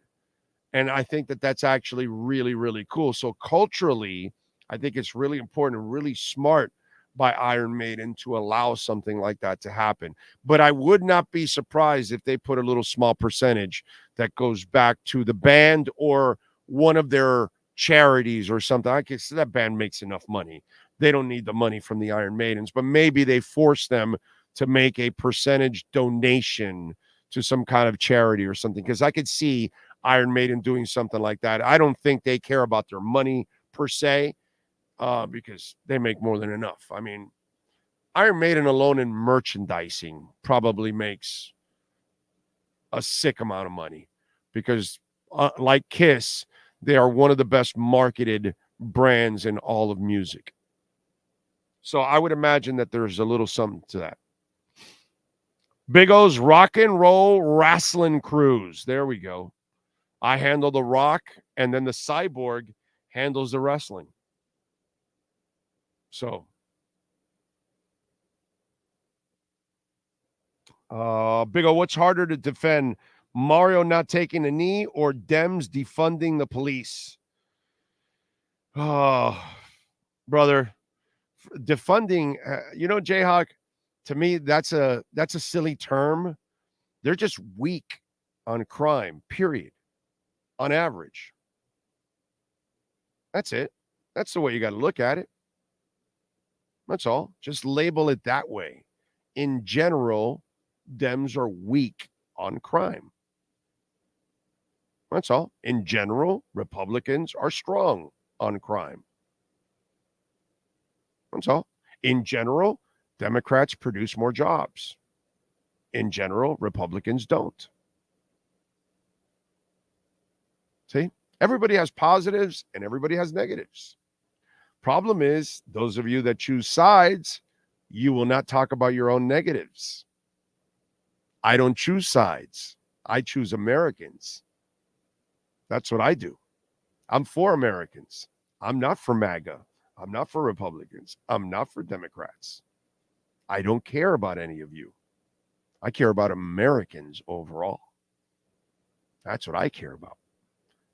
And I think that that's actually really, really cool. So culturally, I think it's really important and really smart by Iron Maiden to allow something like that to happen. But I would not be surprised if they put a little small percentage that goes back to the band or one of their charities or something. I guess that band makes enough money. They don't need the money from the Iron Maidens, but maybe they force them to make a percentage donation to some kind of charity or something. Because I could see Iron Maiden doing something like that. I don't think they care about their money per se, because they make more than enough. I mean, Iron Maiden alone in merchandising probably makes a sick amount of money because, like Kiss, they are one of the best marketed brands in all of music. So I would imagine that there's a little something to that. Big O's Rock and Roll Wrestling Cruise. There we go. I handle the rock, and then the cyborg handles the wrestling. So, Big O, what's harder to defend? Mario not taking a knee or Dems defunding the police? Oh, brother, defunding, Jayhawk, to me, that's a silly term. They're just weak on crime, period, on average. That's it. That's the way you got to look at it. That's all. Just label it that way. In general, Dems are weak on crime. That's all. In general, Republicans are strong on crime. That's all. In general, Democrats produce more jobs. In general, Republicans don't. See? Everybody has positives and everybody has negatives. Problem is, those of you that choose sides, you will not talk about your own negatives. I don't choose sides. I choose Americans. That's what I do. I'm for Americans. I'm not for MAGA. I'm not for Republicans. I'm not for Democrats. I don't care about any of you. I care about Americans overall. That's what I care about.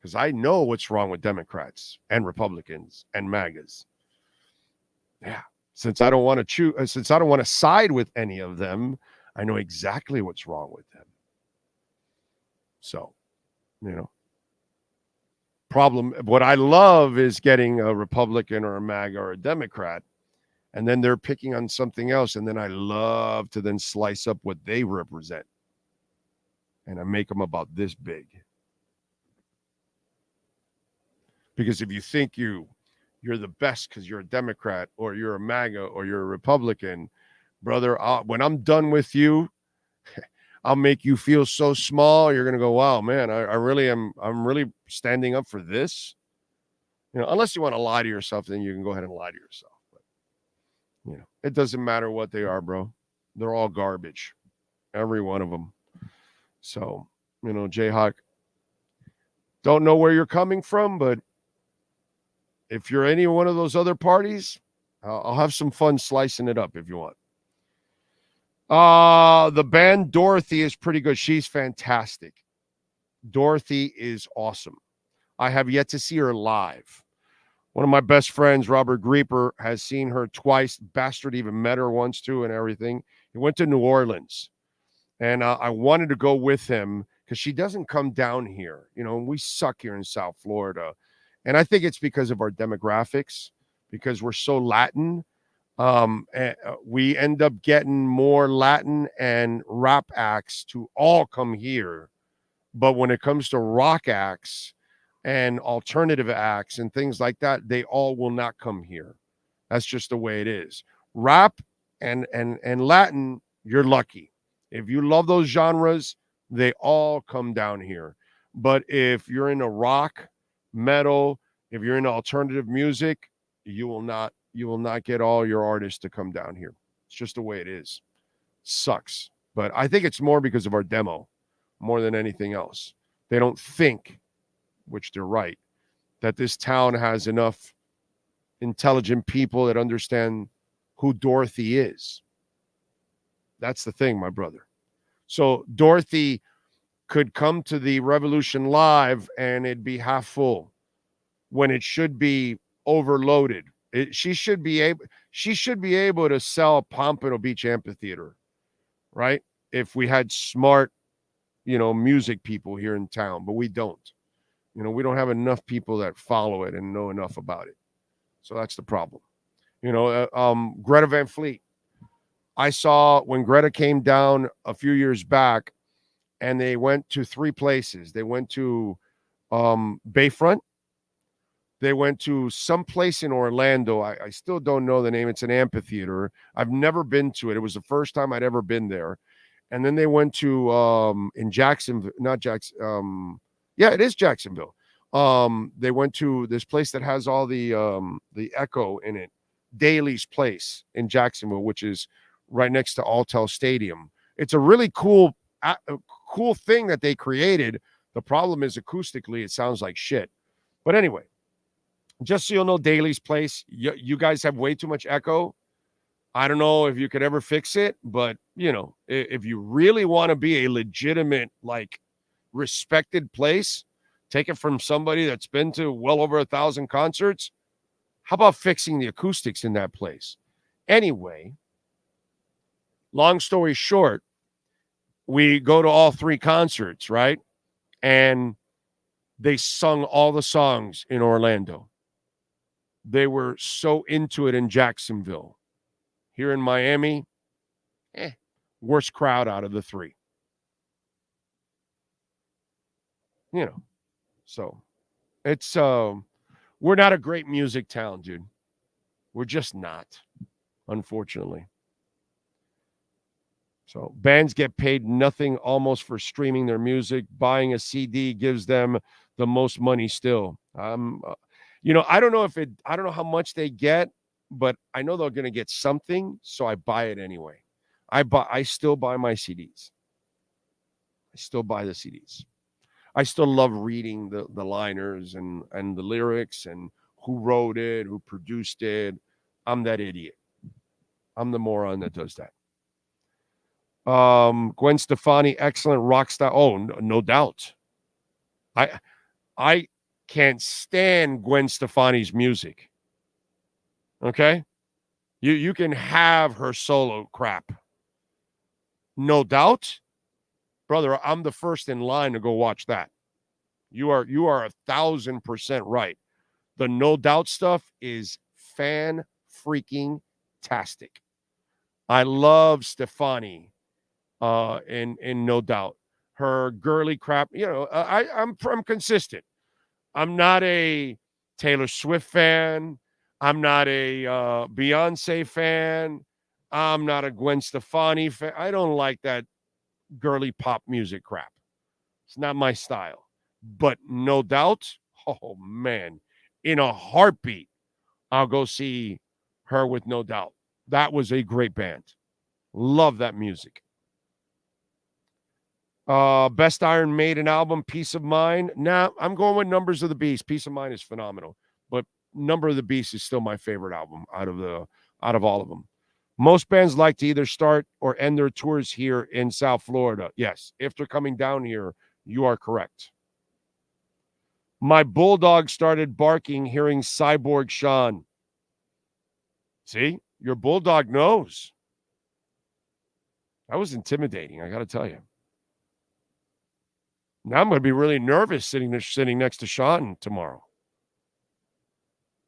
Because I know what's wrong with Democrats and Republicans and MAGAs. Yeah. Since I don't want to choose, since I don't want to side with any of them, I know exactly what's wrong with them. So, problem. What I love is getting a Republican or a MAGA or a Democrat, and then they're picking on something else, and then I love to then slice up what they represent, and I make them about this big. Because if you think you're the best because you're a Democrat or you're a MAGA or you're a Republican, brother, when I'm done with you, I'll make you feel so small. You're gonna go, wow, man, I really am. I'm really standing up for this. Unless you want to lie to yourself, then you can go ahead and lie to yourself. But it doesn't matter what they are, bro. They're all garbage, every one of them. So, Jayhawk, don't know where you're coming from, but if you're any one of those other parties, I'll have some fun slicing it up if you want. The band Dorothy is pretty good. She's fantastic. Dorothy is awesome. I have yet to see her live. One of my best friends, Robert Grieper, has seen her twice. Bastard even met her once too and everything. He went to New Orleans. And I wanted to go with him because she doesn't come down here. We suck here in South Florida. And I think it's because of our demographics, because we're so Latin. We end up getting more Latin and rap acts to all come here. But when it comes to rock acts and alternative acts and things like that, they all will not come here. That's just the way it is. Rap and Latin, you're lucky. If you love those genres, they all come down here. But if you're in a rock, metal, if you're in alternative music, you will not get all your artists to come down here. It's just the way it is. Sucks. But I think it's more because of our demo more than anything else. They don't think, which they're right, that this town has enough intelligent people that understand who Dorothy is. That's the thing, my brother. So Dorothy could come to the Revolution Live and it'd be half full when it should be overloaded. She should be able to sell Pompano Beach Amphitheater, right? If we had smart, music people here in town, but we don't. We don't have enough people that follow it and know enough about it. So that's the problem. Greta Van Fleet. I saw when Greta came down a few years back, and they went to 3 places. They went to Bayfront. They went to some place in Orlando. I still don't know the name. It's an amphitheater. I've never been to it. It was the first time I'd ever been there. And then they went to in Jacksonville, not Jackson. Yeah, it is Jacksonville. They went to this place that has all the Echo in it, Daly's Place in Jacksonville, which is right next to Alltel Stadium. It's a really cool thing that they created. The problem is acoustically, it sounds like shit. But anyway, just so you'll know, Daly's Place, you guys have way too much echo. I don't know if you could ever fix it, but, if you really want to be a legitimate, respected place, take it from somebody that's been to well over 1,000 concerts. How about fixing the acoustics in that place? Anyway, long story short, we go to all 3 concerts, right? And they sung all the songs in Orlando. They were so into it in Jacksonville. here in Miami, worst crowd out of the three. You know, so it's we're not a great music town, dude. We're just not, unfortunately. So bands get paid nothing almost for streaming their music. Buying a CD gives them the most money still. I don't know I don't know how much they get, but I know they're going to get something, so I buy it anyway. I still buy my CDs. I still buy the CDs. I still love reading the liners and the lyrics and who wrote it, who produced it. I'm that idiot. I'm the moron that does that. Gwen Stefani, excellent rock star. Oh, no doubt. I can't stand Gwen Stefani's music. Okay? You can have her solo crap. No doubt. Brother, I'm the first in line to go watch that. You are 1,000% right. The No Doubt stuff is fan freaking tastic. I love Stefani in No Doubt. Her girly crap, I'm consistent. I'm not a Taylor Swift fan. I'm not a Beyonce fan. I'm not a Gwen Stefani fan. I don't like that girly pop music crap. It's not my style. But No Doubt, oh man, in a heartbeat, I'll go see her with No Doubt. That was a great band. Love that music. Best Iron Maiden album, Peace of Mind. Nah, I'm going with Numbers of the Beast. Peace of Mind is phenomenal, but Number of the Beast is still my favorite album out of all of them. Most bands like to either start or end their tours here in South Florida. Yes, if they're coming down here, you are correct. My bulldog started barking hearing Cyborg Sean. See, your bulldog knows. That was intimidating, I got to tell you. Now I'm going to be really nervous sitting next to Sean tomorrow.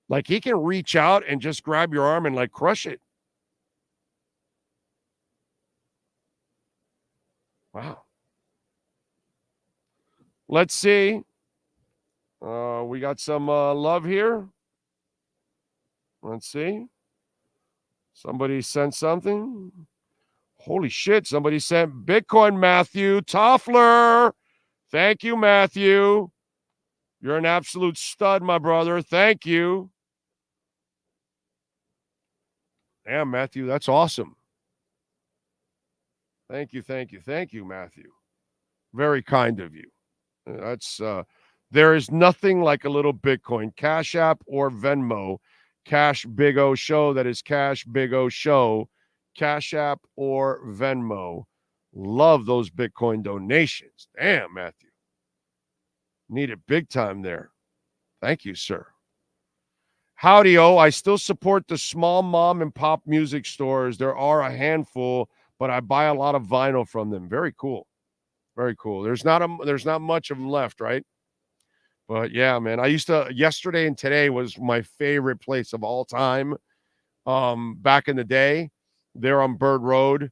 Like, he can reach out and just grab your arm and like crush it. Wow. Let's see. We got some love here. Let's see. Somebody sent something. Holy shit. Somebody sent Bitcoin, Matthew Toffler. Thank you, Matthew. You're an absolute stud, my brother. Thank you. Damn, Matthew, that's awesome. Thank you, Matthew. Very kind of you. That's there is nothing like a little Bitcoin. Cash App or Venmo. Cash Big O Show. That is Cash Big O Show. Cash App or Venmo. Love those Bitcoin donations. Damn, Matthew. Need it big time there. Thank you, sir. Howdy-o. I still support the small mom and pop music stores. There are a handful, but I buy a lot of vinyl from them. Very cool. Very cool. There's not much of them left, right? But yeah, man, yesterday and today was my favorite place of all time. Back in the day, there on Bird Road,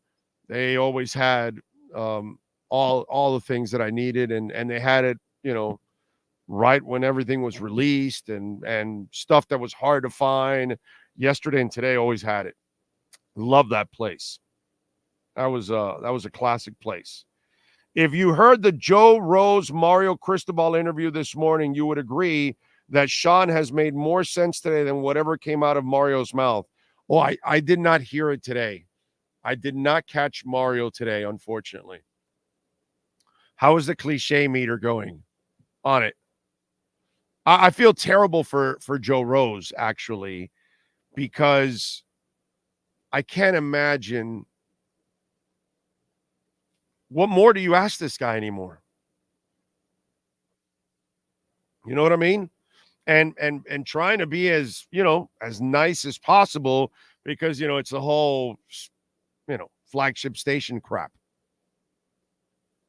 they always had all the things that I needed, and they had it, right when everything was released and stuff that was hard to find. Yesterday and today always had it. Love that place. That was a classic place. If you heard the Joe Rose Mario Cristobal interview this morning, you would agree that Sean has made more sense today than whatever came out of Mario's mouth. Oh, I did not hear it today. I did not catch Mario today, unfortunately. How is the cliche meter going on it? I feel terrible for Joe Rose, actually, because I can't imagine. What more do you ask this guy anymore? You know what I mean? And trying to be as nice as possible, because it's the whole flagship station crap.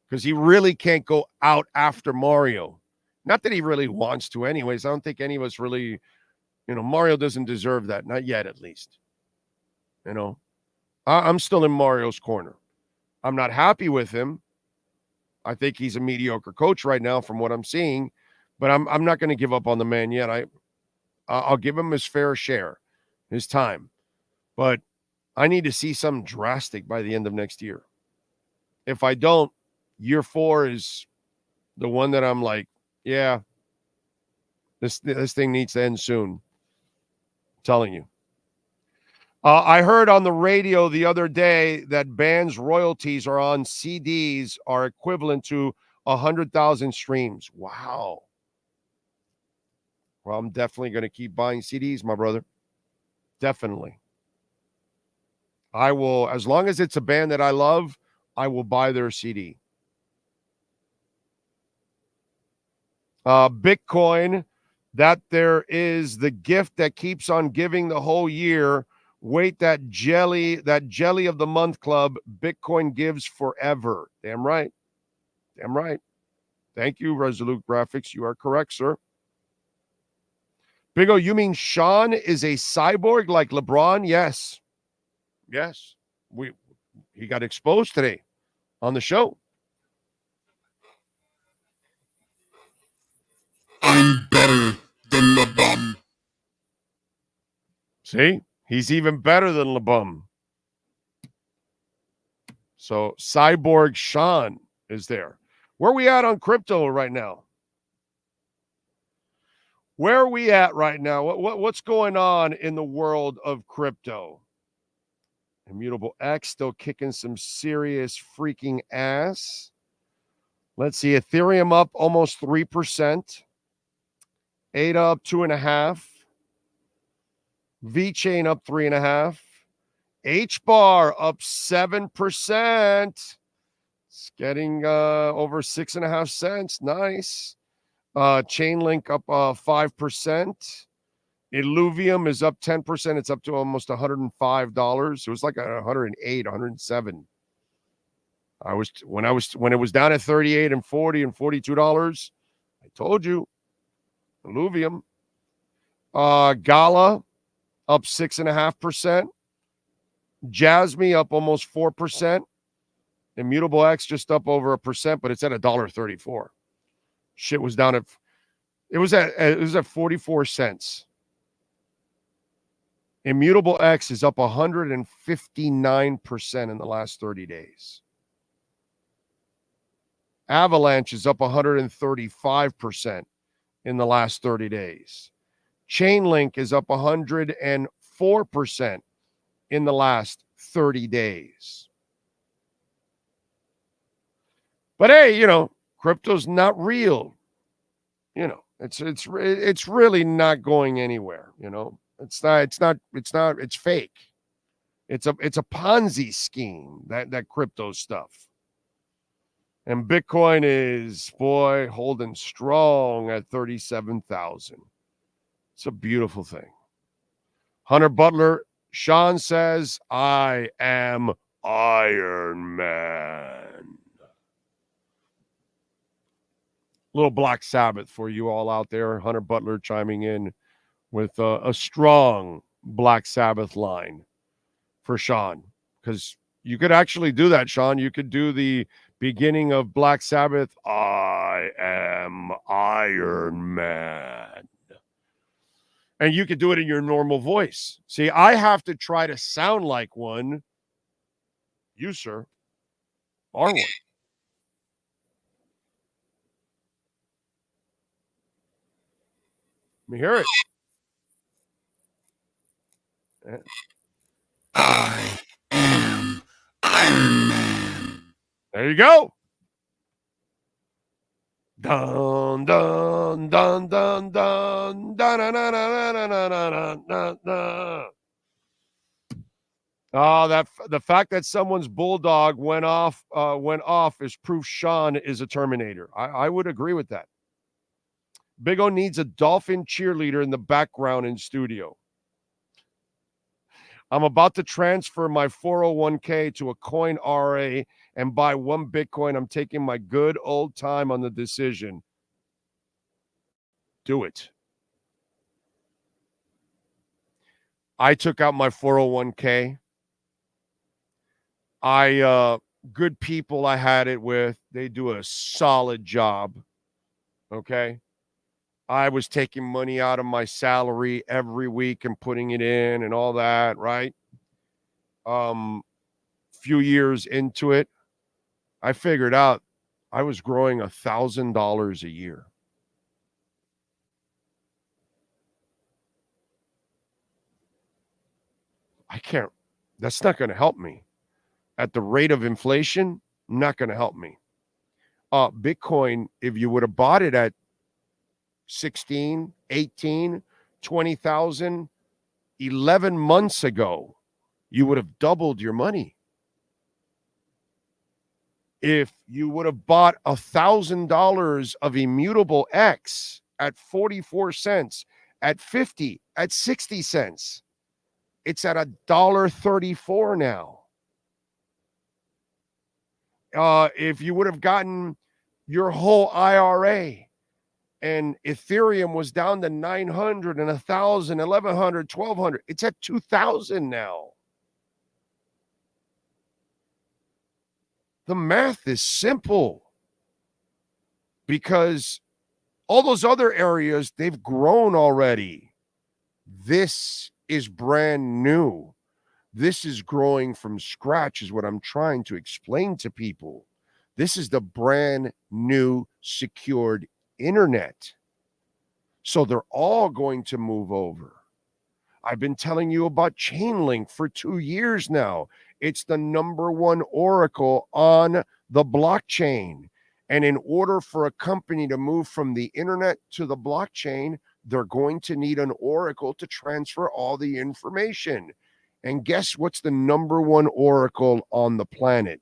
Because he really can't go out after Mario. Not that he really wants to anyways. I don't think any of us really, Mario doesn't deserve that. Not yet, at least. I'm still in Mario's corner. I'm not happy with him. I think he's a mediocre coach right now from what I'm seeing, but I'm not going to give up on the man yet. I'll give him his fair share, his time. But I need to see something drastic by the end of next year. If I don't, year 4 is the one that I'm like, yeah, this thing needs to end soon. I'm telling you. I heard on the radio the other day that bands' royalties are on CDs are equivalent to 100,000 streams. Wow. Well, I'm definitely going to keep buying CDs, my brother. Definitely. I will, as long as it's a band that I love, I will buy their CD. Bitcoin, that there is the gift that keeps on giving the whole year. Wait, that jelly of the month club, Bitcoin gives forever. Damn right. Damn right. Thank you, Resolute Graphics. You are correct, sir. Big O, you mean Sean is a cyborg like LeBron? Yes. Yes. He got exposed today on the show. I'm better than LeBron. See? He's even better than LeBum. So Cyborg Sean is there. Where are we at on crypto right now? Where are we at right now? What's going on in the world of crypto? Immutable X still kicking some serious freaking ass. Let's see. Ethereum up almost 3%. ADA up 2.5%. VeChain up 3.5%. HBAR up 7%. It's getting over 6.5 cents. Nice. Chainlink up 5%. Illuvium is up 10%. It's up to almost $105. It was like 108, 107. When it was down at 38 and 40 and $42. I told you. Illuvium. Gala up 6.5%. Jasmy up almost 4%. Immutable X just up over 1%, but it's at $1.34. Shit was down at it was at 44 cents. Immutable X is up 159% in the last 30 days. Avalanche is up 135% in the last 30 days. Chainlink is up 104% in the last 30 days. But hey, crypto's not real. It's really not going anywhere, It's fake. It's a Ponzi scheme, that crypto stuff. And Bitcoin is, holding strong at 37,000. It's a beautiful thing. Hunter Butler, Sean says, I am Iron Man. Little Black Sabbath for you all out there. Hunter Butler chiming in with a strong Black Sabbath line for Sean. Because you could actually do that, Sean. You could do the beginning of Black Sabbath, I am Iron Man. And you could do it in your normal voice. See, I have to try to sound like one. You, sir, are one. Let me hear it. I am Iron Man. There you go. Dun dun dun dun dun dun dun dun dun dun dun dun. The fact that someone's bulldog went off is proof Sean is a Terminator. I would agree with that. Big O needs a dolphin cheerleader in the background in studio. I'm about to transfer my 401k to a coin RA and buy one Bitcoin. I'm taking my good old time on the decision. Do it. I took out my 401k Good people I had it with, they do a solid job. Okay. I was taking money out of my salary every week and putting it in and all that, right? Few years into it, I figured out I was growing $1,000 a year. That's not going to help me. At the rate of inflation, not going to help me. Bitcoin, if you would have bought it at 16, 18, 20,000, 11 months ago, you would have doubled your money. If you would have bought $1,000 of immutable X at 44 cents, at 50, at 60 cents, it's at $1.34 now. If you would have gotten your whole IRA and Ethereum was down to 900 and 1,000, 1,100, 1,200, it's at 2,000 now. The math is simple because all those other areas, they've grown already. This is brand new. This is growing from scratch, is what I'm trying to explain to people. This is the brand new secured internet. So they're all going to move over. I've been telling you about Chainlink for 2 years now. It's the number one oracle on the blockchain. And in order for a company to move from the internet to the blockchain, they're going to need an oracle to transfer all the information. And guess what's the number one oracle on the planet?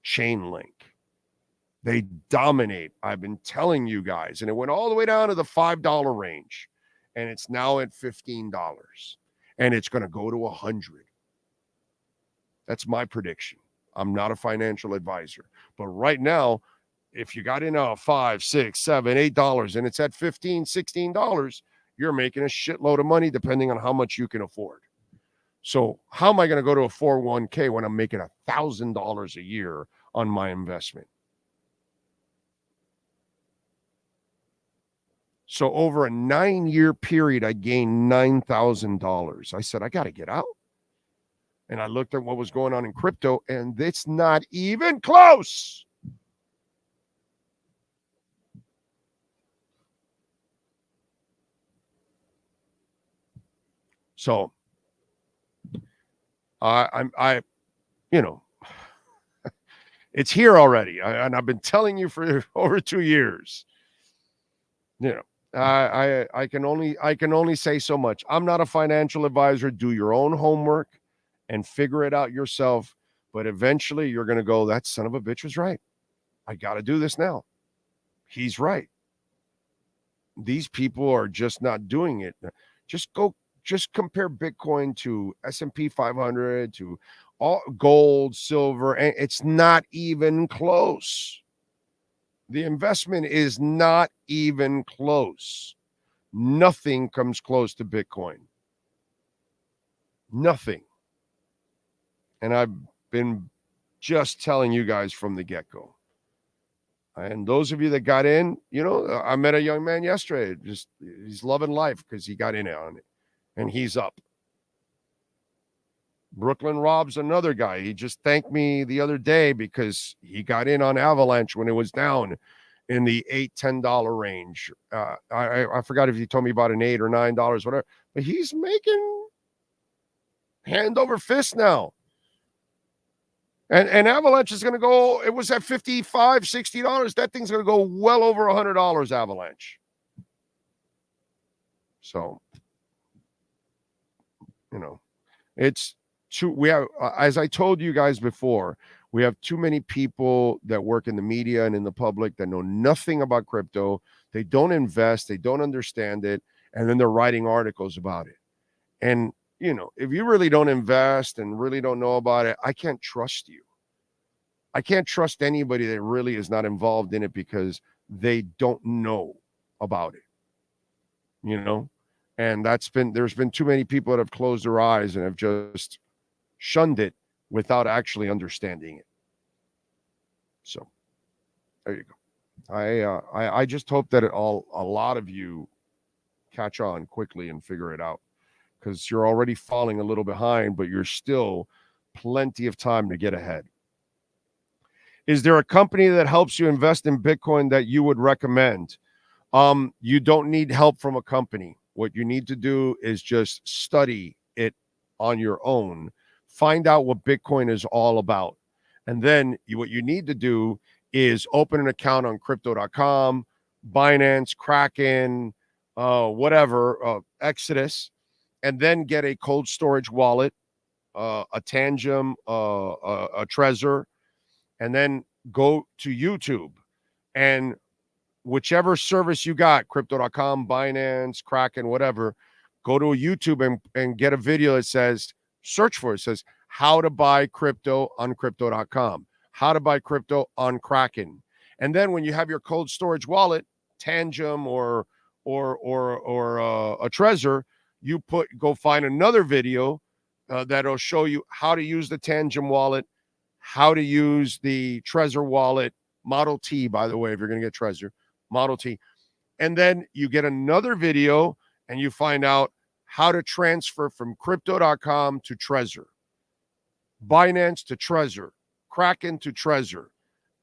Chainlink. They dominate. I've been telling you guys. And it went all the way down to the $5 range. And it's now at $15. And it's going to go to 100. That's my prediction. I'm not a financial advisor. But right now, if you got in $5, $6, $7, $8 and it's at $15, $16, you're making a shitload of money depending on how much you can afford. So how am I going to go to a 401k when I'm making $1,000 a year on my investment? So over a 9-year period, I gained $9,000. I said, I got to get out. And I looked at what was going on in crypto, and it's not even close. So it's here already. And I've been telling you for over 2 years. I can only say so much. I'm not a financial advisor. Do your own homework and figure it out yourself. But eventually you're going to go, that son of a bitch was right. I got to do this now. He's right. These people are just not doing it. Just compare Bitcoin to S&P 500, to all gold, silver, and it's not even close. The investment is not even close. Nothing comes close to Bitcoin. Nothing. And I've been just telling you guys from the get-go. And those of you that got in, I met a young man yesterday. He's loving life because he got in on it. And he's up. Brooklyn Rob's another guy. He just thanked me the other day because he got in on Avalanche when it was down in the $8, $10 range. I forgot if you told me about an $8 or $9, whatever. But he's making hand over fist now. And Avalanche is going to go, it was at $55, $60. That thing's going to go well over $100, Avalanche. So, it's too, we have, as I told you guys before, we have too many people that work in the media and in the public that know nothing about crypto. They don't invest. They don't understand it. And then they're writing articles about it. And, if you really don't invest and really don't know about it, I can't trust you. I can't trust anybody that really is not involved in it because they don't know about it, and there's been too many people that have closed their eyes and have just shunned it without actually understanding it. So there you go. I just hope that a lot of you catch on quickly and figure it out, because you're already falling a little behind, but you're still plenty of time to get ahead. Is there a company that helps you invest in Bitcoin that you would recommend? You don't need help from a company. What you need to do is just study it on your own. Find out what Bitcoin is all about. And then what you need to do is open an account on crypto.com, Binance, Kraken, whatever, Exodus, and then get a cold storage wallet, a Tangem, a Trezor, and then go to YouTube and whichever service you got, crypto.com, Binance, Kraken, whatever, go to a YouTube and get a video that says, search for it. It says, how to buy crypto on crypto.com, how to buy crypto on Kraken. And then when you have your cold storage wallet, Tangem or a Trezor, you go find another video that'll show you how to use the Tangem wallet, how to use the Trezor wallet, Model T, by the way, if you're going to get Trezor, Model T. And then you get another video and you find out how to transfer from crypto.com to Trezor, Binance to Trezor, Kraken to Trezor.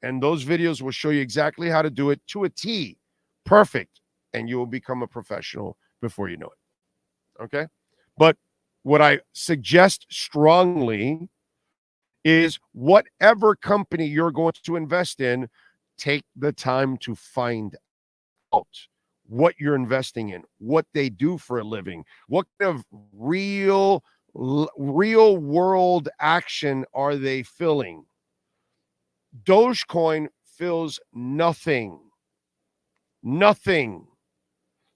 And those videos will show you exactly how to do it to a T. Perfect. And you will become a professional before you know it. Okay? But what I suggest strongly is whatever company you're going to invest in, take the time to find out what you're investing in, what they do for a living, what kind of real world action are they filling. Dogecoin fills nothing.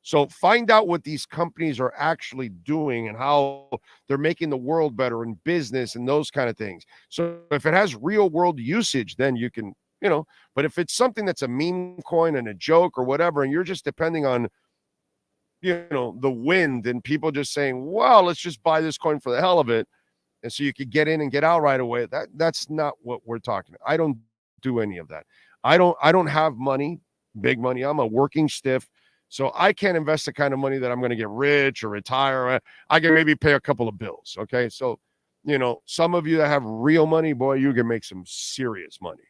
So find out what these companies are actually doing and how they're making the world better in business and those kind of things. So if it has real world usage, then you can, but if it's something that's a meme coin and a joke or whatever, and you're just depending on, the wind and people just saying, well, let's just buy this coin for the hell of it. And so you could get in and get out right away. That's not what we're talking about. I don't do any of that. I don't have money, big money. I'm a working stiff. So I can't invest the kind of money that I'm going to get rich or retire. I can maybe pay a couple of bills. Okay. So, some of you that have real money, boy, you can make some serious money,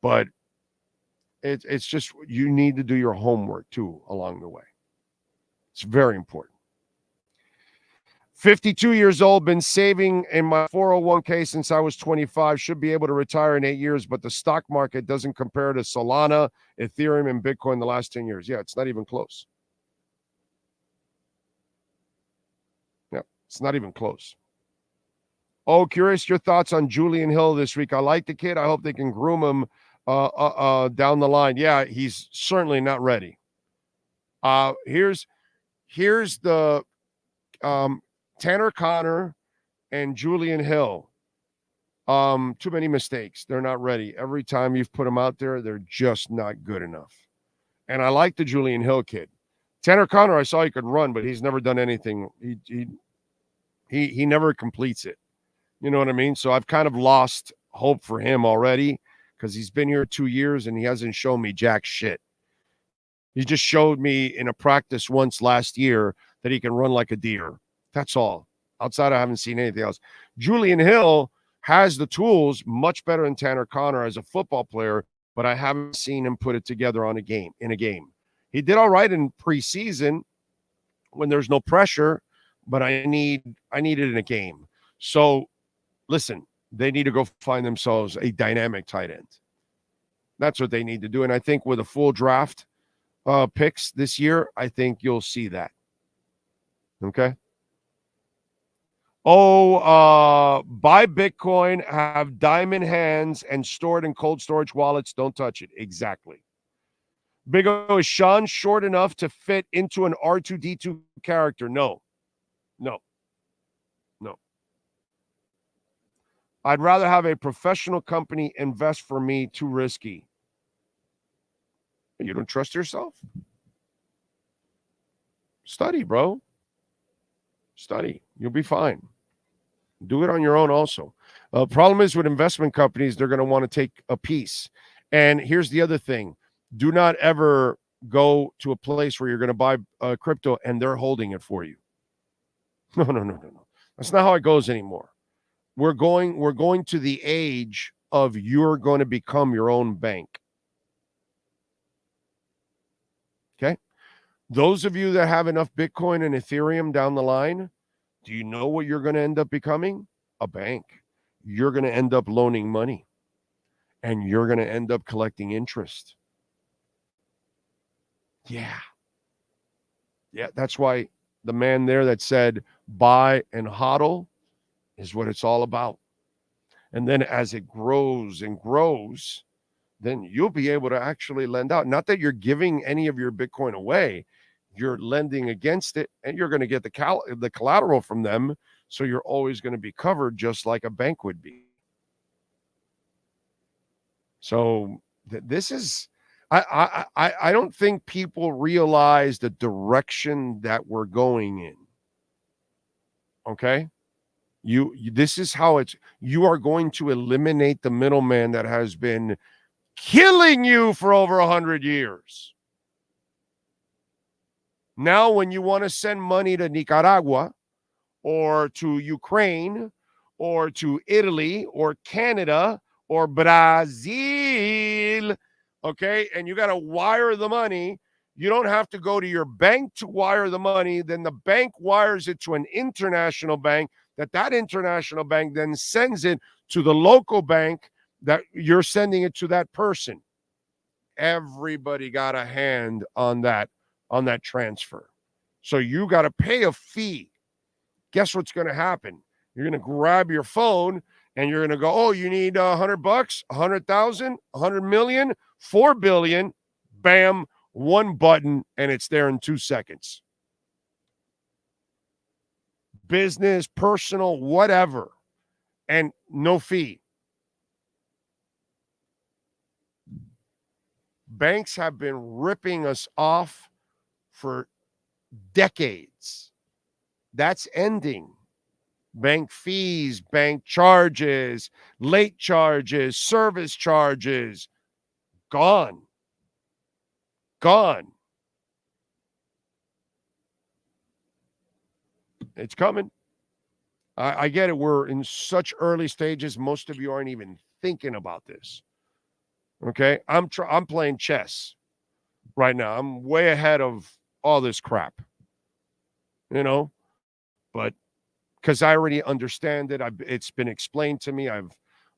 but it's just, you need to do your homework too along the way. It's very important. 52 years old, been saving in my 401k since I was 25, should be able to retire in 8 years, but the stock market doesn't compare to Solana, Ethereum, and Bitcoin the last 10 years. Yeah, it's not even close. Yeah, it's not even close. Oh, curious your thoughts on Julian Hill this week. I like the kid. I hope they can groom him down the line. Yeah, he's certainly not ready. Here's the Tanner Connor and Julian Hill. Too many mistakes. They're not ready. Every time you've put them out there, they're just not good enough. And I like the Julian Hill kid. Tanner Connor, I saw he could run, but he's never done anything. He never completes it. You know what I mean? So I've kind of lost hope for him already because he's been here 2 years and he hasn't shown me jack shit. He just showed me in a practice once last year that he can run like a deer. That's all. Outside, I haven't seen anything else. Julian Hill has the tools much better than Tanner Connor as a football player, but I haven't seen him put it together in a game. He did all right in preseason when there's no pressure, but I need it in a game. So listen, they need to go find themselves a dynamic tight end. That's what they need to do. And I think with a full draft picks this year, I think you'll see that. Okay. Buy Bitcoin, have diamond hands, and store it in cold storage wallets. Don't touch it. Exactly. Big O, is Sean short enough to fit into an R2D2 character? No. I'd rather have a professional company invest for me. Too risky. You don't trust yourself? Study, bro. Study. You'll be fine. Do it on your own also. Problem is with investment companies, they're going to want to take a piece. And here's the other thing. Do not ever go to a place where you're going to buy crypto and they're holding it for you. No. That's not how it goes anymore. We're going to the age of you're going to become your own bank. Okay? Those of you that have enough Bitcoin and Ethereum down the line, do you know what you're going to end up becoming? A bank. You're going to end up loaning money, and you're going to end up collecting interest. Yeah, that's why the man there that said buy and hodl is what it's all about. And then as it grows and grows, then you'll be able to actually lend out. Not that you're giving any of your Bitcoin away. You're lending against it, and you're going to get the collateral from them, so you're always going to be covered just like a bank would be. So this is, I don't think people realize the direction that we're going in. Okay? This is how you are going to eliminate the middleman that has been killing you for over 100 years. Now, when you want to send money to Nicaragua or to Ukraine or to Italy or Canada or Brazil, okay, and you got to wire the money, you don't have to go to your bank to wire the money. Then the bank wires it to an international bank, that international bank then sends it to the local bank that you're sending it to that person. Everybody got a hand on that transfer. So you got to pay a fee. Guess what's going to happen? You're going to grab your phone and you're going to go, oh, you need $100, 100,000, 100 million, 4 billion, bam, one button, and it's there in 2 seconds. Business, personal, whatever, and no fee. Banks have been ripping us off for decades. That's ending. Bank fees, bank charges, late charges, service charges, gone. It's coming. I get it. We're in such early stages. Most of you aren't even thinking about this. Okay? I'm playing chess right now. I'm way ahead of all this crap. But because I already understand it, it's been explained to me.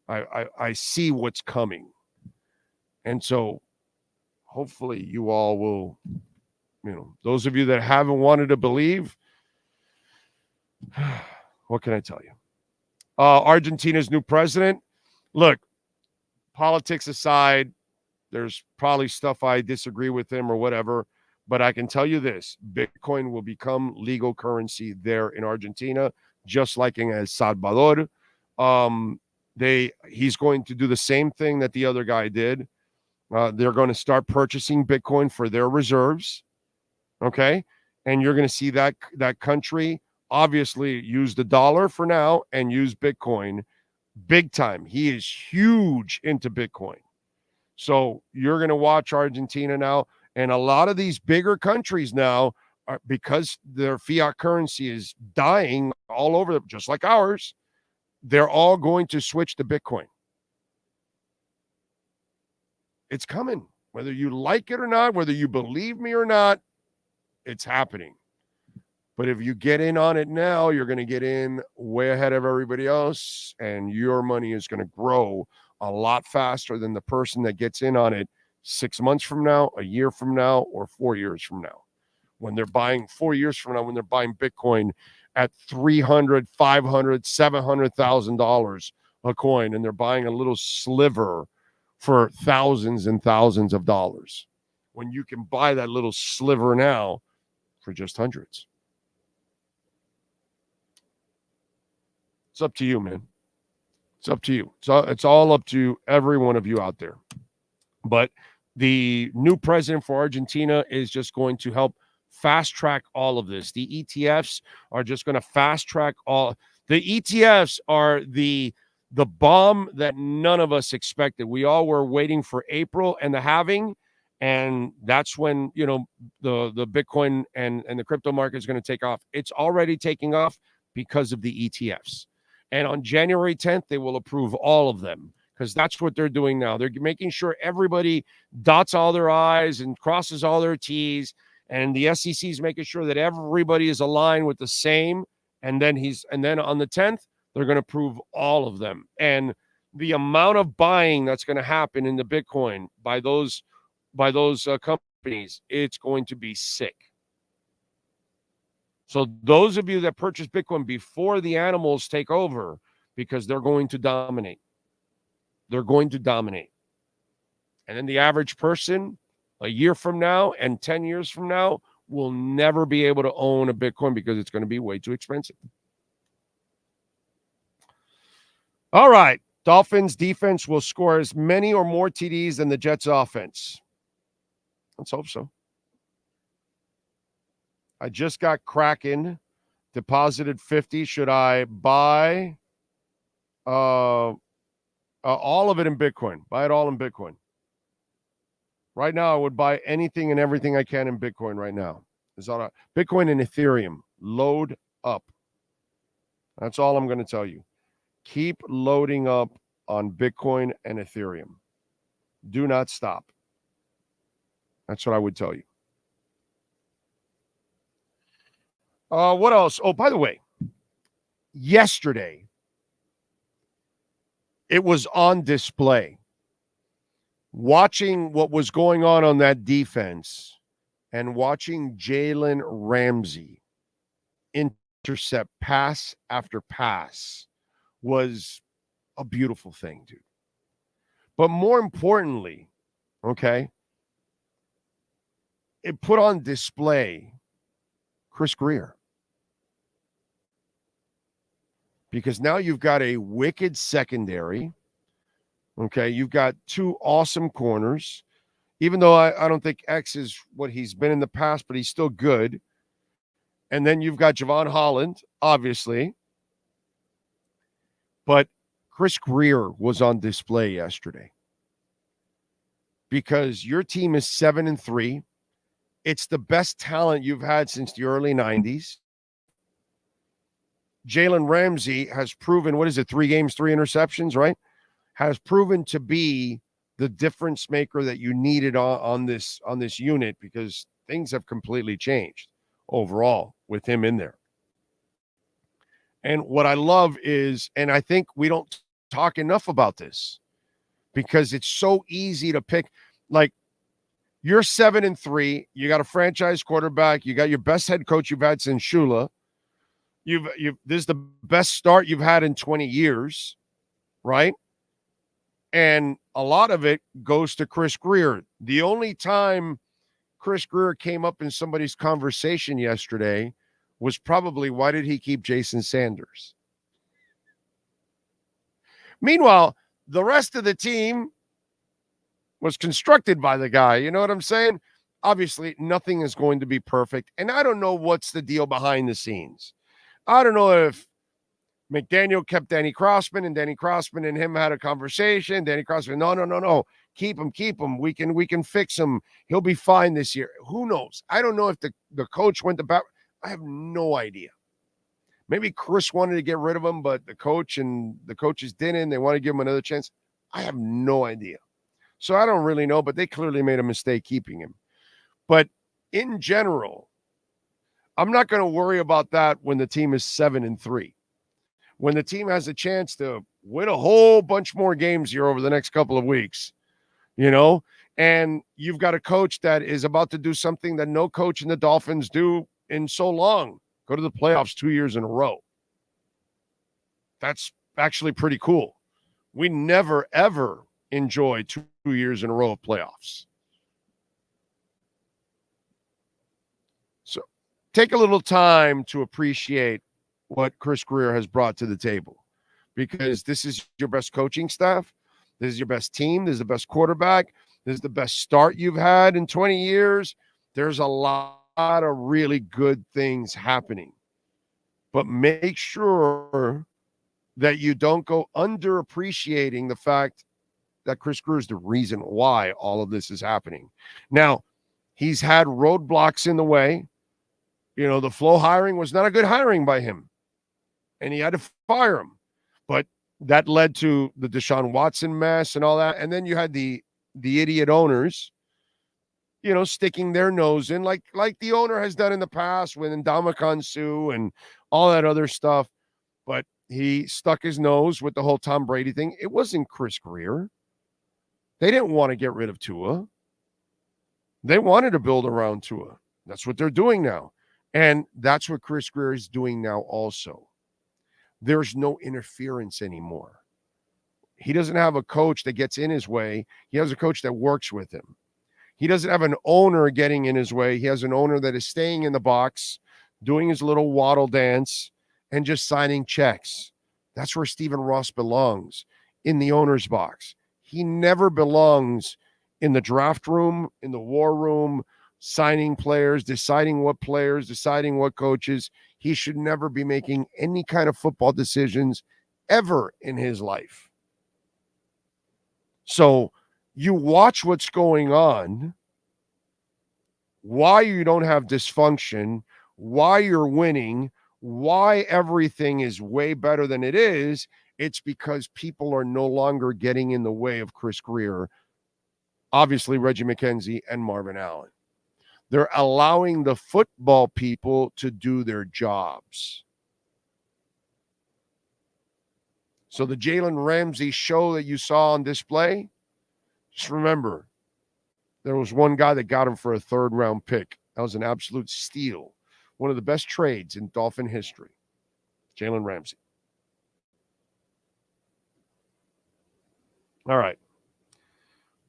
I see what's coming. And so hopefully you all will, those of you that haven't wanted to believe, what can I tell you? Argentina's new president. Look, politics aside, there's probably stuff I disagree with him or whatever, but I can tell you this: Bitcoin will become legal currency there in Argentina, just like in El Salvador. He's going to do the same thing that the other guy did. They're going to start purchasing Bitcoin for their reserves. Okay. And you're going to see that country obviously use the dollar for now and use Bitcoin big time. He is huge into Bitcoin. So you're going to watch Argentina now. And a lot of these bigger countries now, because their fiat currency is dying all over, just like ours, they're all going to switch to Bitcoin. It's coming. Whether you like it or not, whether you believe me or not, it's happening. But if you get in on it now, you're going to get in way ahead of everybody else, and your money is going to grow a lot faster than the person that gets in on it 6 months from now, a year from now, or 4 years from now. When they're buying 4 years from now, when they're buying Bitcoin at $300,000, $500,000, $700,000 a coin, and they're buying a little sliver for thousands and thousands of dollars, when you can buy that little sliver now for just hundreds. It's up to you, man. It's up to you. So it's all up to every one of you out there. But the new president for Argentina is just going to help fast track all of this. The ETFs are just going to fast track all. The ETFs are the bomb that none of us expected. We all were waiting for April and the halving, and that's when, you know, the Bitcoin and the crypto market is going to take off. It's already taking off because of the ETFs. And on January 10th, they will approve all of them, because that's what they're doing now. They're making sure everybody dots all their I's and crosses all their T's, and the SEC is making sure that everybody is aligned with the same. And then on the 10th, they're going to approve all of them. And the amount of buying that's going to happen in the Bitcoin by those companies, it's going to be sick. So those of you that purchase Bitcoin before the animals take over, because they're going to dominate. They're going to dominate. And then the average person a year from now and 10 years from now will never be able to own a Bitcoin because it's going to be way too expensive. All right. Dolphins defense will score as many or more TDs than the Jets offense. Let's hope so. I just got Kraken, deposited 50. Should I buy all of it in Bitcoin? Buy it all in Bitcoin. Right now, I would buy anything and everything I can in Bitcoin right now. Bitcoin and Ethereum. Load up. That's all I'm going to tell you. Keep loading up on Bitcoin and Ethereum. Do not stop. That's what I would tell you. What else? Oh, by the way, yesterday, it was on display. Watching what was going on that defense and watching Jalen Ramsey intercept pass after pass was a beautiful thing, dude. But more importantly, okay, it put on display Chris Grier. Because now you've got a wicked secondary. Okay, you've got two awesome corners. Even though I don't think X is what he's been in the past, but he's still good. And then you've got Javon Holland, obviously. But Chris Grier was on display yesterday. Because your team is 7-3. It's the best talent you've had since the early 90s. Jalen Ramsey has proven, 3 games, 3 interceptions, right? Has proven to be the difference maker that you needed on this unit, because things have completely changed overall with him in there. And what I love is, and I think we don't talk enough about this, because it's so easy to pick, like, you're 7-3, you got a franchise quarterback, you got your best head coach you've had since Shula. This is the best start you've had in 20 years, right? And a lot of it goes to Chris Grier. The only time Chris Grier came up in somebody's conversation yesterday was probably, why did he keep Jason Sanders? Meanwhile, the rest of the team was constructed by the guy. You know what I'm saying? Obviously, nothing is going to be perfect. And I don't know what's the deal behind the scenes. I don't know if McDaniel kept Danny Crossman, and Danny Crossman and him had a conversation. Danny Crossman, no. Keep him. We can fix him. He'll be fine this year. Who knows? I don't know if the coach went to bat. I have no idea. Maybe Chris wanted to get rid of him, but the coaches didn't. They want to give him another chance. I have no idea. So I don't really know, but they clearly made a mistake keeping him. But in general, I'm not going to worry about that when the team is 7-3. When the team has a chance to win a whole bunch more games here over the next couple of weeks, you know, and you've got a coach that is about to do something that no coach in the Dolphins do in so long, go to the playoffs 2 years in a row. That's actually pretty cool. We never, ever enjoy 2 years in a row of playoffs. So take a little time to appreciate what Chris Grier has brought to the table, because this is your best coaching staff. This is your best team. This is the best quarterback. This is the best start you've had in 20 years. There's a lot of really good things happening. but make sure that you don't go underappreciating the fact that Chris Grier is the reason why all of this is happening. Now, he's had roadblocks in the way. You know, the Flow hiring was not a good hiring by him, and he had to fire him. But that led to the Deshaun Watson mess and all that. And then you had the idiot owners, you know, sticking their nose in like the owner has done in the past with Ndamukong Suh and all that other stuff. But he stuck his nose with the whole Tom Brady thing. It wasn't Chris Grier. They didn't want to get rid of Tua. They wanted to build around Tua. That's what they're doing now. And that's what Chris Grier is doing now also. There's no interference anymore. He doesn't have a coach that gets in his way. He has a coach that works with him. He doesn't have an owner getting in his way. He has an owner that is staying in the box, doing his little waddle dance, and just signing checks. That's where Stephen Ross belongs, in the owner's box. He never belongs in the draft room, in the war room, signing players, deciding what coaches. He should never be making any kind of football decisions ever in his life. So you watch what's going on, why you don't have dysfunction, why you're winning, why everything is way better than it is. It's because people are no longer getting in the way of Chris Grier, obviously Reggie McKenzie and Marvin Allen. They're allowing the football people to do their jobs. So the Jalen Ramsey show that you saw on display, just remember, there was one guy that got him for a third-round pick. That was an absolute steal. One of the best trades in Dolphin history. Jalen Ramsey. All right.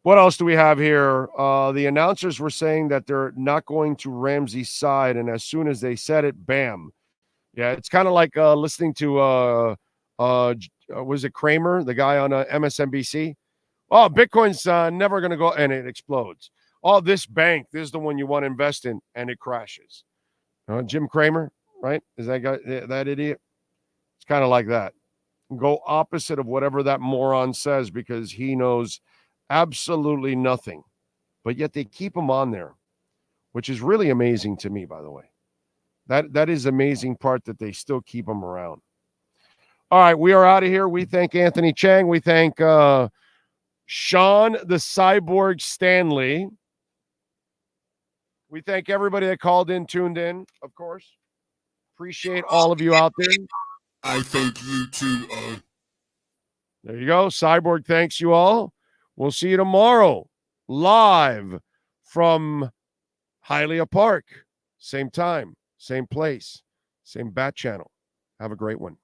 What else do we have here? The announcers were saying that they're not going to Ramsey's side, and as soon as they said it, bam. Yeah, it's kind of like listening to, was it Kramer, the guy on MSNBC? Oh, Bitcoin's never going to go, and it explodes. Oh, this bank, this is the one you want to invest in, and it crashes. Jim Cramer, right? Is that guy, that idiot? It's kind of like that. Go opposite of whatever that moron says because he knows absolutely nothing. But yet they keep him on there, which is really amazing to me, by the way. That is amazing part that they still keep him around. All right, we are out of here. We thank Anthony Chang. We thank Sean the Cyborg Stanley. We thank everybody that called in, tuned in, of course. Appreciate all of you out there. I thank you too. There you go. Cyborg thanks you all. We'll see you tomorrow live from Hialeah Park. Same time, same place, same bat channel. Have a great one.